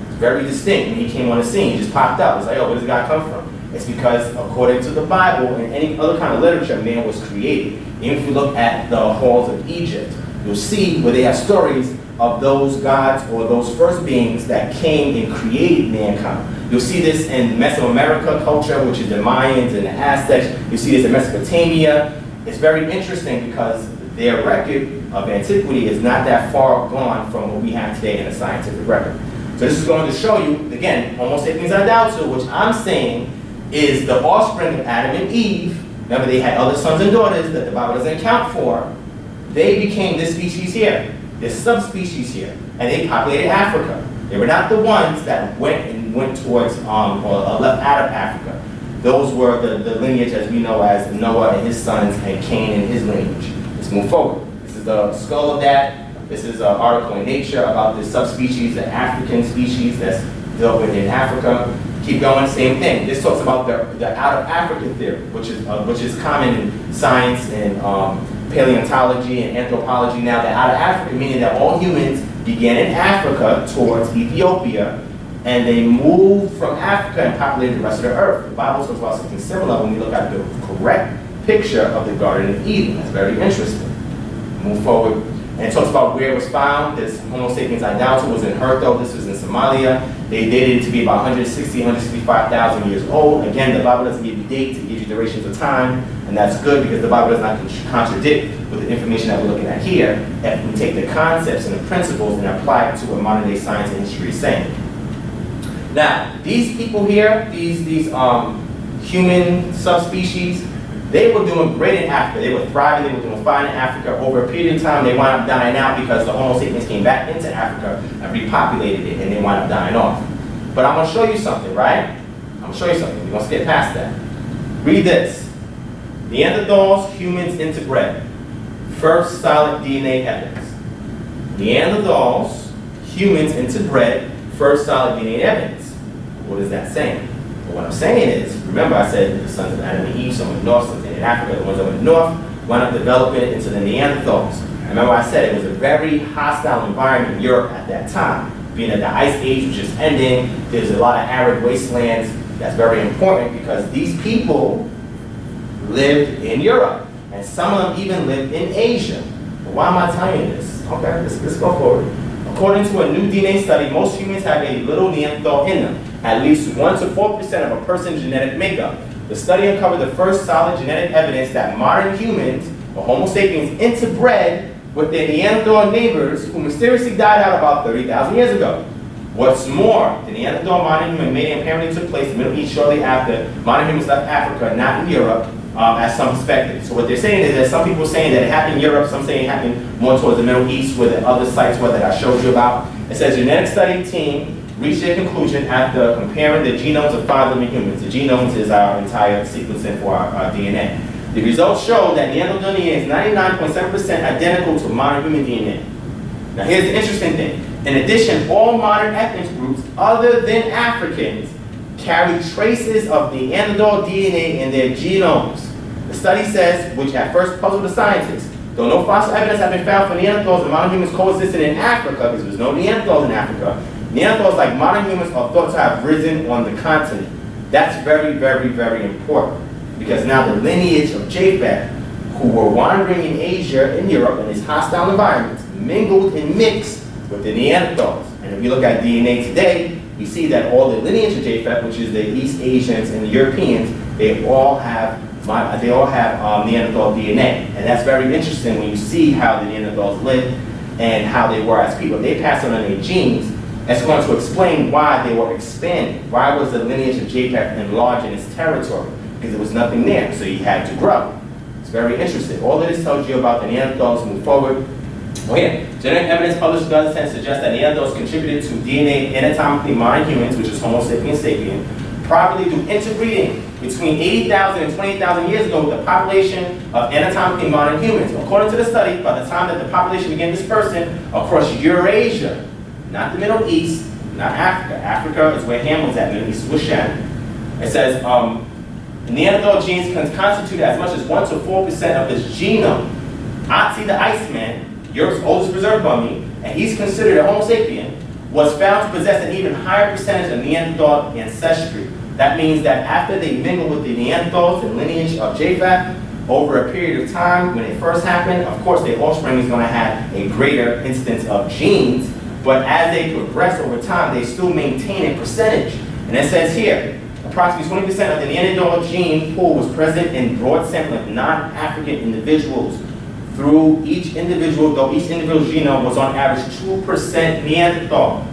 It's very distinct. When he came on the scene, he just popped up. It's like, oh, where does God come from? It's because according to the Bible and any other kind of literature, man was created. Even if you look at the halls of Egypt, you'll see where they have stories of those gods or those first beings that came and created mankind. You'll see this in Mesoamerica culture, which is the Mayans and the Aztecs. You see this in Mesopotamia. It's very interesting because their record of antiquity is not that far gone from what we have today in a scientific record. So this is going to show you, again, Homo sapiens Atlanta, which I'm saying is the offspring of Adam and Eve. Remember, they had other sons and daughters that the Bible doesn't account for. They became this species here, this subspecies here, and they populated Africa. They were not the ones that went towards or left out of Africa. Those were the lineage as we know as Noah and his sons and Cain and his lineage. Let's move forward. This is the skull of that. This is an article in Nature about this subspecies, the African species that's dealt with in Africa. Keep going, same thing. This talks about the out of Africa theory, which is common in science and paleontology and anthropology now. That out of Africa, meaning that all humans began in Africa towards Ethiopia, and they moved from Africa and populated the rest of the earth. The Bible talks about something similar when we look at the correct picture of the Garden of Eden. That's very interesting. Move forward. And it talks about where it was found. This Homo sapiens Atlanta was in Herto. This was in Somalia. They dated it to be about 160, 165,000 years old. Again, the Bible doesn't give you dates, it gives you durations of time, and that's good because the Bible does not contradict with the information that we're looking at here if we take the concepts and the principles and apply it to what modern day science and history is saying. Now, these people here, these human subspecies, they were doing great in Africa. They were thriving, they were doing fine in Africa. Over a period of time, they wound up dying out because the Homo sapiens came back into Africa and repopulated it, and they wound up dying off. But I'm going to show you something, right? I'm going to show you something. We're going to skip past that. Read this. Neanderthals, humans interbred. First solid DNA evidence. Neanderthals, humans interbred. First solid DNA evidence. What is that saying? Well, what I'm saying is, remember I said the sons of Adam and Eve, some went north, some in Africa, the ones that went north, wound up developing into the Neanderthals. Remember I said it was a very hostile environment in Europe at that time, being that the ice age was just ending. There's a lot of arid wastelands. That's very important because these people lived in Europe, and some of them even lived in Asia. But why am I telling you this? Okay, let's go forward. According to a new DNA study, most humans have a little Neanderthal in them, at least 1 to 4% of a person's genetic makeup. The study uncovered the first solid genetic evidence that modern humans, or Homo sapiens, interbred with their Neanderthal neighbors who mysteriously died out about 30,000 years ago. What's more, the Neanderthal modern human mating apparently took place in the Middle East shortly after modern humans left Africa, not in Europe, as some suspected. So what they're saying is that some people are saying that it happened in Europe, some saying it happened more towards the Middle East, where the other sites were that I showed you about. It says genetic study team reached their conclusion after comparing the genomes of 5 living humans. The genomes is our entire sequencing for our DNA. The results show that Neanderthal DNA is 99.7% identical to modern human DNA. Now here's the interesting thing. In addition, all modern ethnic groups other than Africans carry traces of Neanderthal DNA in their genomes. The study says, which at first puzzled the scientists, though no fossil evidence has been found for Neanderthals and modern humans coexisting in Africa, because there's no Neanderthals in Africa, Neanderthals like modern humans are thought to have risen on the continent. That's very, very, very important, because now the lineage of Japheth, who were wandering in Asia and Europe in these hostile environments, mingled and mixed with the Neanderthals. And if you look at DNA today, we see that all the lineage of Japheth, which is the East Asians and the Europeans, they all have Neanderthal DNA. And that's very interesting when you see how the Neanderthals lived and how they were as people. They passed on their genes. It's going to explain why they were expanding. Why was the lineage of Japheth enlarging its territory? Because there was nothing there, so he had to grow. It's very interesting. All of this tells you about the Neanderthals. Move forward. Oh yeah, genetic evidence published in 2010 suggests that Neanderthals contributed to DNA anatomically modern humans, which is Homo sapiens sapien, probably through interbreeding between 80,000 and 20,000 years ago with the population of anatomically modern humans. According to the study, by the time that the population began dispersing across Eurasia, not the Middle East, not Africa. Africa is where Ham was at, Middle East was Shem. It says Neanderthal genes can constitute as much as 1 to 4% of his genome. Otzi the Iceman, Europe's oldest preserved mummy, and he's considered a Homo sapien, was found to possess an even higher percentage of Neanderthal ancestry. That means that after they mingled with the Neanderthals and lineage of Japheth, over a period of time, when it first happened, of course their offspring is going to have a greater instance of genes, but as they progress over time, they still maintain a percentage. And it says here, approximately 20% of the Neanderthal gene pool was present in broad sampling of non-African individuals. through each individual, though each individual genome was on average 2% Neanderthal.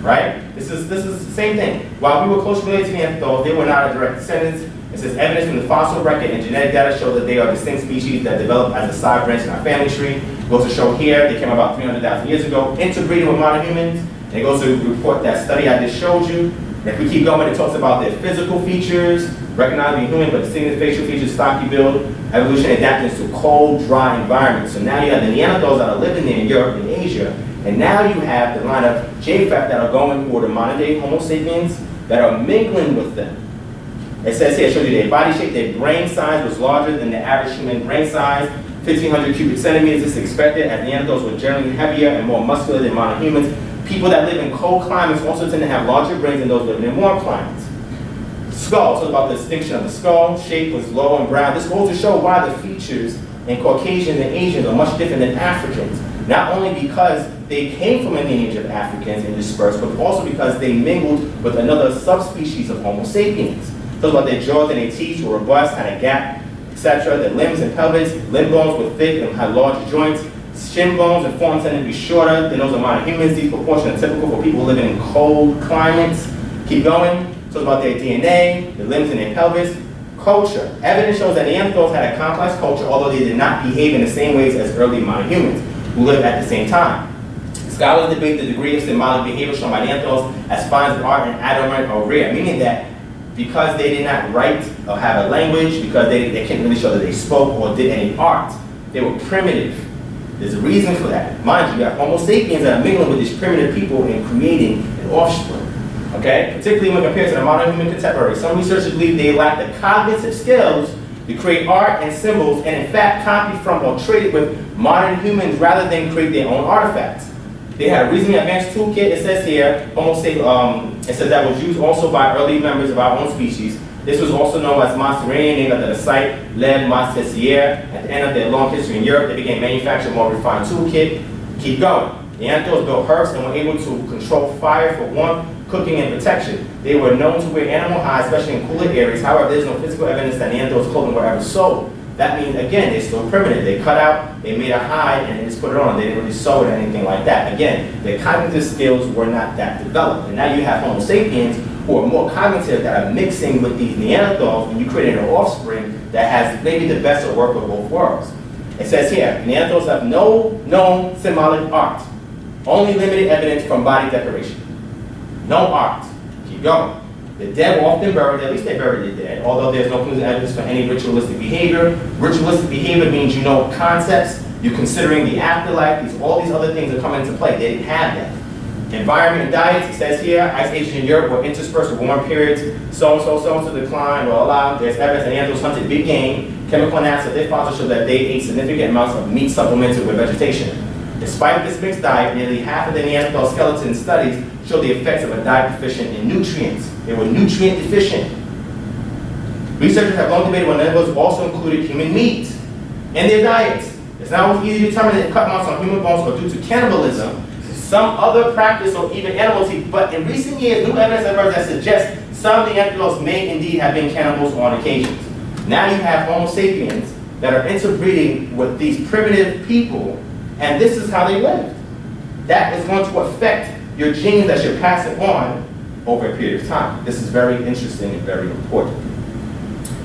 Right? This is the same thing. While we were closely related to Neanderthals, they were not a direct descendants. It says evidence from the fossil record and genetic data show that they are distinct species that developed as a side branch in our family tree. It goes to show here, they came about 300,000 years ago, interbreeding with modern humans. And it goes to report that study I just showed you. And if we keep going, it talks about their physical features, recognizably human, but distinctive facial features, stocky build, evolution adapting to cold, dry environments. So now you have the Neanderthals that are living there in Europe and Asia, and now you have the line of JFAP that are going for the modern day Homo sapiens that are mingling with them. It says here, it shows you their body shape, their brain size was larger than the average human brain size, 1,500 cubic centimeters. This is expected, as Neanderthals were generally heavier and more muscular than modern humans. People that live in cold climates also tend to have larger brains than those living in warm climates. Skull, so about the distinction of the skull, shape was low and brown. This goes to show why the features in Caucasians and Asians are much different than Africans. Not only because they came from a lineage of Africans and dispersed, but also because they mingled with another subspecies of Homo sapiens. So about their jaws and their teeth were robust, had a gap, etc. Their limbs and pelvis, limb bones were thick and had large joints. Shin bones and forms tended to be shorter than those of modern humans. These proportions are typical for people living in cold climates. Keep going. So about their DNA, the limbs and their pelvis. Culture. Evidence shows that Neanderthals had a complex culture, although they did not behave in the same ways as early modern humans, who lived at the same time. Scholars debate the degree of symbolic behavior shown by Neanderthals as finds of art and adornment or rare, meaning that because they did not write or have a language, because they can't really show that they spoke or did any art, they were primitive. There's a reason for that. Mind you, you have Homo sapiens that are mingling with these primitive people and creating an offspring. Okay? Particularly when compared to the modern human contemporaries. Some researchers believe they lack the cognitive skills to create art and symbols, and in fact copy from or trade it with modern humans rather than create their own artifacts. They had a reasonably advanced toolkit, it says here, it says that was used also by early members of our own species. This was also known as Monsteranian, named after the site led Montessier. At the end of their long history in Europe, they began manufacturing a more refined toolkit. Keep going. The Neanderthals built herbs and were able to control fire for warmth, cooking, and protection. They were known to wear animal hides, especially in cooler areas. However, there's no physical evidence that Neanderthals' clothing were ever sold. That means, again, they're still primitive. They cut out, they made a hide, and they just put it on. They didn't really sew it or anything like that. Again, their cognitive skills were not that developed. And now you have Homo sapiens who are more cognitive that are mixing with these Neanderthals, and you create an offspring that has maybe the best or work of both worlds. It says here, Neanderthals have no known symbolic art, only limited evidence from body decoration. No art. Keep going. The dead were often buried, at least they buried the dead, although there's no conclusive evidence for any ritualistic behavior. Ritualistic behavior means you know concepts, you're considering the afterlife, all these other things are coming into play. They didn't have that. Environment and diets, it says here, ice ages in Europe were interspersed with warm periods, so-and-so decline were allowed. There's evidence that Neanderthals hunted big game. Chemical analysis of their fossils show that they ate significant amounts of meat supplemented with vegetation. Despite this mixed diet, nearly half of the Neanderthal skeleton studies show the effects of a diet deficient in nutrients. They were nutrient deficient. Researchers have long debated whether Neanderthals also included human meat in their diets. It's not always easy to determine if cut marks on human bones or due to cannibalism, some other practice, or even animality, but in recent years, new evidence emerged that suggests some Neanderthals may indeed have been cannibals on occasions. Now you have Homo sapiens that are interbreeding with these primitive people, and this is how they lived. That is going to affect your genes that you're passing on over a period of time. This is very interesting and very important.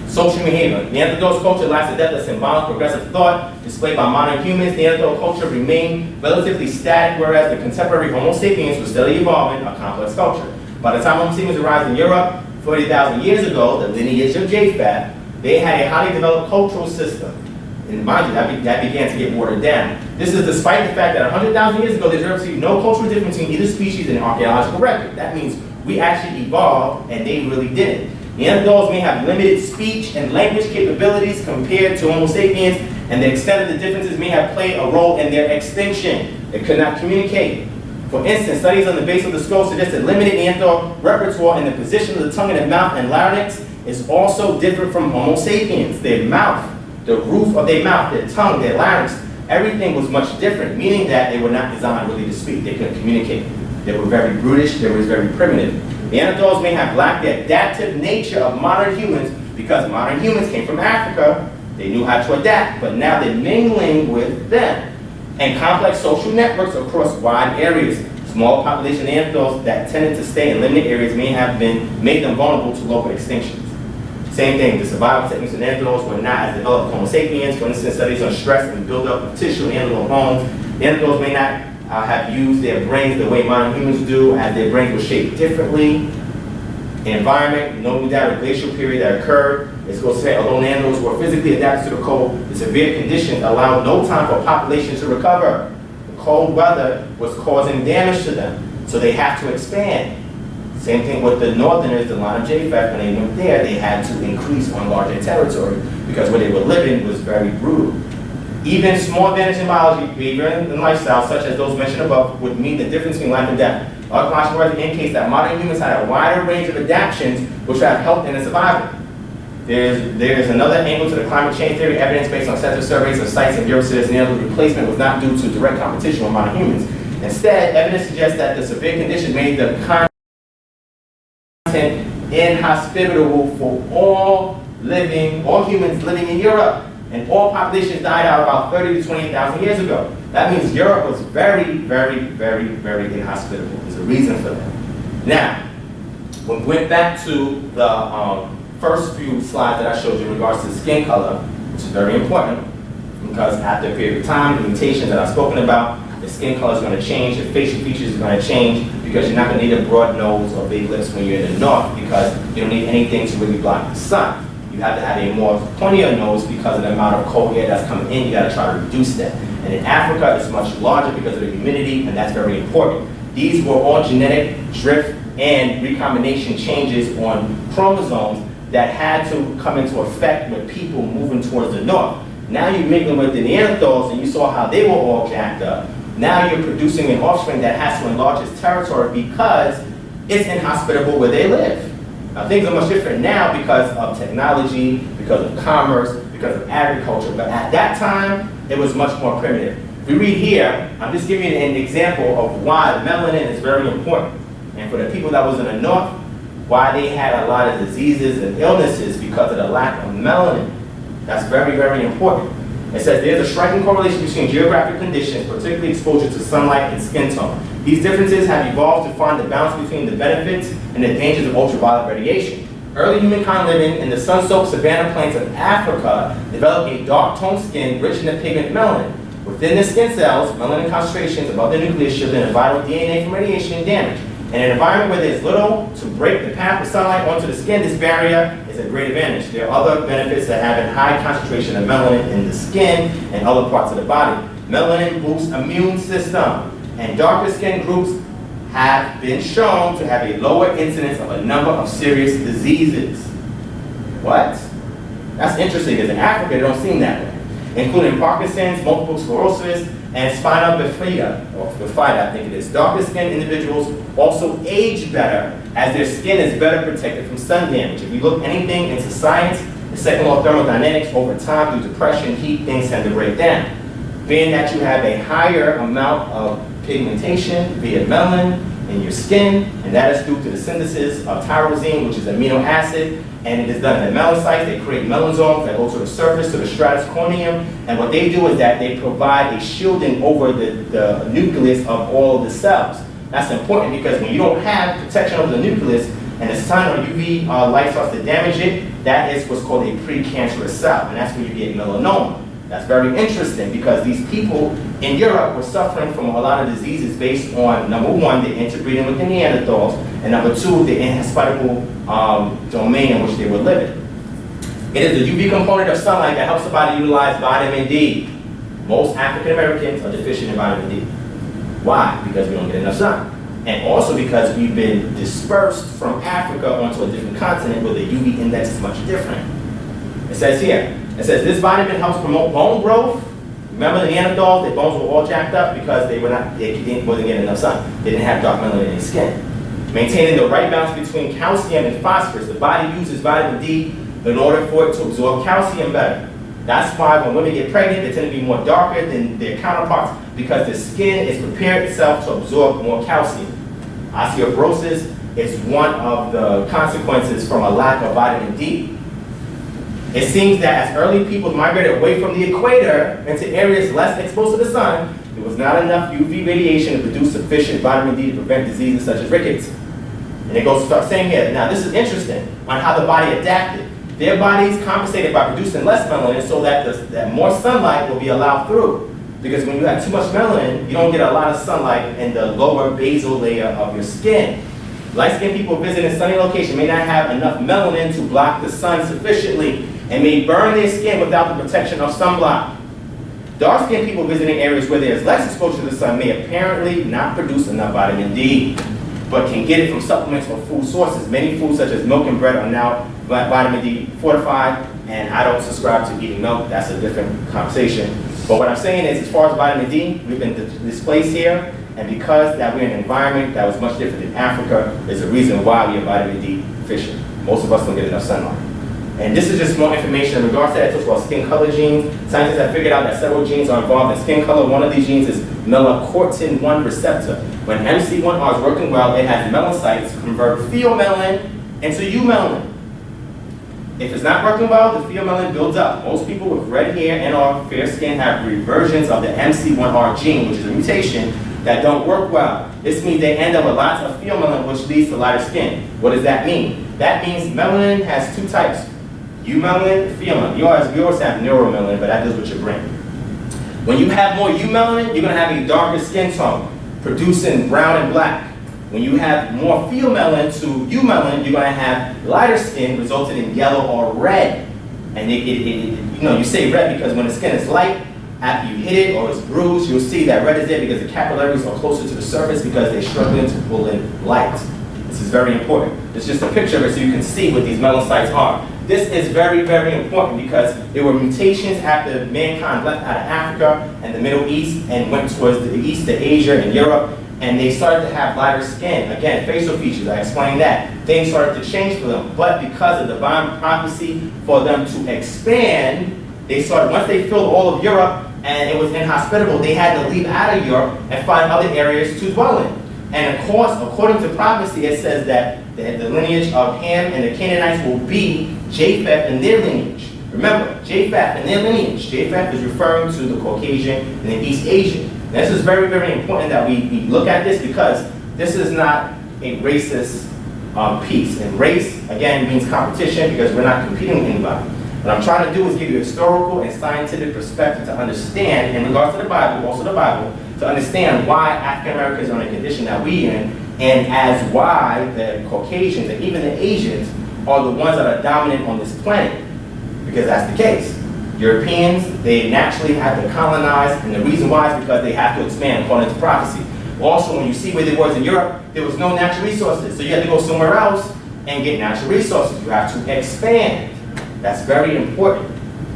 Social behavior. Neanderthals' culture lacks the depth of symbolic progressive thought displayed by modern humans. Neanderthal culture remained relatively static, whereas the contemporary Homo sapiens was steadily evolving a complex culture. By the time Homo sapiens arrived in Europe 40,000 years ago, the lineage of JFAT, they had a highly developed cultural system. And mind you, that began to get watered down. This is despite the fact that 100,000 years ago, there's absolutely no cultural difference between either species in the archaeological record. That means we actually evolved, and they really didn't. Neanderthals may have limited speech and language capabilities compared to Homo sapiens, and the extent of the differences may have played a role in their extinction. They could not communicate. For instance, studies on the base of the skull suggest that limited Neanderthal repertoire in the position of the tongue and the mouth and larynx is also different from Homo sapiens. Their mouth, the roof of their mouth, their tongue, their larynx, everything was much different, meaning that they were not designed really to speak. They couldn't communicate. They were very brutish, they were very primitive. Neanderthals may have lacked the adaptive nature of modern humans because modern humans came from Africa. They knew how to adapt, but now they're mingling with them. And complex social networks across wide areas. Small population Neanderthals that tended to stay in limited areas made them vulnerable to local extinctions. Same thing, the survival techniques of Neanderthals were not as developed as Homo sapiens. For instance, studies on stress and buildup of tissue in Neanderthal bones. Neanderthals may not have used their brains the way modern humans do, as their brains were shaped differently. Environment, no doubt a glacial period that occurred. It's going to say, although Neanderthals were physically adapted to the cold, the severe conditions allowed no time for populations to recover. The cold weather was causing damage to them, so they have to expand. Same thing with the Northerners, the line of Japheth, when they went there, they had to increase on larger territory because where they were living was very brutal. Even small advantage in biology, behavior, and lifestyle, such as those mentioned above, would mean the difference between life and death. Archaeological indicates that modern humans had a wider range of adaptations which have helped in their survival. There's another angle to the climate change theory, evidence based on census surveys of sites in Europe suggests Neanderthal replacement was not due to direct competition with modern humans. Instead, evidence suggests that the severe conditions made the content inhospitable for all humans living in Europe, and all populations died out about 30 to 28,000 years ago. That means Europe was very, very, very, very inhospitable. There's a reason for that. Now, when we went back to the first few slides that I showed you in regards to skin color, which is very important, because after a period of time, the mutations that I've spoken about, the skin color is going to change, the facial features are going to change, because you're not going to need a broad nose or big lips when you're in the north, because you don't need anything to really block the sun. You have to have a more pointier nose because of the amount of cold air that's coming in. You got to try to reduce that. And in Africa, it's much larger because of the humidity, and that's very important. These were all genetic drift and recombination changes on chromosomes that had to come into effect with people moving towards the north. Now you're mingling with the Neanderthals, and you saw how they were all jacked up. Now you're producing an offspring that has to enlarge its territory because it's inhospitable where they live. Now things are much different now because of technology, because of commerce, because of agriculture, but at that time, it was much more primitive. If we read here, I'm just giving you an example of why melanin is very important. And for the people that was in the north, why they had a lot of diseases and illnesses because of the lack of melanin. That's very, very important. It says there's a striking correlation between geographic conditions, particularly exposure to sunlight and skin tone. These differences have evolved to find the balance between the benefits and the dangers of ultraviolet radiation. Early humankind living in the sun-soaked savanna plains of Africa developed a dark-toned skin rich in the pigment melanin. Within the skin cells, melanin concentrations above the nucleus shielding a vital DNA from radiation and damage. In an environment where there's little to break the path of sunlight onto the skin, this barrier is a great advantage. There are other benefits to having high concentration of melanin in the skin and other parts of the body. Melanin boosts immune system, and darker skin groups have been shown to have a lower incidence of a number of serious diseases. What? That's interesting, because in Africa, they don't seem that way, including Parkinson's, multiple sclerosis, and spina bifida, or bifida, I think it is. Darker skinned individuals also age better as their skin is better protected from sun damage. If you look anything into science, the second law of thermodynamics, over time, through depression, heat, things tend to break down. Being that you have a higher amount of pigmentation via melanin in your skin, and that is due to the synthesis of tyrosine, which is an amino acid, and it is done in the melanocytes. They create melansomes that go to the surface, to the stratus corneum, and what they do is that they provide a shielding over the nucleus of all of the cells. That's important because when you don't have protection over the nucleus, and the sun or UV light starts to damage it, that is what's called a precancerous cell, and that's where you get melanoma. That's very interesting because these people in Europe were suffering from a lot of diseases based on, number one, the interbreeding with the Neanderthals, and number two, the inhospitable domain in which they were living. It is the UV component of sunlight that helps the body utilize vitamin D. Most African Americans are deficient in vitamin D. Why? Because we don't get enough sun. And also because we've been dispersed from Africa onto a different continent where the UV index is much different. It says here, it says this vitamin helps promote bone growth. Remember the Neanderthals, their bones were all jacked up because they wasn't getting enough sun. They didn't have dark melanin in their skin. Maintaining the right balance between calcium and phosphorus. The body uses vitamin D in order for it to absorb calcium better. That's why when women get pregnant, they tend to be more darker than their counterparts because the skin is prepared itself to absorb more calcium. Osteoporosis is one of the consequences from a lack of vitamin D. It seems that as early people migrated away from the equator into areas less exposed to the sun, there was not enough UV radiation to produce sufficient vitamin D to prevent diseases such as rickets. And it goes to start saying here, now this is interesting on how the body adapted. Their bodies compensated by producing less melanin so that more sunlight will be allowed through. Because when you have too much melanin, you don't get a lot of sunlight in the lower basal layer of your skin. Light-skinned people visiting sunny locations may not have enough melanin to block the sun sufficiently and may burn their skin without the protection of sunblock. Dark-skinned people visiting areas where there is less exposure to the sun may apparently not produce enough vitamin D, but can get it from supplements or food sources. Many foods such as milk and bread are now vitamin D fortified, and I don't subscribe to eating milk. That's a different conversation. But what I'm saying is, as far as vitamin D, we've been displaced here, and because that we're in an environment that was much different in Africa, there's a reason why we are vitamin D deficient. Most of us don't get enough sunlight. And this is just more information in regards to that. It talks about skin color genes. Scientists have figured out that several genes are involved in skin color. One of these genes is melanocortin-1 receptor. When MC1R is working well, it has melanocytes convert pheomelanin into eumelanin. If it's not working well, the pheomelanin builds up. Most people with red hair and or fair skin have reversions of the MC1R gene, which is a mutation that don't work well. This means they end up with lots of pheomelanin, which leads to lighter skin. What does that mean? That means melanin has two types, eumelanin, pheomelanin. You always have neuromelanin, but that deals with your brain. When you have more eumelanin, you're going to have a darker skin tone, producing brown and black. When you have more pheomelanin to eumelanin, you're going to have lighter skin, resulting in yellow or red. And you say red because when the skin is light, after you hit it or it's bruised, you'll see that red is there because the capillaries are closer to the surface because they're struggling to pull in light. This is very important. It's just a picture of it so you can see what these melanocytes are. This is very, very important because there were mutations after mankind left out of Africa and the Middle East and went towards the east to Asia and Europe, and they started to have lighter skin. Again, facial features, I explained that. Things started to change for them, but because of divine prophecy for them to expand, they started, once they filled all of Europe and it was inhospitable, they had to leave out of Europe and find other areas to dwell in. And of course, according to prophecy, it says that the lineage of Ham and the Canaanites will be Japheth and their lineage. Remember, Japheth and their lineage. Japheth is referring to the Caucasian and the East Asian. And this is very, very important that we look at this because this is not a racist piece. And race, again, means competition because we're not competing with anybody. What I'm trying to do is give you a historical and scientific perspective to understand, in regards to the Bible, also the Bible, to understand why African Americans are in the condition that we're in, and as why the Caucasians and even the Asians are the ones that are dominant on this planet. Because that's the case. Europeans, they naturally have to colonize, and the reason why is because they have to expand according to prophecy. Also, when you see where there was in Europe, there was no natural resources, so you had to go somewhere else and get natural resources. You have to expand. That's very important,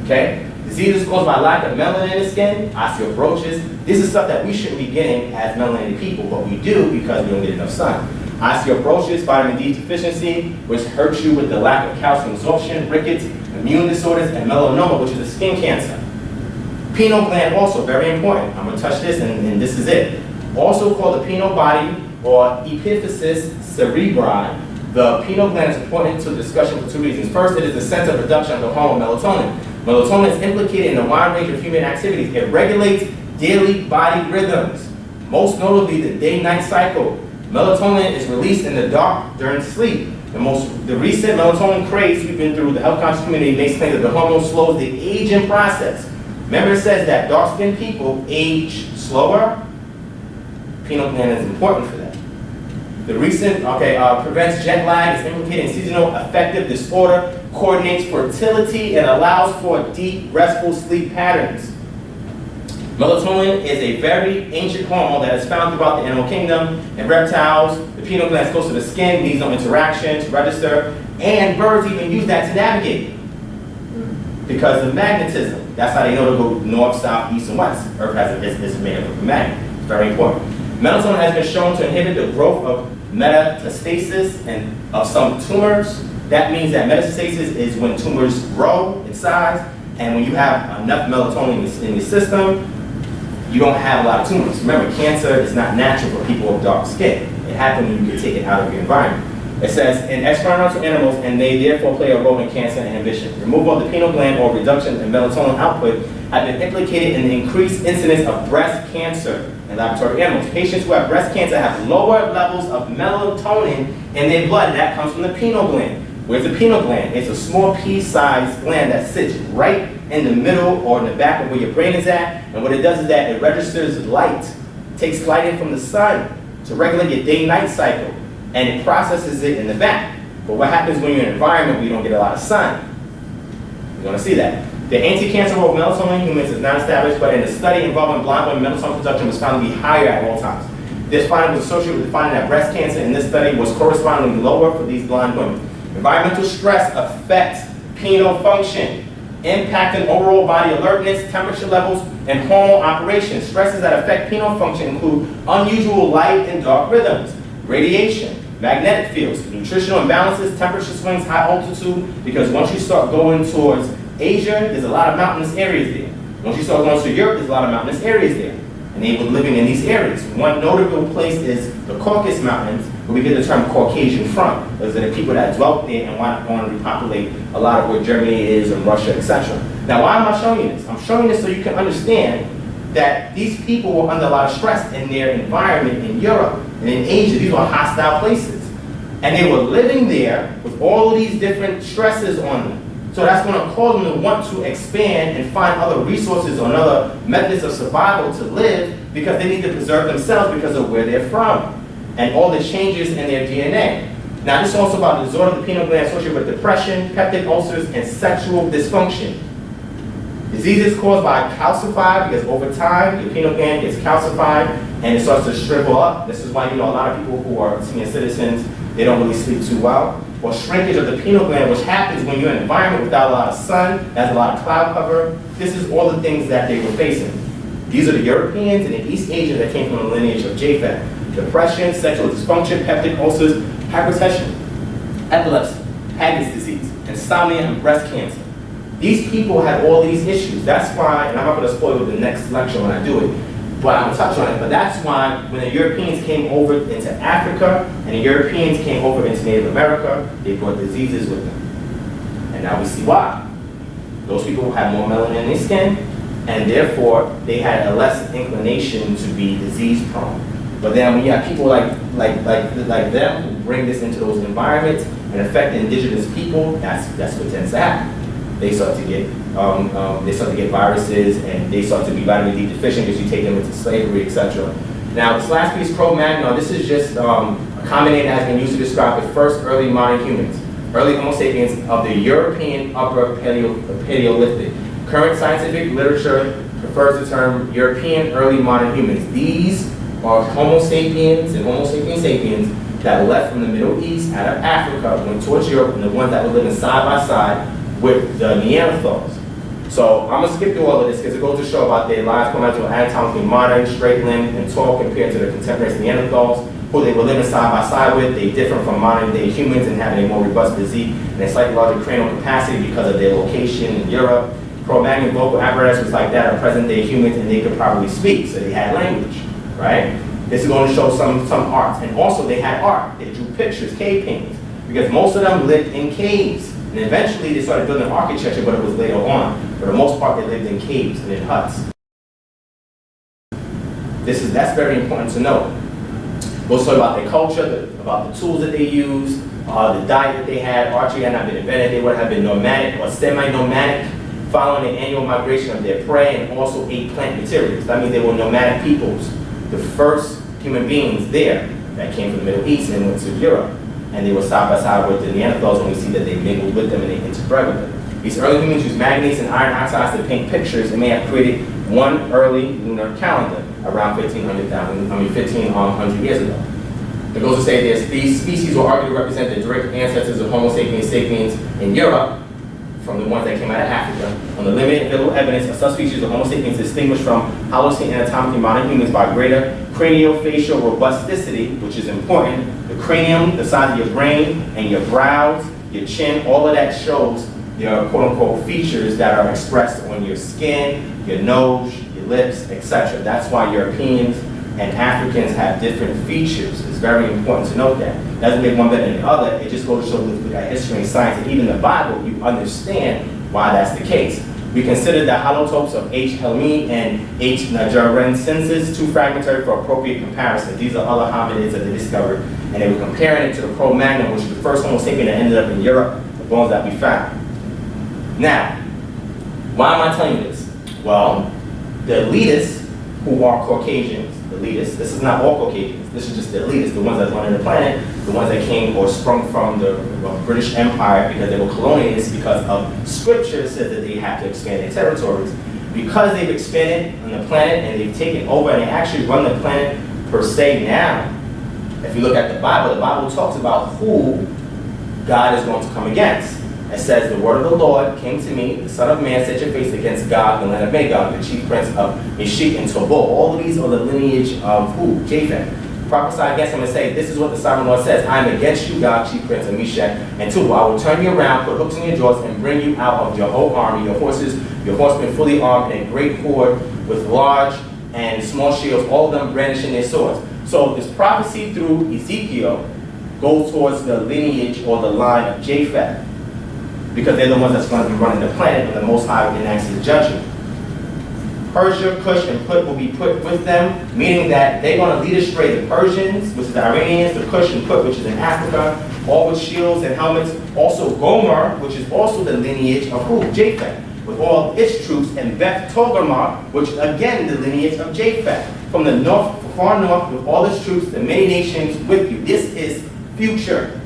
okay? Diseases caused by lack of melanin in the skin, osteoporosis. This is stuff that we shouldn't be getting as melanated people, but we do because we don't get enough sun. Osteoporosis, vitamin D deficiency, which hurts you with the lack of calcium absorption, rickets, immune disorders, and melanoma, which is a skin cancer. Pineal gland, also very important. I'm going to touch this, and this is it. Also called the pineal body or epiphysis cerebri. The pineal gland is important to the discussion for two reasons. First, it is the center of production of the hormone melatonin. Melatonin is implicated in a wide range of human activities. It regulates daily body rhythms, most notably the day-night cycle. Melatonin is released in the dark during sleep. The recent melatonin craze we've been through, the health conscious community makes claims that the hormone slows the aging process. Remember, it says that dark-skinned people age slower. Pineal gland is important for that. The recent, prevents jet lag, is implicated in seasonal affective disorder, coordinates fertility, and allows for deep, restful sleep patterns. Melatonin is a very ancient hormone that is found throughout the animal kingdom. In reptiles, the pineal gland is close to the skin, needs no interaction to register, and birds even use that to navigate because of magnetism. That's how they know to go north, south, east, and west. Earth is made up of a magnet. It's very important. Melatonin has been shown to inhibit the growth of metastasis and of some tumors. That means that metastasis is when tumors grow in size, and when you have enough melatonin in your system, you don't have a lot of tumors. Remember, cancer is not natural for people with dark skin. It happens when you can take it out of your environment. It says, in experimental animals, and they therefore play a role in cancer inhibition. Removal of the pineal gland or reduction in melatonin output have been implicated in the increased incidence of breast cancer in laboratory animals. Patients who have breast cancer have lower levels of melatonin in their blood. That comes from the pineal gland. Where's the pineal gland? It's a small pea-sized gland that sits right in the middle or in the back of where your brain is at. And what it does is that it registers light, takes light in from the sun to regulate your day-night cycle, and it processes it in the back. But what happens when you're in an environment where you don't get a lot of sun? You're going to see that. The anti-cancer role of melatonin in humans is not established, but in a study involving blind women, melatonin production was found to be higher at all times. This finding was associated with the finding that breast cancer in this study was correspondingly lower for these blind women. Environmental stress affects pineal function, impacting overall body alertness, temperature levels, and hormone operations. Stresses that affect pineal function include unusual light and dark rhythms, radiation, magnetic fields, nutritional imbalances, temperature swings, high altitude, because once you start going towards Asia, there's a lot of mountainous areas there. Once you start going to Europe, there's a lot of mountainous areas there. And they were living in these areas. One notable place is the Caucasus Mountains, where we get the term Caucasian from. Those are the people that dwelt there and want to repopulate a lot of where Germany is and Russia, etc. Now, why am I showing you this? I'm showing you this so you can understand that these people were under a lot of stress in their environment in Europe and in Asia. These were hostile places. And they were living there with all of these different stresses on them. So that's going to cause them to want to expand and find other resources or other methods of survival to live, because they need to preserve themselves because of where they're from and all the changes in their DNA. Now, this is also about the disorder of the pineal gland associated with depression, peptic ulcers, and sexual dysfunction. Diseases caused by calcified, because over time, your pineal gland gets calcified and it starts to shrivel up. This is why, a lot of people who are senior citizens, they don't really sleep too well. Or shrinkage of the pineal gland, which happens when you're in an environment without a lot of sun, has a lot of cloud cover. This is all the things that they were facing. These are the Europeans and the East Asians that came from the lineage of Japheth. Depression, sexual dysfunction, peptic ulcers, hypertension, epilepsy, Paget's disease, insomnia, and breast cancer. These people had all these issues. That's why, and I'm not going to spoil the next lecture when I do it, but I'm going to touch on it. But that's why when the Europeans came over into Africa and the Europeans came over into Native America, they brought diseases with them. And now we see why. Those people had more melanin in their skin, and therefore they had a less inclination to be disease prone. But then when you have people like them who bring this into those environments and affect the indigenous people, that's what tends to happen. They start to get viruses, and they start to be vitamin D deficient because you take them into slavery, etc. Now, this last piece, Cro-Magnon, this is just a common name that has been used to describe the first early modern humans, early Homo sapiens of the European Upper Paleolithic. Current scientific literature prefers the term European early modern humans. These are Homo sapiens and Homo sapiens sapiens that left from the Middle East, out of Africa, went towards Europe, and the ones that were living side by side with the Neanderthals. So I'm going to skip through all of this because it goes to show about their lives anatomically modern, straight-limbed, and tall compared to the contemporaries Neanderthals, who they were living side by side with. They differ from modern-day humans in having a more robust physique and a slightly larger cranial capacity because of their location in Europe. Cro-Magnon vocal apparatus was like that of present-day humans, and they could probably speak, so they had language, right? This is going to show some art. And also they had art. They drew pictures, cave paintings, because most of them lived in caves. And eventually they started building architecture, but it was later on. For the most part, they lived in caves and in huts. That's very important to know. We'll talk about their culture, about the tools that they used, the diet that they had. Archery had not been invented. They would have been nomadic or semi-nomadic, following the annual migration of their prey, and also ate plant materials. That means they were nomadic peoples. The first human beings there that came from the Middle East and went to Europe. And they were side by side with the Neanderthals, and we see that they mingled with them and they interbred with them. These early humans used manganese and iron oxides to paint pictures and may have created one early lunar calendar around 1,500 years ago. It goes to say that these species will arguably represent the direct ancestors of Homo sapiens sapiens in Europe, from the ones that came out of Africa. On the limited available evidence, a subspecies of Homo sapiens distinguished from Holocene anatomically modern humans by greater craniofacial robusticity, which is important. The cranium, the size of your brain, and your brows, your chin, all of that shows your quote-unquote features that are expressed on your skin, your nose, your lips, etc. That's why Europeans and Africans have different features. It's very important to note that. Doesn't make one better than the other. It just goes to show that with that history and science, and even the Bible, you understand why that's the case. We consider the holotopes of H. Helmi and H. Nigeriensis too fragmentary for appropriate comparison. These are other hominids that they discovered, and they were comparing it to the Cro-Magnon, which was the first Homo sapien that ended up in Europe, the bones that we found. Now, why am I telling you this? Well, the elitists who are Caucasians, elitists, this is not all Caucasians, this is just the elitists, the ones that running the planet, the ones that came or sprung from the British Empire because they were colonialists because of scripture said that they have to expand their territories. Because they've expanded on the planet and they've taken over and they actually run the planet per se now, if you look at the Bible talks about who God is going to come against. It says, the word of the Lord came to me, the Son of Man, set your face against God, the land of Magog, the chief prince of Meshech and Tubal. All of these are the lineage of who? Japheth. Prophesy against him and say, this is what the sovereign Lord says, I am against you, God, chief prince of Meshech and Tubal. I will turn you around, put hooks in your jaws, and bring you out of your whole army, your horses, your horsemen fully armed, and a great horde with large and small shields, all of them brandishing their swords. So this prophecy through Ezekiel goes towards the lineage or the line of Japheth, because they're the ones that's going to be running the planet when the Most High enacts his judgment. Persia, Cush, and Put will be put with them, meaning that they're going to lead astray the Persians, which is the Iranians, the Cush and Put, which is in Africa, all with shields and helmets. Also Gomer, which is also the lineage of who? Japheth, with all its troops, and Beth Togarmah, which is again the lineage of Japheth. From the north, far north, with all its troops, the many nations with you. This is future.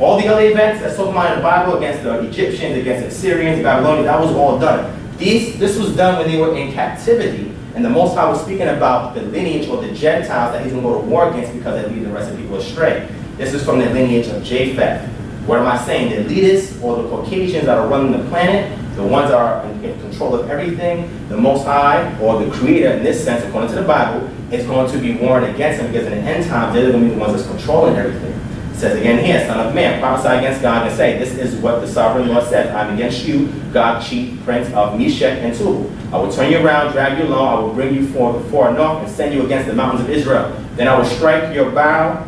All the other events that's talking about in the Bible against the Egyptians, against the Assyrians, the Babylonians, that was all done. This was done when they were in captivity, and the Most High was speaking about the lineage or the Gentiles that he's going to go to war against because they lead the rest of people astray. This is from the lineage of Japheth. What am I saying? The elitists or the Caucasians that are running the planet, the ones that are in control of everything, the Most High or the Creator in this sense, according to the Bible, is going to be warned against them because in the end times, they're going to be the ones that's controlling everything. It says again here, Son of Man, prophesy against God and say, this is what the sovereign Lord says, I'm against you, God, chief prince of Meshech and Tubal. I will turn you around, drag you along, I will bring you forth before north and send you against the mountains of Israel. Then I will strike your bow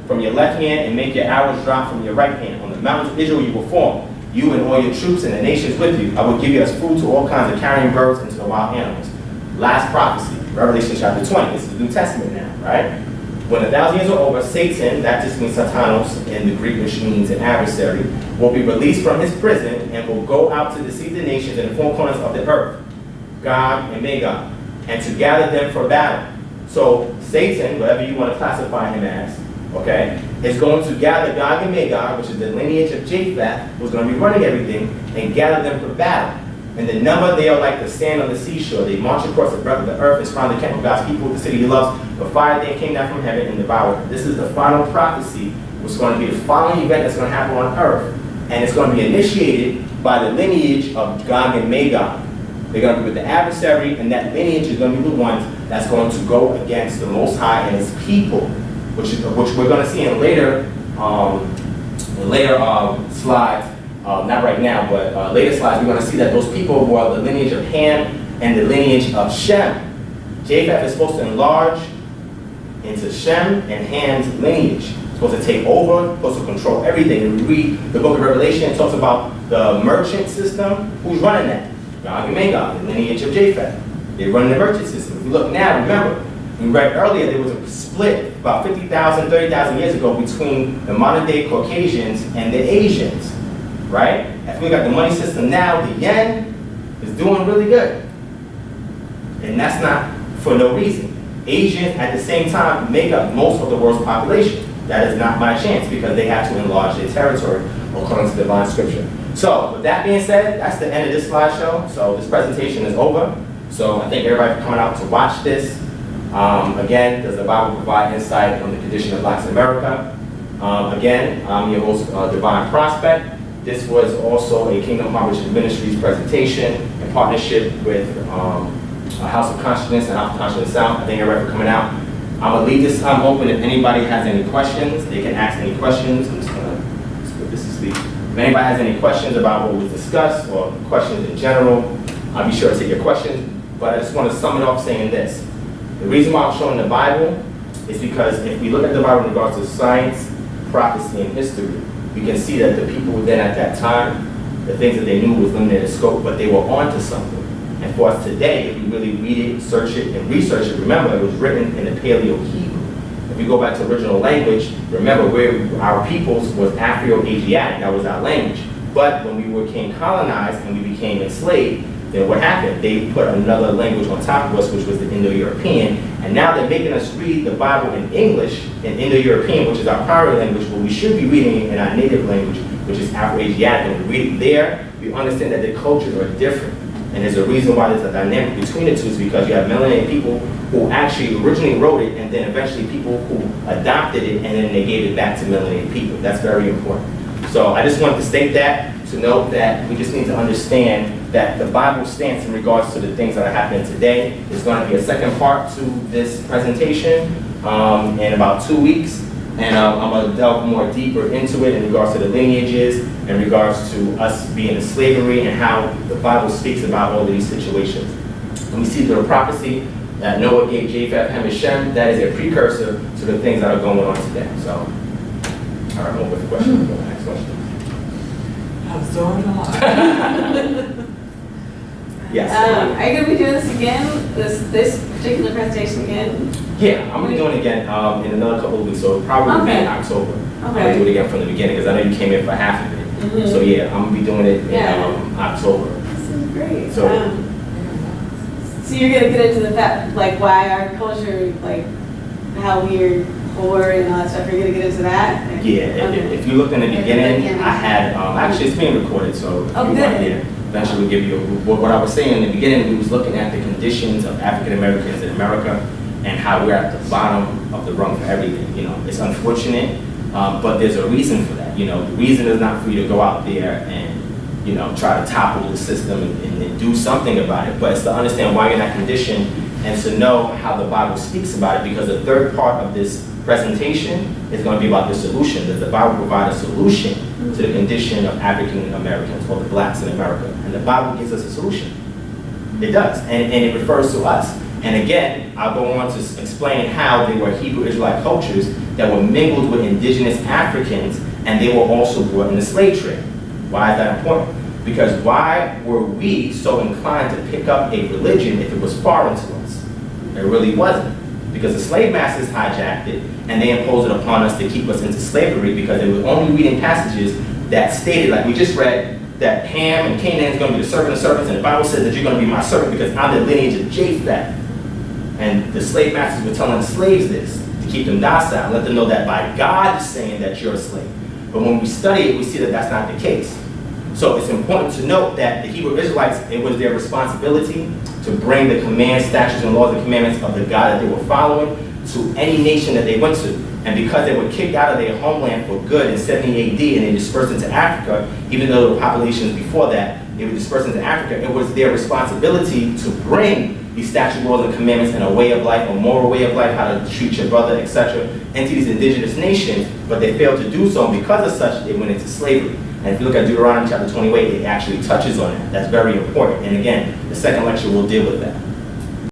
from your left hand and make your arrows drop from your right hand. On the mountains of Israel you will form, you and all your troops and the nations with you. I will give you as food to all kinds of carrion birds and to the wild animals. Last prophecy, Revelation chapter 20. This is the New Testament now, right? When 1,000 years are over, Satan, that just means Satanos in the Greek, which means an adversary, will be released from his prison and will go out to deceive the nations in the four corners of the earth, Gog and Magog, and to gather them for battle. So Satan, whatever you want to classify him as, okay, is going to gather Gog and Magog, which is the lineage of Japheth, who's going to be running everything, and gather them for battle. And the number, they are like the sand on the seashore. They march across the breadth of the earth and surround the camp of God's people, the city he loves. The fire then came down from heaven and devoured them. This is the final prophecy, which is going to be the following event that's going to happen on earth. And it's going to be initiated by the lineage of Gog and Magog. They're going to be with the adversary, and that lineage is going to be the ones that's going to go against the Most High and his people, which we're going to see in later slides. Not right now, but later slides, we're going to see that those people were the lineage of Ham and the lineage of Shem. Japheth is supposed to enlarge into Shem and Ham's lineage. It's supposed to take over, supposed to control everything. And we read the book of Revelation, it talks about the merchant system. Who's running that? Gog and Magog, the lineage of Japheth. They're running the merchant system. If you look now, remember, we read earlier there was a split about 50,000, 30,000 years ago between the modern day Caucasians and the Asians. Right? If we got the money system now, the yen is doing really good. And that's not for no reason. Asians at the same time make up most of the world's population. That is not by chance because they have to enlarge their territory according to divine scripture. So with that being said, that's the end of this slideshow. So this presentation is over. So I thank everybody for coming out to watch this. Again, does the Bible provide insight on the condition of blacks in America? Again, I'm your host, Divine Prospect. This was also a Kingdom Harbinger Ministries presentation in partnership with House of Konciousness and House of Konciousness Atlanta. I thank everybody for coming out. I'm going to leave this time open. If anybody has any questions, they can ask any questions. I'm just going to put this to sleep. If anybody has any questions about what was discussed or questions in general, I'll be sure to take your questions. But I just want to sum it up saying this. The reason why I'm showing the Bible is because if we look at the Bible in regards to science, prophecy, and history, we can see that the people then at that time, the things that they knew was limited in scope, but they were onto something. And for us today, if we really read it, search it, and research it, remember it was written in the Paleo-Hebrew. If we go back to original language, remember our peoples was Afro-Asiatic, that was our language. But when we became colonized and we became enslaved, then what happened? They put another language on top of us, which was the Indo-European, and now they're making us read the Bible in English, in Indo-European, which is our primary language, but we should be reading it in our native language, which is Afro-Asiatic. When we read it there, we understand that the cultures are different. And there's a reason why there's a dynamic between the two is because you have melanated people who actually originally wrote it, and then eventually people who adopted it, and then they gave it back to melanated people. That's very important. So I just wanted to state that, to note that we just need to understand that the Bible stance in regards to the things that are happening today is going to be a second part to this presentation in about 2 weeks. And I'm going to delve more deeper into it in regards to the lineages, in regards to us being in slavery, and how the Bible speaks about all of these situations. And we see through the prophecy that Noah gave Japheth, Ham, and Shem. That is a precursor to the things that are going on today. So, all right, move with the question. Go to the next question. I was doing a lot. Yes. Are you going to be doing this again, this particular presentation again? Yeah, I'm going to be doing it again in another couple of weeks, so it'll probably be in October. I'm going to do it again from the beginning, because I know you came in for half of it. Mm-hmm. So yeah, I'm going to be doing it in October. This is great. So, So you're going to get into the fact, like why our culture, like how we're poor and all that stuff, you're going to get into that? yeah, if you look in the beginning, I had, actually it's being recorded, so if you want to hear, eventually we'll give you, what I was saying in the beginning, we was looking at the conditions of African Americans in America, and how we're at the bottom of the rung for everything. You know, it's unfortunate, but there's a reason for that. You know, the reason is not for you to go out there and, you know, try to topple the system and do something about it, but it's to understand why you're in that condition and to know how the Bible speaks about it, because the third part of this presentation is going to be about the solution. Does the Bible provide a solution to the condition of African Americans or the blacks in America? And the Bible gives us a solution. It does, and it refers to us. And again, I'll go on to explain how they were Hebrew Israelite cultures that were mingled with indigenous Africans, and they were also brought in the slave trade. Why is that important? Because why were we so inclined to pick up a religion if it was foreign to us? It really wasn't. Because the slave masters hijacked it, and they imposed it upon us to keep us into slavery, because they were only reading passages that stated, like we just read, that Ham and Canaan is going to be the servant of servants, and the Bible says that you're going to be my servant because I'm the lineage of Japheth. And the slave masters were telling the slaves this to keep them docile, let them know that by God is saying that you're a slave. But when we study it, we see that that's not the case. So it's important to note that the Hebrew Israelites, it was their responsibility to bring the commands, statutes, and laws and commandments of the God that they were following to any nation that they went to. And because they were kicked out of their homeland for good in 70 AD and they dispersed into Africa, even though there were populations before that, they were dispersed into Africa, it was their responsibility to bring these statutes, laws, and commandments and a way of life, a moral way of life, how to treat your brother, etc., into these indigenous nations, but they failed to do so, and because of such, they went into slavery. And if you look at Deuteronomy chapter 28, it actually touches on that. That's very important. And again, the second lecture will deal with that.